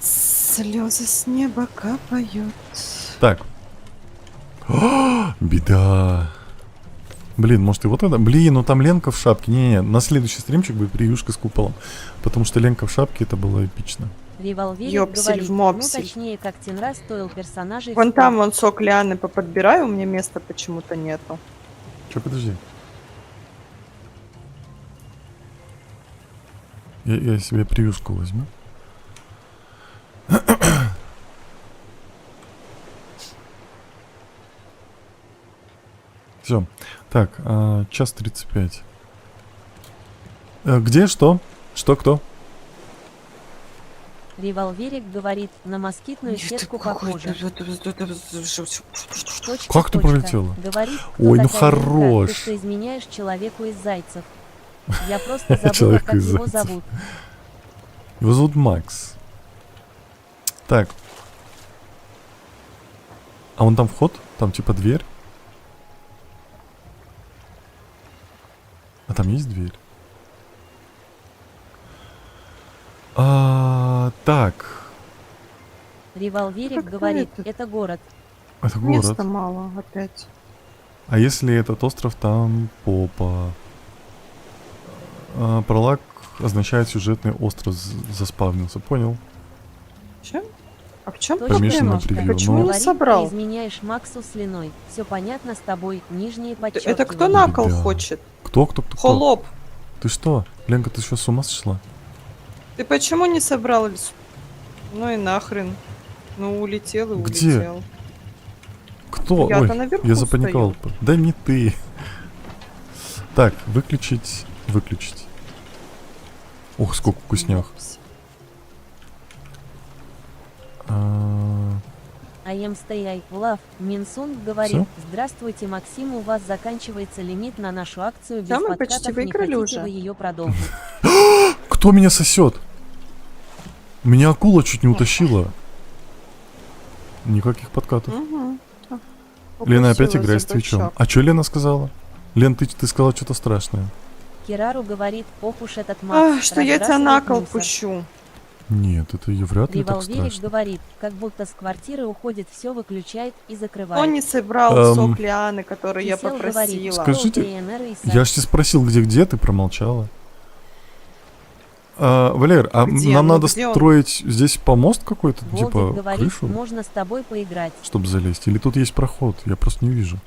Слезы с неба капают. Так. Беда. Блин, может и вот это? Блин, ну там Ленка в шапке. Не, на следующий стримчик будет превьюшка с куполом. Потому что Ленка в шапке, это было эпично. Револверик Ёпсель говорит, в мопсель. ну точнее, как Тенра стоил персонажей. в Вон спор. там, вон сок лианы поподбираю, у меня места почему-то нету. Че, подожди. Я себе превьюшку возьму. Все. Так, час 35. Где что? Что кто? Револверик говорит, на москитную сетку похоже. Как Точка, ты пролетела? Говорит, Ой, ну такая Ленка, хорош. ты что изменяешь человеку из зайцев. Я просто забыла, Человеку как из его зайцев. зовут. Его зовут Макс. Так. А вон там вход? Там типа дверь? А там есть дверь? Так. Револверик Как говорит, это? это город. Это Места город. мало опять. А если этот остров, там попа. Пролаг означает сюжетный остров заспавнился. Понял? Чем? А в чем Помешан на проблема? превью, Почему ну. не Говорит, собрал? ты изменяешь Максу слюной. Все понятно с тобой, нижние подчеркивания. Это кто на кол Беда. хочет? Кто? Холоп. Ты что? Ленка, ты что, с ума сошла? Ты почему не собрал лесу? Ну и нахрен. Ну улетел и Где? улетел. Кто? Я-то Ой, наверху я запаниковал. Да не ты. Так, выключить. Ох, сколько вкуснях. А, I am stay love. Минсунг говорит, Всё? здравствуйте, Максим, у вас заканчивается лимит на нашу акцию без Да, мы подкатов, почти не выиграли хотите уже. вы ее продолжить? Кто меня сосет? Меня акула чуть не утащила. Никаких подкатов. Угу. Лена опять играет с Твичом. А что Лена сказала? Лен, ты сказала что-то страшное. Кирару говорит, ох уж этот Макс. Что я тебя на кол разрабатывает пущу. Нет, это ее вряд ли так Револверик страшно. говорит, как будто с квартиры уходит, все выключает и Кто закрывает. не собрал Эм, сок лианы, который я Кисел говорит, попросила? Скажите, ТНР и Я ж тебе спросил, где ты промолчала. Валер, а Где? нам Ну, надо где он? строить здесь помост какой-то, Волдик типа говорит, крышу, можно с тобой поиграть. чтобы залезть? Или тут есть проход? Я просто не вижу.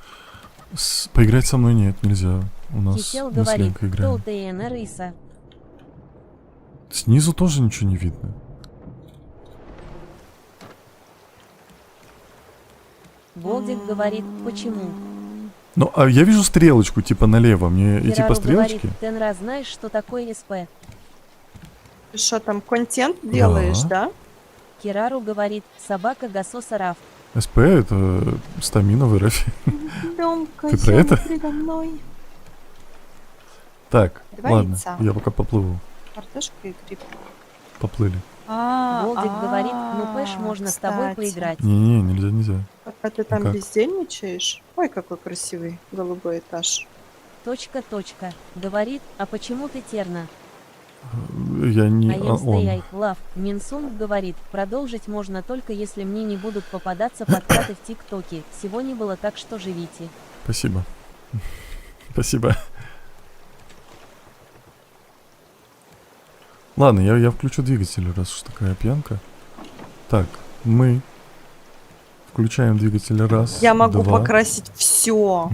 Поиграть со мной нет, нельзя. У нас Кисел мы с говорит, Ленкой кто играем. ТНР Иса. Снизу тоже ничего не видно. Волдик говорит, почему? Ну, а я вижу стрелочку, типа налево. Мне идти по Кирару говорит, стрелочке? Тенра, знаешь, что такое СП? Ты что там, контент делаешь, да? Кирару говорит, собака Гасоса Раф. СП это стамина в РФ. Ребёнка, Ты про это? передо мной. Так, Два ладно, яйца. я пока поплыву. Картошка и гриб. Поплыли. Волдик говорит, ну Пэш, можно с тобой кстати. поиграть. Не-не, нельзя. Пока ты там Никак. бездельничаешь. Ой, какой красивый голубой этаж. Точка. Говорит, а почему ты терна? Я не... I am он. stay love. Минсунг говорит, продолжить можно только если мне не будут попадаться подкаты в ТикТоке. Сегодня было так, что живите. Спасибо. Спасибо. Ладно, я включу двигатель, раз уж такая пьянка. Так, мы включаем двигатель раз, Я могу два. покрасить все.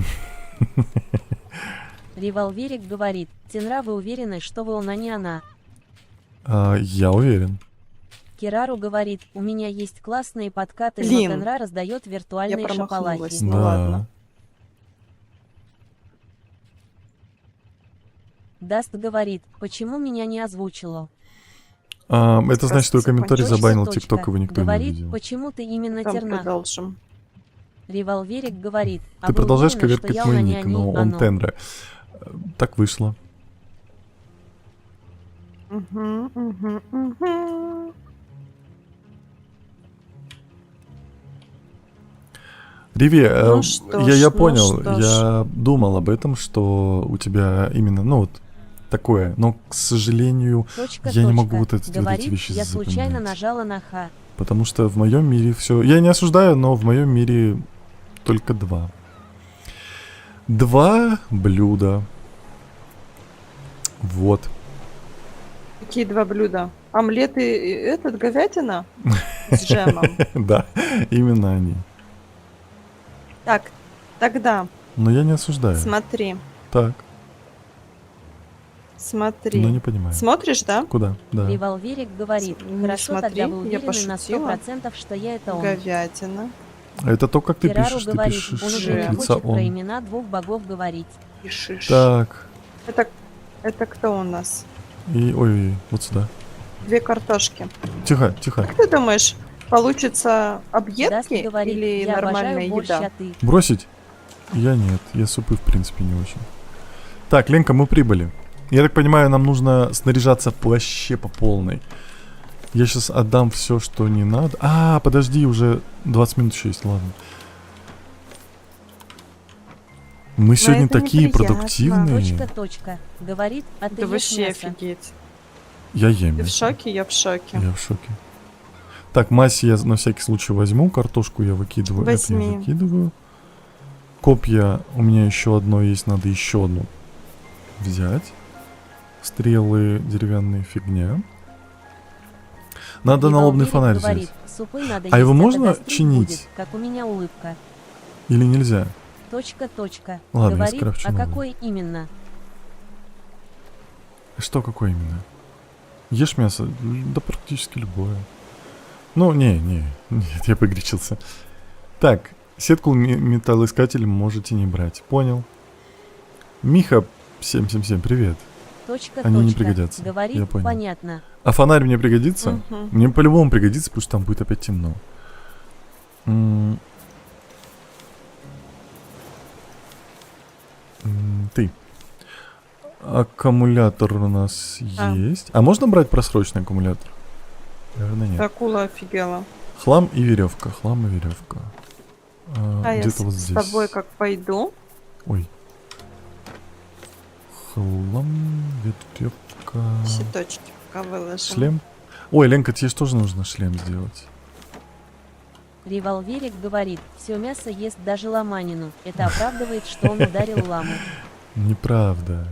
Револверик говорит, Тенра, вы уверены, что волна не она? Я уверен. Кирару говорит, у меня есть классные подкаты, но Блин. Тенра раздает Я виртуальные промахнулась. шапалахи. Ну Да. ладно. Даст говорит, почему меня не озвучило. Это значит, что Сказка комментарий закончилась. забанил Точка. ТикТок, его никто не Говорит, видел. почему ты именно Там Тернах. продолжим. Револьверик говорит, Ты вы продолжаешь уверены, коверкать что я мой не ник, они, но он оно? Тенра. Так вышло. Мгм, мгм, мгм. Риви, Ну что я ж, ну понял, что я думал об этом, что у тебя именно, ну вот, такое, но, к сожалению, Точка, я не точка. могу вот эти Говорит, вещи я случайно запоминать. нажала на Х. Потому что в моем мире все... Я не осуждаю, но в моем мире только два. Два блюда. Вот. Какие два блюда? Омлет и этот, говядина? С джемом. Да, именно они. Так, тогда Но я не осуждаю. смотри, Так, смотри. но не понимаю. Смотришь, да? Куда? Да. Револьверик говорит, Не хорошо, смотри, тогда вы я уверены на пошутила. 100%, что я это он. Говядина. Это то, как ты Кирару пишешь. Ты говорит, пишешь он уже Джем. не лица хочет про он. имена двух богов говорить. И шиш. Так. Это кто у нас? И ой, вот сюда. Две картошки. Тихо, тихо. Как ты думаешь, получится Даст объедки говорит, или я нормальная обожаю борщ, еда? а ты. Бросить? Я нет. Я супы, в принципе, не очень. Так, Ленка, мы прибыли. Я так понимаю, нам нужно снаряжаться вообще по полной. Я сейчас отдам все, что не надо. Подожди, уже 20 минут еще есть, ладно. Мы сегодня это такие неприятно. продуктивные. Точка. Говорит, а ты Да ешь вообще мясо. офигеть. Я ем Ты в мясо. шоке? Я в шоке. Я в шоке. Так, мазь я на всякий случай возьму. Картошку я выкидываю. Это Возьми. я выкидываю. Копья у меня еще одно есть. Надо еще одну взять. Стрелы деревянные фигня. Надо налобный Револьверик фонарь говорит, взять. супы надо А его есть, можно тогда стрим чинить? будет, как у меня улыбка. Или нельзя? Точка. Ладно, я Говорит, скрафчу а новый. какой именно? Что какое именно? Ешь мясо? Да практически любое. Ну, нет, я погорячился. Так, сетку металлоискатель можете не брать. Понял. Миха 777, привет. Они не пригодятся, Говорит, я понял. понятно. А фонарь мне пригодится? Мгм. Мне по-любому пригодится, потому что там будет опять темно. Ты. Аккумулятор у нас есть. А можно брать просроченный аккумулятор? Наверное, нет. Акула офигела. Хлам и веревка. Хлам и веревка. А я Где-то вот с здесь. тобой как пойду. Ой. Хлам, веревка. Щиточки пока выложим. Шлем. Ой, Ленка, тебе же тоже нужно шлем сделать. Револьверик говорит, все мясо ест даже ломанину. Это оправдывает, что он ударил ламу. Неправда.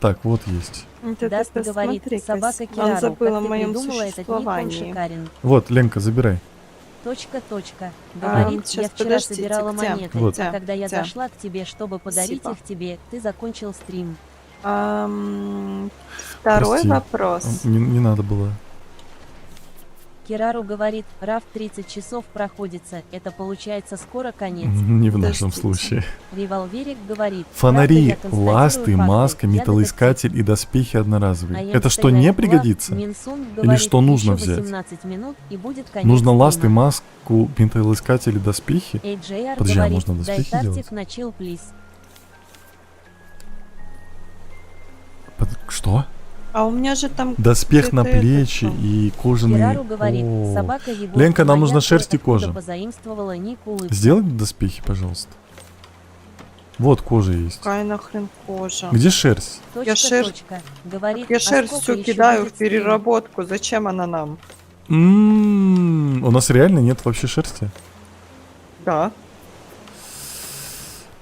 Так, вот есть. Даст говорит, смотри-ка, собака он Кирару, забыл о как ты моем придумала этот ник, он существовании. шикарен. Вот, Ленка, забирай. Точка. Говорит, сейчас, я вчера подождите, собирала где? монеты, Вот. а когда я Где? зашла к тебе, чтобы подарить Спасибо. их тебе, ты закончил стрим. Второй Прости. вопрос. Не надо было. Кирару говорит, RAV 30 часов проходится, это получается скоро конец. Не в нашем Подождите. случае. Револьверик говорит, Фонари, правда, я констатирую ласты, факты, маска, я металлоискатель и доспехи детектив. одноразовые. А я Это что, настоящий не Влад, пригодится? Минсун Или говорит, что нужно еще взять? 18 минут и будет конец Нужно ласты, стрима. маску, металлоискатель и доспехи? AJR Подожди, а говорит, можно дай доспехи тартик делать? на chill, please. Что? А у меня же там... Доспех на Это плечи что? и кожаный... Кирару говорит, О. собака Егор. Ленка, нам моя, нужна ты шерсть и откуда кожа. позаимствовала ник улыбки. Сделай доспехи, пожалуйста. Вот кожа есть. Какая нахрен кожа? Где шерсть? Точка, шерсть- точка. Говорит, Я а шерсть сколько всю еще кидаю будет в стрим? переработку. Зачем она нам? У нас реально нет вообще шерсти? Да.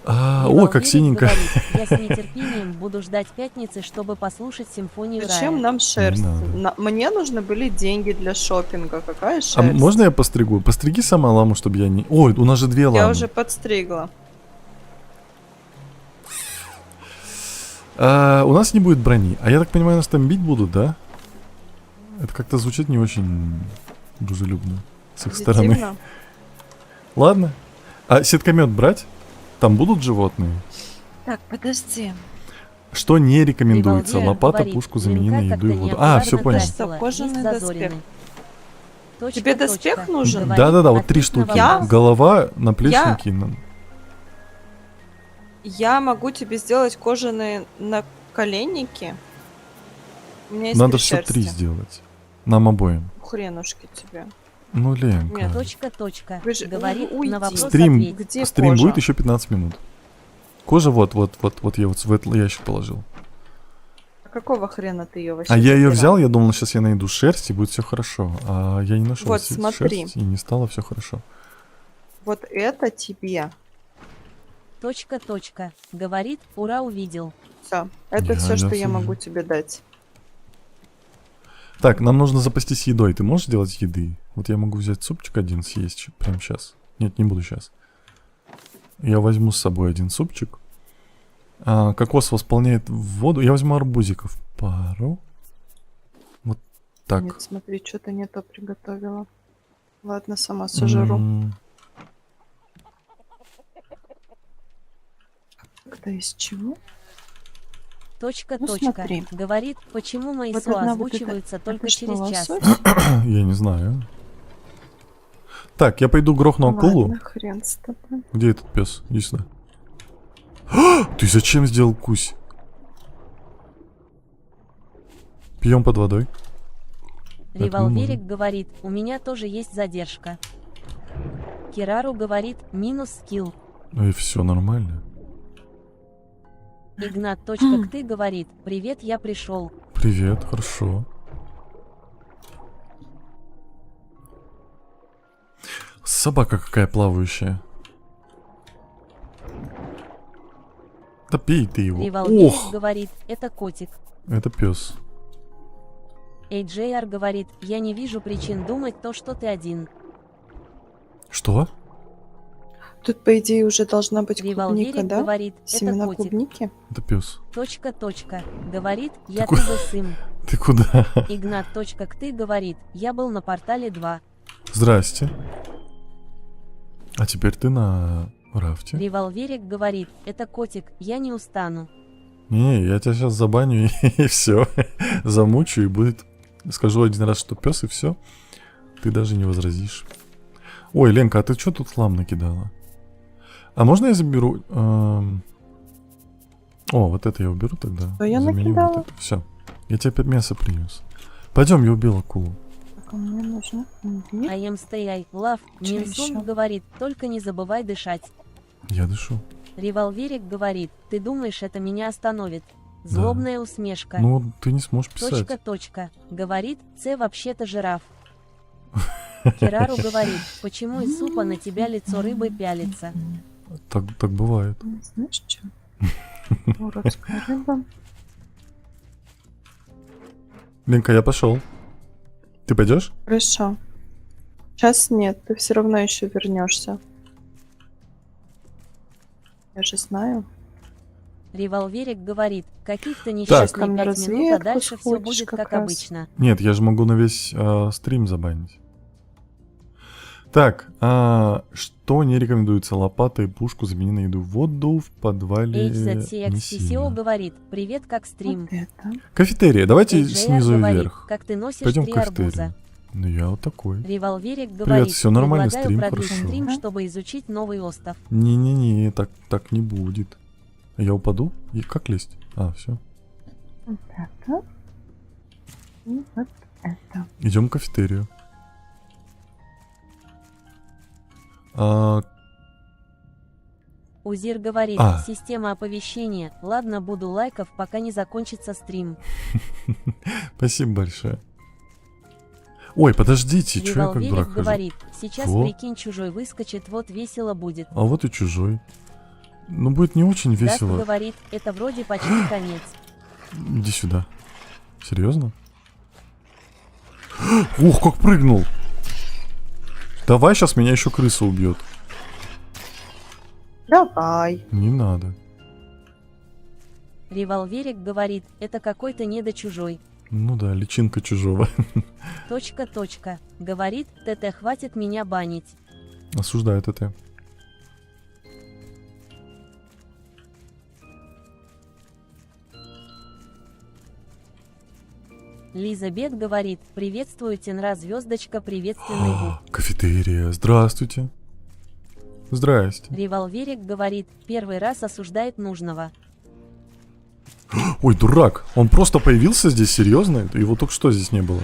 О, как Револьверик синенько. говорит, я с нетерпением буду ждать пятницы, чтобы послушать симфонию Зачем рая. нам шерсть? надо. Мне нужны были деньги для шопинга. Какая А шерсть? можно я постригу? Постриги сама ламу, чтобы я не... Ой, у нас же две ламы. Я уже подстригла. У нас не будет брони. А я так понимаю, нас там бить будут, да? Это как-то звучит не очень дружелюбно с их стороны. Позитивно. Ладно. А сеткомет брать? Там будут животные? Так, подожди. Что не рекомендуется? Револьвер Лопата, говорит, пушку, замени на Ленка еду и как-то воду. А, неаккуратно все понял. Кажется, красила, кожаный есть доспех. зазорины. Точка, Тебе доспех точка. нужен? Говорит, Да-да-да, вот ответ 3 на штуки. вопрос. Голова, наплечники. Я могу тебе сделать кожаные наколенники. У меня есть Надо три все 3 шерсти. сделать. Нам обоим. Хренушки тебе. Ну, Ленка. Нет. Точка, точка. Вы же- Говорит, уйди. на вопрос Стрим. ответь. Где Стрим кожа? будет еще 15 минут. Кожа вот я вот в этот ящик положил. А какого хрена ты ее вообще А я ее забирал? взял, я думал, сейчас я найду шерсть и будет все хорошо. А я не нашел Вот, смотри. шерсть и не стало все хорошо. Вот это тебе. Точка, точка. Говорит, ура, увидел. Все. Это Я все, что я сижу. могу тебе дать. Так, нам нужно запастись едой. Ты можешь делать еды? Вот я могу взять супчик один съесть прямо сейчас. Нет, не буду сейчас. Я возьму с собой один супчик. Кокос восполняет воду. Я возьму арбузиков пару. Вот так. Нет, смотри, что-то не то приготовила. Ладно, сама сожру. Когда из чего? Точка, Ну, точка. смотри. Говорит, почему мои Вот слова одна вот эта- озвучиваются только это что, через час. лосось? Я не знаю. Так, я пойду грохну акулу. Ладно, хрен с тобой. Где этот пес? Иди сюда. Ты зачем сделал кусь? Пьем под водой. Это мы Револьверик можем. говорит, у меня тоже есть задержка. Кирару говорит, минус скилл. Ну и все нормально. Игнат. Точка, ты говорит, привет, я пришел. Привет, хорошо. Собака какая плавающая. Да пей ты его. Револьверик Ох, говорит, это котик. это пес. AJR говорит, я не вижу причин думать то, что ты один. Что? Тут, по идее, уже должна быть клубника, Револьверик да? говорит, это Семена котик. клубники? Это пес. Точка, точка. Говорит, я Ты ты ку- сын. Ты куда? Игнат. Точка, ты говорит, я был на портале 2. Здрасте. А теперь ты на рафте? Револьверик говорит, это котик, я не устану. Не, я тебя сейчас забаню и все. Замучу и будет. Скажу один раз, что пес, и все. Ты даже не возразишь. Ой, Ленка, а ты что тут хлам накидала? А можно я заберу? О, вот это я уберу тогда. Что я накидала? Все. Я тебе мясо принес. Пойдем, я убил акулу. Так, а мне нужно убить. I am stay, love. Чё Минсун ещё? говорит, только не забывай дышать. Я дышу. Револьверик говорит, ты думаешь, это меня остановит? Злобная усмешка. Ну, ты не сможешь писать. Точка, точка. Говорит, це вообще-то жираф. Кирару говорит, почему из супа на тебя лицо рыбы пялится? Так бывает. Знаешь что? Уродская рыба. Ленка, я пошел. Ты пойдешь? Хорошо. Сейчас нет, ты все равно еще вернешься. Я же знаю. Револьверик говорит, каких-то несчастные Там на 5 минут, а разведку дальше все сходишь будет как как раз. обычно. Нет, я же могу на весь стрим забанить. Так, что не рекомендуется? Лопата и пушку замени на еду. Воду в подвале не HZCXCCO сильно. говорит, привет, как стрим. Вот это. Кафетерия, давайте AJR снизу говорит, вверх. как ты носишь Пойдем в 3 кафетерию. арбуза. Ну я вот такой. Револьверик говорит, всё нормально, предлагаю стрим, продлить хорошо. стрим, чтобы изучить новый остров. Не-не-не, так не будет. Я упаду? И как лезть? А, все. Вот это. И вот это. Идем в кафетерию. А, Узир говорит, А. система оповещения, ладно, буду лайков, пока не закончится стрим. спасибо большое. Ой, подождите, что я как Револьверик дурак хожу? говорит, сейчас Во. прикинь, чужой выскочит, вот весело будет. А вот и чужой. Ну, будет не очень Даст весело. говорит, это вроде почти конец. Иди сюда. Серьезно? Ух, как прыгнул! Давай, сейчас меня еще крыса убьет. Давай. Не надо. Револьверик говорит, это какой-то недочужой. Ну да, личинка чужого. Точка. Говорит, ТТ, хватит меня банить. Осуждает это. Лиза Бет говорит, приветствую, Тенра, звездочка, приветственный бук. Кафетерия, здравствуйте. Здрасте. Револьверик говорит, первый раз осуждает нужного. Ой, дурак, он просто появился здесь, серьезно? Его только что здесь не было.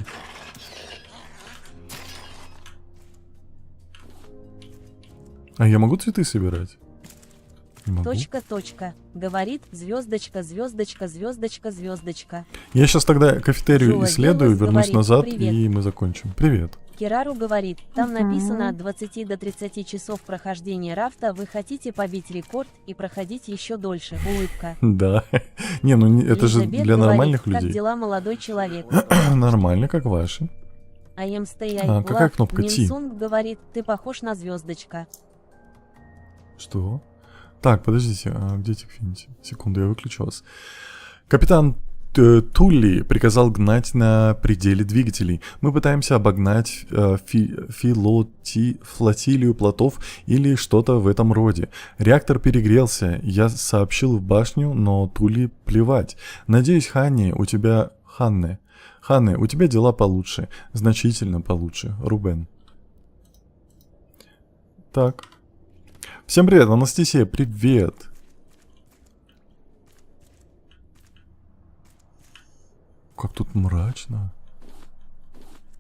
А я могу цветы собирать? Не могу. Точка. Говорит, звездочка. Я сейчас тогда кафетерию Джула исследую, Делос вернусь говорит, назад, привет. и мы закончим. Привет. Керару говорит, там Мгм. написано от 20 до 30 часов прохождения рафта, вы хотите побить рекорд и проходить еще дольше. Улыбка. Да. Не, ну это же Лиза Бет для говорит, нормальных как людей. дела, молодой человек? Нормально, как ваши. I am stay А, какая кнопка T? Минсунг говорит, ты похож на звездочка. Что? Так, подождите, а где Тикфинити? Секунду, я выключу вас. Капитан Тулли приказал гнать на пределе двигателей. Мы пытаемся обогнать флотилию плотов или что-то в этом роде. Реактор перегрелся. Я сообщил в башню, но Тулли плевать. Надеюсь, Ханне, у тебя дела получше. Значительно получше. Рубен. Так. Всем привет, Анастасия, привет. Как тут мрачно.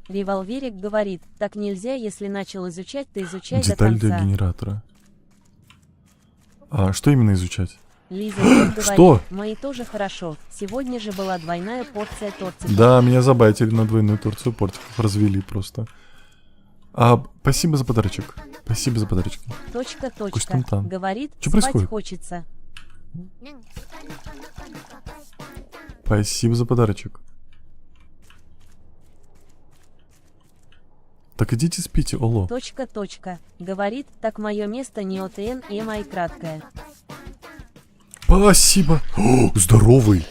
Револьверик говорит, так нельзя, если начал изучать, то изучай Деталь до для конца. генератора. А что именно изучать? Лиза Бет говорит, Что? мои тоже хорошо. Сегодня же была двойная порция тортика. Да, меня забайтили на двойную порцию портиков, развели просто. Спасибо за подарочек. Спасибо за подарочек. Точка. Кустантан. Говорит, Чё спать происходит? хочется. Спасибо за подарочек. Так идите спите, оло. Точка. Говорит, так мое место не ОТН, МАИ краткое. Спасибо. О, здоровый.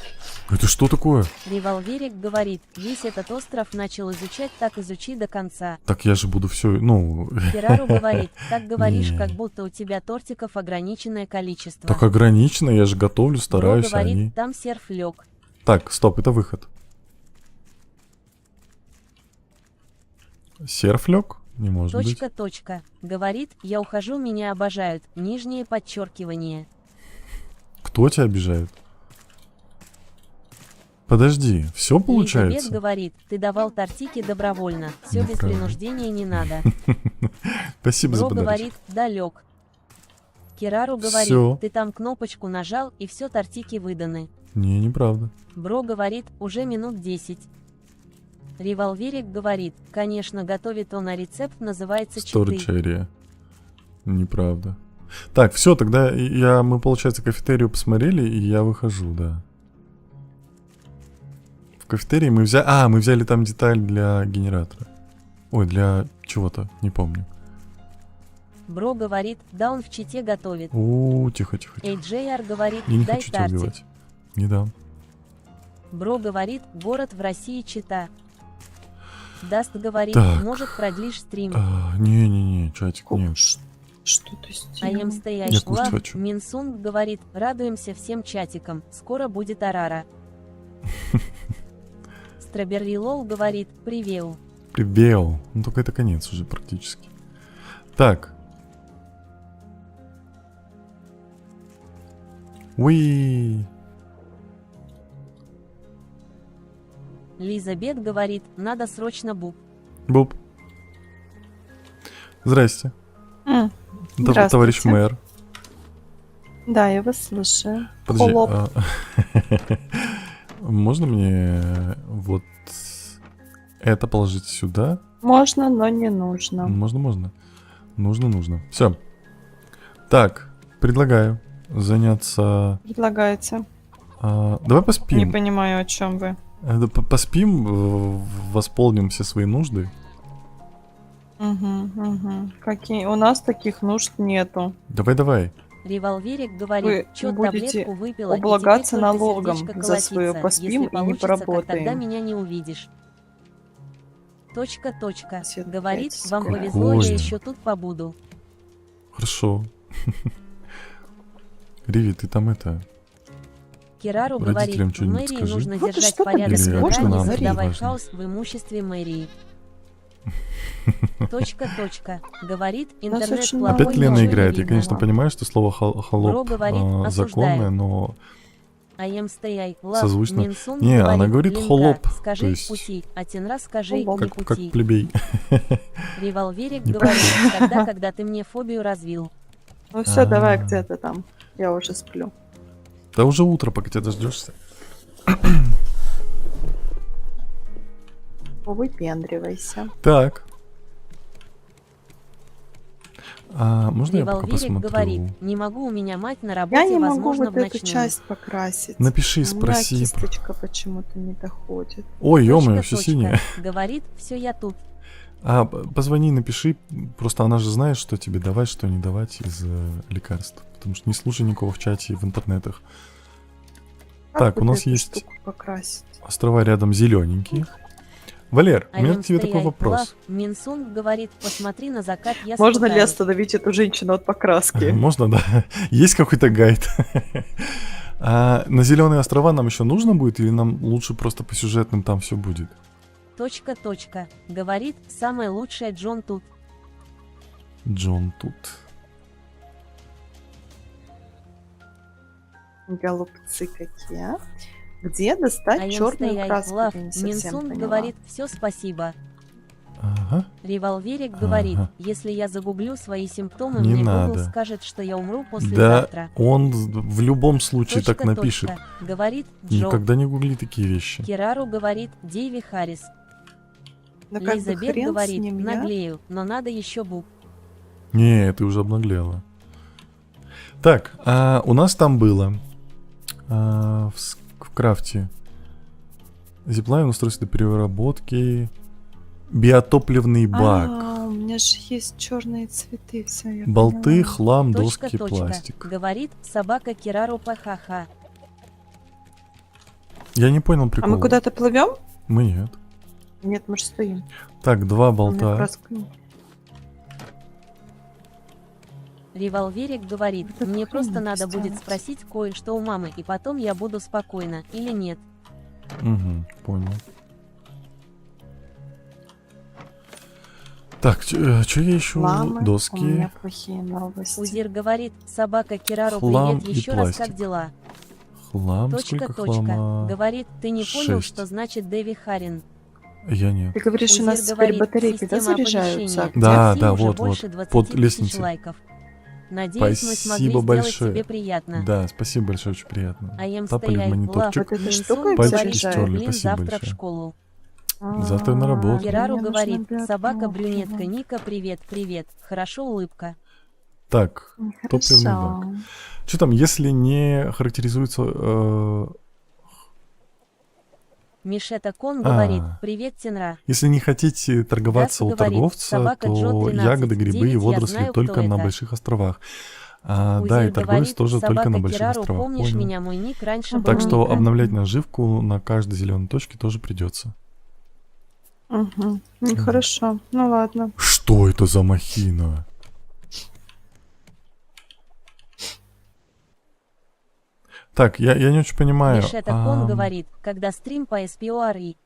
Это что такое? Револьверик говорит, весь этот остров начал изучать, так изучи до конца. Так я же буду все, ну... Керару говорит, так говоришь, Не. как будто у тебя тортиков ограниченное количество. Так ограничено, я же готовлю, Бро стараюсь, говорит, они... там серф лег. Так, стоп, это выход. Серф лег? Не может быть. Точка. Говорит, я ухожу, меня обожают. Нижнее подчеркивание. Кто тебя обижает? Подожди, все Лиза Бет получается? говорит, ты давал тортики добровольно. Все без Неправда. принуждения не надо. Спасибо за Бро подарок. говорит, да лег. Керару говорит, Всё. ты там кнопочку нажал, и все тортики выданы. Не, неправда. Бро говорит, уже минут 10. Револьверик говорит, конечно, готовит он, а рецепт называется читы. Сторчерия. Неправда. Так, все, тогда мы, получается, кафетерию посмотрели, и я выхожу, да. В кафетерии мы взяли... мы взяли там деталь для генератора. Ой, для чего-то, не помню. Бро говорит, да он в чите готовит. Тихо. AJR говорит, Я не дай хочу тебя тортик. убивать. Не дам. Бро говорит, город в России чита. Даст говорит, Так. может продлишь стрим. Не, чатик, нет. Что ты I am сделал? stay Я I кушать love. хочу. Минсунг говорит, радуемся всем чатикам, скоро будет Арара. Строберри Лол говорит, привет. Прибел. Ну, только это конец уже практически. Так. Уи. Лиза Бет говорит, надо срочно буб. Буб. Здрасте. Здравствуйте. Товарищ мэр. Да, я вас слушаю. Подожди. Холоп. Можно мне вот это положить сюда? Можно, но не нужно. Можно. Нужно. Все. Так, предлагаю заняться... Предлагаете. Давай поспим. Не понимаю, о чем вы. Поспим, восполним все свои нужды. Угу. Какие? У нас таких нужд нету. Давай. Револьверик Вы говорит, чё будете таблетку выпила, и облагаться теперь только налогом сердечко за свое колотится. поспим Если и не получится, как тогда поработаем. меня не увидишь. Точка. Свет Говорит, опять вам скоро. повезло, я Прикольно. еще тут побуду. Хорошо. Риви, ты там это... Кирару Родителям говорит, в что-нибудь мэрии скажи. нужно Вот и держать что-то порядок в бесспорно Иране, нам создавай важно. хаос в имуществе мэрии. Точка. Говорит, интернет очень плохой, Опять Лена ничего не играет. Я, видно. конечно, понимаю, что слово Бро холоп говорит, законное, осуждаю. но I am stay love. Созвучно. Минсун Не, она говорит Ленка, холоп, скажи то есть пути, а Тенра скажи Холоп. не как пути. плебей. Револьверик Не говорит, тогда, когда ты мне фобию развил. Ну все, давай, А. где ты там? Я уже сплю. Да уже утро, пока тебя дождешься. Выпендривайся. Так. Можно я пока Револьверик посмотрю? говорит, не могу, у меня мать на Я работе, не могу возможно, вот в эту ночную. часть покрасить. Напиши, У меня спроси. кисточка почему-то не доходит. Ой, ё-моё, Точка. все синее. Говорит, все я тут. Позвони, напиши. Просто она же знает, что тебе давать, что не давать из лекарств. Потому что не слушай никого в чате и в интернетах. Как Так, вот у нас эту есть штуку покрасить? острова рядом зелененькие. Валер, у меня I am к тебе такой stay вопрос. love. Минсун говорит, посмотри на закат, я Можно ли скучаю. остановить эту женщину от покраски? Можно, да? Есть какой-то гайд? На зеленые острова нам еще нужно будет, или нам лучше просто по сюжетным там все будет? Точка. Говорит, самое лучшее Джон тут. Джон тут. Голубцы какие, а? Где достать I am черную stay краску? love. Я не совсем Минсун поняла. говорит, все спасибо. Ага. Револьверик говорит, Ага. если я загуглю свои симптомы, Не мне надо. Google скажет, что я умру Да, послезавтра. он в любом случае так Точка. напишет. Говорит Джо. Никогда не гугли такие вещи. Кирару говорит, Дейви Харрис. Да как бы Лизабет хрен с говорит, ним, я. наглею, но надо еще бук. Не, ты уже обнаглела. Так, у нас там было в крафте зиплайн, устройство для переработки, биотопливный бак, У меня же есть черные цветы, все. болты, хлам, Точка. доски, пластик. Говорит собака Кирару пахаха. Я не понял А прикола. мы куда-то плывем? Мы нет. Нет, мы же стоим. Так, 2 У меня болта. краска нет. Револьверик говорит, Это мне хрень просто надо сделать. будет спросить кое-что у мамы, и потом я буду спокойна, или нет. Угу, понял. Так, что я ищу? Мама, у Доски. меня плохие новости. Узир говорит, собака Кирару, Хлам привет и еще раз, пластик. как дела? Хлам, Точка. сколько хлама? Говорит, ты не понял, 6. что значит Дэви Харин. Я нет. Ты говоришь, у нас Узир теперь говорит, батарейки, да, система заряжаются? оповещения. Да, Максим да, уже вот, больше вот, 20 под тысяч лестницей. лайков. Надеюсь, мы смогли Спасибо сделать большое. тебе приятно. Да, спасибо большое, очень приятно. I am Тапали в stay мониторчик. Вот эта Минсун штука Пальчики говорит, стерли, блин, спасибо завтра в большое. школу. Завтра на работу. Кирару Мне говорит, нужно собака биотопливо. брюнетка Ника, привет, хорошо улыбка. Так, Хорошо. топливный бак. Что там, если не характеризуется... Мишета Кон говорит, А. привет, Тенра. Если не хотите торговаться Газ у говорит, торговца, собака Джо то 13, ягоды, грибы 9, и я водоросли знаю, только кто на это. больших островах. Да, Узир и торговец говорит, тоже только собака на больших Кирару, островах. помнишь Понял. меня, мой ник раньше был Так что Ника. обновлять наживку на каждой зеленой точке тоже придется. Угу. Хорошо. Ну ладно. Что это за махина? Так, я не очень понимаю. Мишета Кон говорит, когда стрим по SPORE.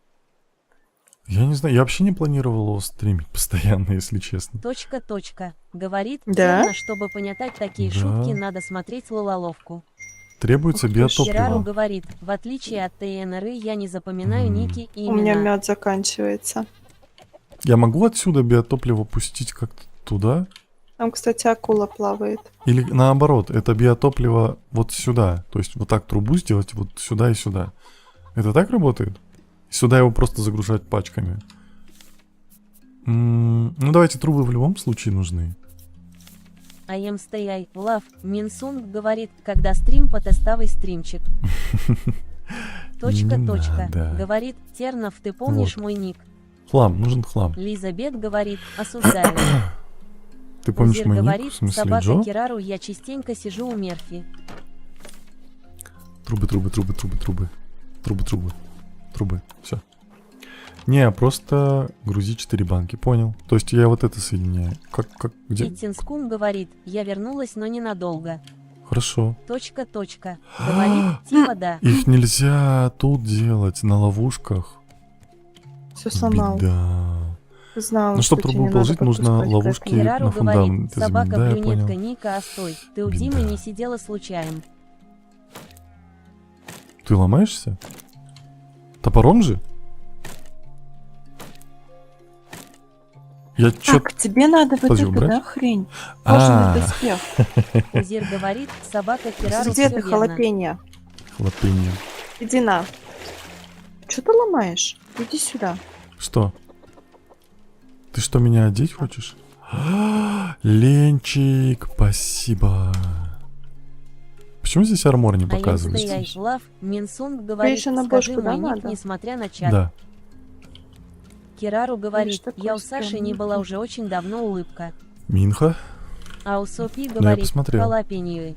Я не знаю, я вообще не планировал его стримить постоянно, если честно. Точка. Говорит, Да? темно, чтобы понятать такие Да. шутки, надо смотреть Лололовку. Требуется Ух ты ж. Кирару биотопливо. говорит, в отличие от ТНР, я не запоминаю Мгм. ники и У меня имена. мед заканчивается. Я могу отсюда биотопливо пустить как-то туда? Там, кстати, акула плавает. Или наоборот, это биотопливо вот сюда. То есть вот так трубу сделать, вот сюда и сюда. Это так работает? Сюда его просто загружать пачками. Ну давайте, трубы в любом случае нужны. I am stay love. Минсунг говорит, когда стрим по тестовый стримчик. Не Точка. надо. Говорит, Тернов, ты помнишь Вот. мой ник? Хлам, нужен хлам. Лизабет говорит, осуждаю. Ты помнишь Узир мой ник? говорит, В смысле, собака Джо? Кирару, я частенько сижу у Мерфи. Трубы, трубы, трубы, трубы, трубы. Трубы, трубы. Трубы. Все. Не, просто грузи 4 банки, понял. То есть я вот это соединяю. Где? Итинскум говорит, я вернулась, но ненадолго. Хорошо. Точка. Говорит, типа да. Их нельзя тут делать, на ловушках. Все сломал. Беда. Знал, Ну, что чтобы тебе трубу не надо положить, нужно подпускать к ловушки этому. Кирару на говорит, фундамент изменить. собака Да, я брюнетка понял. Ника, стой. Ты у Беда. Димы не сидела случайно. Ты ломаешься? Топором же? Я чё... Так, тебе надо вот Подожди, эту, убрать? да, хрень? А, Кожаный доспех. Узир говорит, собака Кирару, Где все ты, верно. халапенья? хлопенье. Иди на. Что ты ломаешь? Иди сюда. Что? Ты что, меня одеть хочешь? Ленчик, спасибо. Почему здесь армор не А показывается? Ай Лав, Минсунг говорит, еще на скажи бошку, мой да, ник, надо? несмотря на чат. Да. Кирару говорит, такой я у Саши не была стрёмный. уже очень давно улыбка. Минха? А у Софи я говорит, посмотрел. халапеньевый.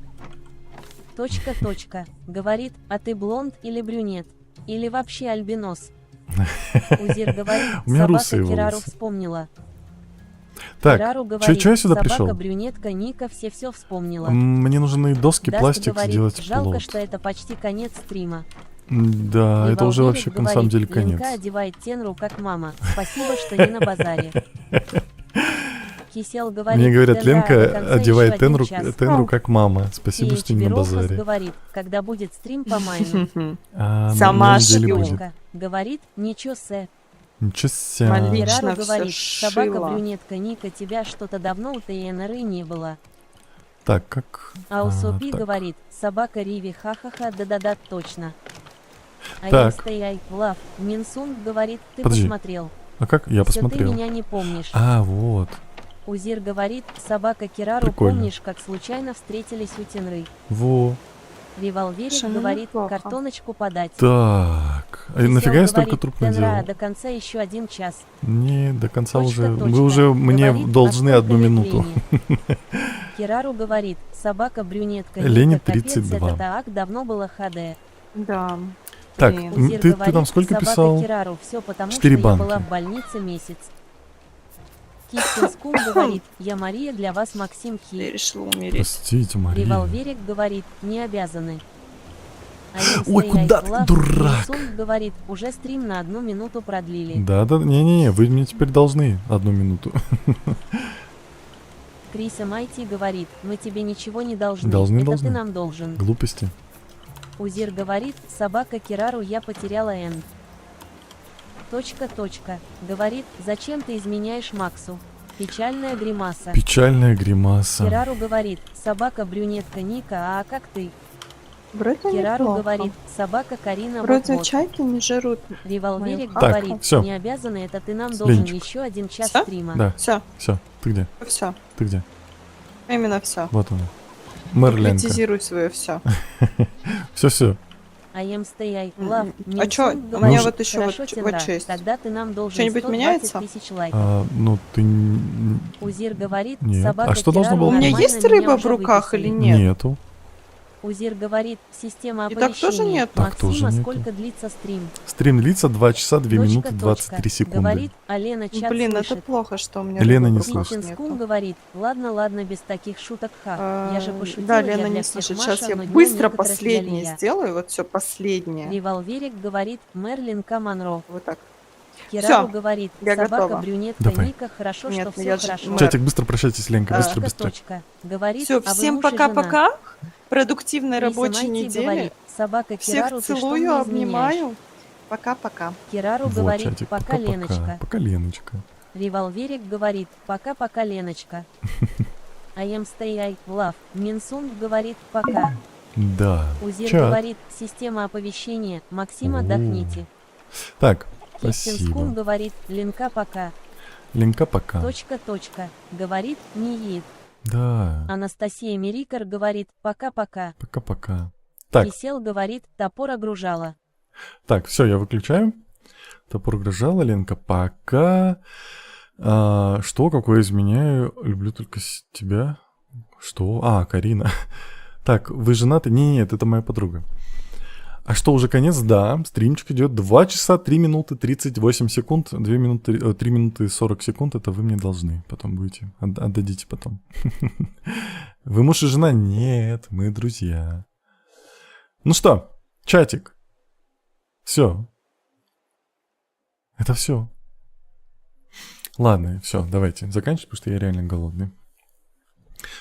Точка. Говорит, а ты блонд или брюнет? Или вообще альбинос? Узир говорит, У меня собака русые Кирару волосы. вспомнила. Так, Кирару говорит, чё я сюда собака пришел? брюнетка Ника все вспомнила. Мне нужны доски, Даст пластик говорит, сделать жалко, плот. что это почти конец стрима. Да, это уже Револверик вообще на самом говорит, деле конец. Ленка одевает Тенру как мама. Спасибо, что не на базаре. Кисел говорит, Мне говорят, Тенра, до Ленка конца одевает еще один Тенру, час. Тенру как мама. Спасибо, Пич что не на Берохус базаре. говорит, когда будет стрим по майну. Сама На неделе шью. будет. Точка. Говорит, ничего се. Ничего себе. Малин. Кирару Лично говорит, всё собака шила. брюнетка Ника, тебя что-то давно у ТНР не было. Так, как... А у Сопи так. говорит, собака Риви, ха-ха-ха, да-да-да, точно. А Так. я стояй, Лав, Минсунг говорит, ты Подожди, посмотрел. А как? Я Всё ты посмотрел. меня не помнишь. А, вот. Узир говорит, собака Кирару, Прикольно. помнишь, как случайно встретились у Тенры? Во. Револверик Слушай, ну говорит, неплохо. картоночку подать. Так. А Кисел нафига я столько говорит, труп Тенра, наделал? до конца еще 1 час. Не, до конца Точка. уже... Вы уже мне Говорит, должны а сколько 1 лет минуту. Лене? Кирару говорит, собака брюнетка Лене Ника, капец, 32. это так давно было ХД. Да. Так, Блин. Узир ты говорит, там сколько собака писал? Кирару, все потому 4 что банки. я была в больнице месяц. Кистинскум говорит, я Мария, для вас Максим Я Хи. решила умереть. Простите, Мария. Револверик говорит, не обязаны. А им Ой, стоять куда ты, Лав, дурак? Минсунг говорит, уже стрим на 1 минуту продлили. Да, не-не-не, вы мне теперь должны 1 минуту. Криса Майти говорит, мы тебе ничего не должны, Должны, это должны. ты нам должен. Глупости. Узир говорит, собака Кирару, я потеряла Н. Точка. Говорит, зачем ты изменяешь Максу? Печальная гримаса. Печальная гримаса. Кирару говорит, собака брюнетка Ника, а как ты? Вроде Кирару неплохо. говорит, собака Карина Вроде вот-вот. чайки не жрут. Револверик Так, говорит, всё. не обязаны, это ты нам должен Ленчик. еще 1 час Всё? стрима. Да, Все, все. Ты где? все. Ты где? Именно все. Вот она. Мэр Ленка. Критизируй свое все. Все. I am stay Love. А чё, Минсунг у говорит, меня вот ещё хорошо, вот Тенра, есть. тогда ты нам должен Что-нибудь 120 меняется? тысяч лайков. Ну ты... Узир говорит, Нет. собака А что должно Кирару было У меня нормально, есть рыба в уже руках выписали. или нет? Нету. Узир говорит, система И так тоже оповещения. нет? Так тоже Максима, нету. сколько длится стрим? Стрим длится 2 часа 2 минуты Точка. 23 секунды. Говорит, а Лена чат Блин, это слышит. плохо, что у меня Лена рыбы не в руках слышит. Китинскум нету. говорит, ладно, без таких шуток, ха. Я же пошутила, Да, я Лена для не всех слышит. Маша, Сейчас я но дня быстро некоторых последнее я. сделаю. Вот все, последнее. Револверик говорит, Мерлин Каманро. Вот так. Кирару Всё, говорит, я собака готова. брюнетка Давай. Ника, хорошо, Нет, что ну все я же- хорошо. Мэр. Чатик, быстро прощайтесь, Ленка, быстро, быстро. Точка. Говорит, Все, а вы всем муж и жена. пока-пока. Продуктивной Криса рабочей Майти недели. говорит, собака Кирару, Всех ты что целую, мне изменяешь? обнимаю. Пока-пока. Кирару Вот, говорит, чатик, пока пока-пока. Леночка. Пока, Леночка. Револверик говорит, пока-пока Леночка. I am stay love. Минсунг говорит, пока. Да. Узир Чат. говорит, система оповещения. Максим, О. отдохните. Так, Кистинскум спасибо. говорит, Ленка, пока. Ленка, пока. Точка. Говорит, не ед. Да. Анастасия Мерикар говорит, пока-пока. Пока-пока. Так, Кисел говорит, топор огружала. так, все, я выключаю. Топор угрожала, Ленка, пока. Что? Какое изменяю? Люблю только тебя. Что? Карина. Так, вы женаты? Нет, это моя подруга. А что, уже конец? Да, стримчик идет 2 часа 3 минуты 38 секунд, 3 минуты 40 секунд, это вы мне должны, потом будете, отдадите потом. Вы муж и жена? Нет, мы друзья. Ну что, чатик, все. Это все. Ладно, все, давайте заканчивать, потому что я реально голодный.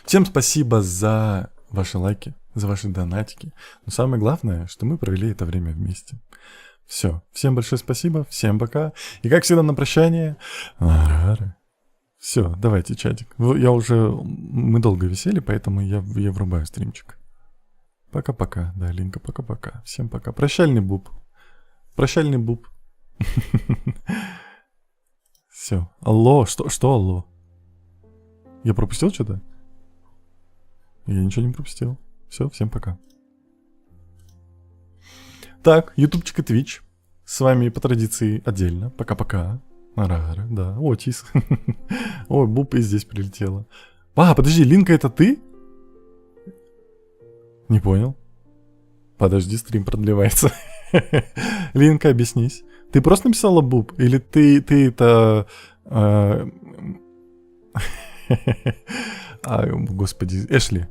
Всем спасибо за ваши лайки, за ваши донатики. Но самое главное, что мы провели это время вместе. Все. Всем большое спасибо. Всем пока. И как всегда на прощание. Все, давайте, чатик. Мы долго висели, поэтому я врубаю стримчик. Пока-пока. Да, Линка, пока-пока. Всем пока. Прощальный буб. Прощальный буб. Все. Алло, что алло? Я пропустил что-то? Я ничего не пропустил. Все, всем пока. Так, ютубчик и твич. С вами по традиции отдельно. Пока-пока. Да. О, Тис. Ой, Буб и здесь прилетела. Подожди, Линка, это ты? Не понял. Подожди, стрим продлевается. Линка, объяснись. Ты просто написала Буб? Или ты это... Господи, Эшли.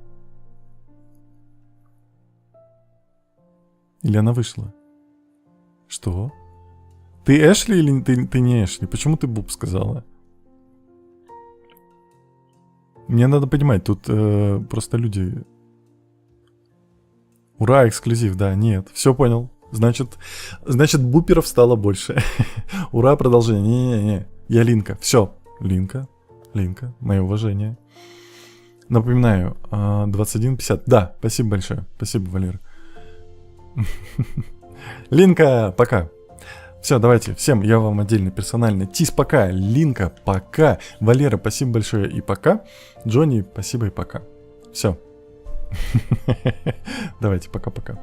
Или она вышла? Что? Ты Эшли или ты не Эшли? Почему ты Буб сказала? Мне надо понимать, тут просто люди... Ура, эксклюзив, да, нет. Все понял. Значит, буперов стало больше. Ура, продолжение. Не-не-не. Я Линка. Все. Линка, мое уважение. Напоминаю, 21:50. Да, спасибо большое. Спасибо, Валера. Линка, пока. Все, давайте, всем я вам отдельно персонально. Тис, пока. Линка, пока. Валера, спасибо большое и пока. Джонни, спасибо и пока. Все. Давайте, пока-пока.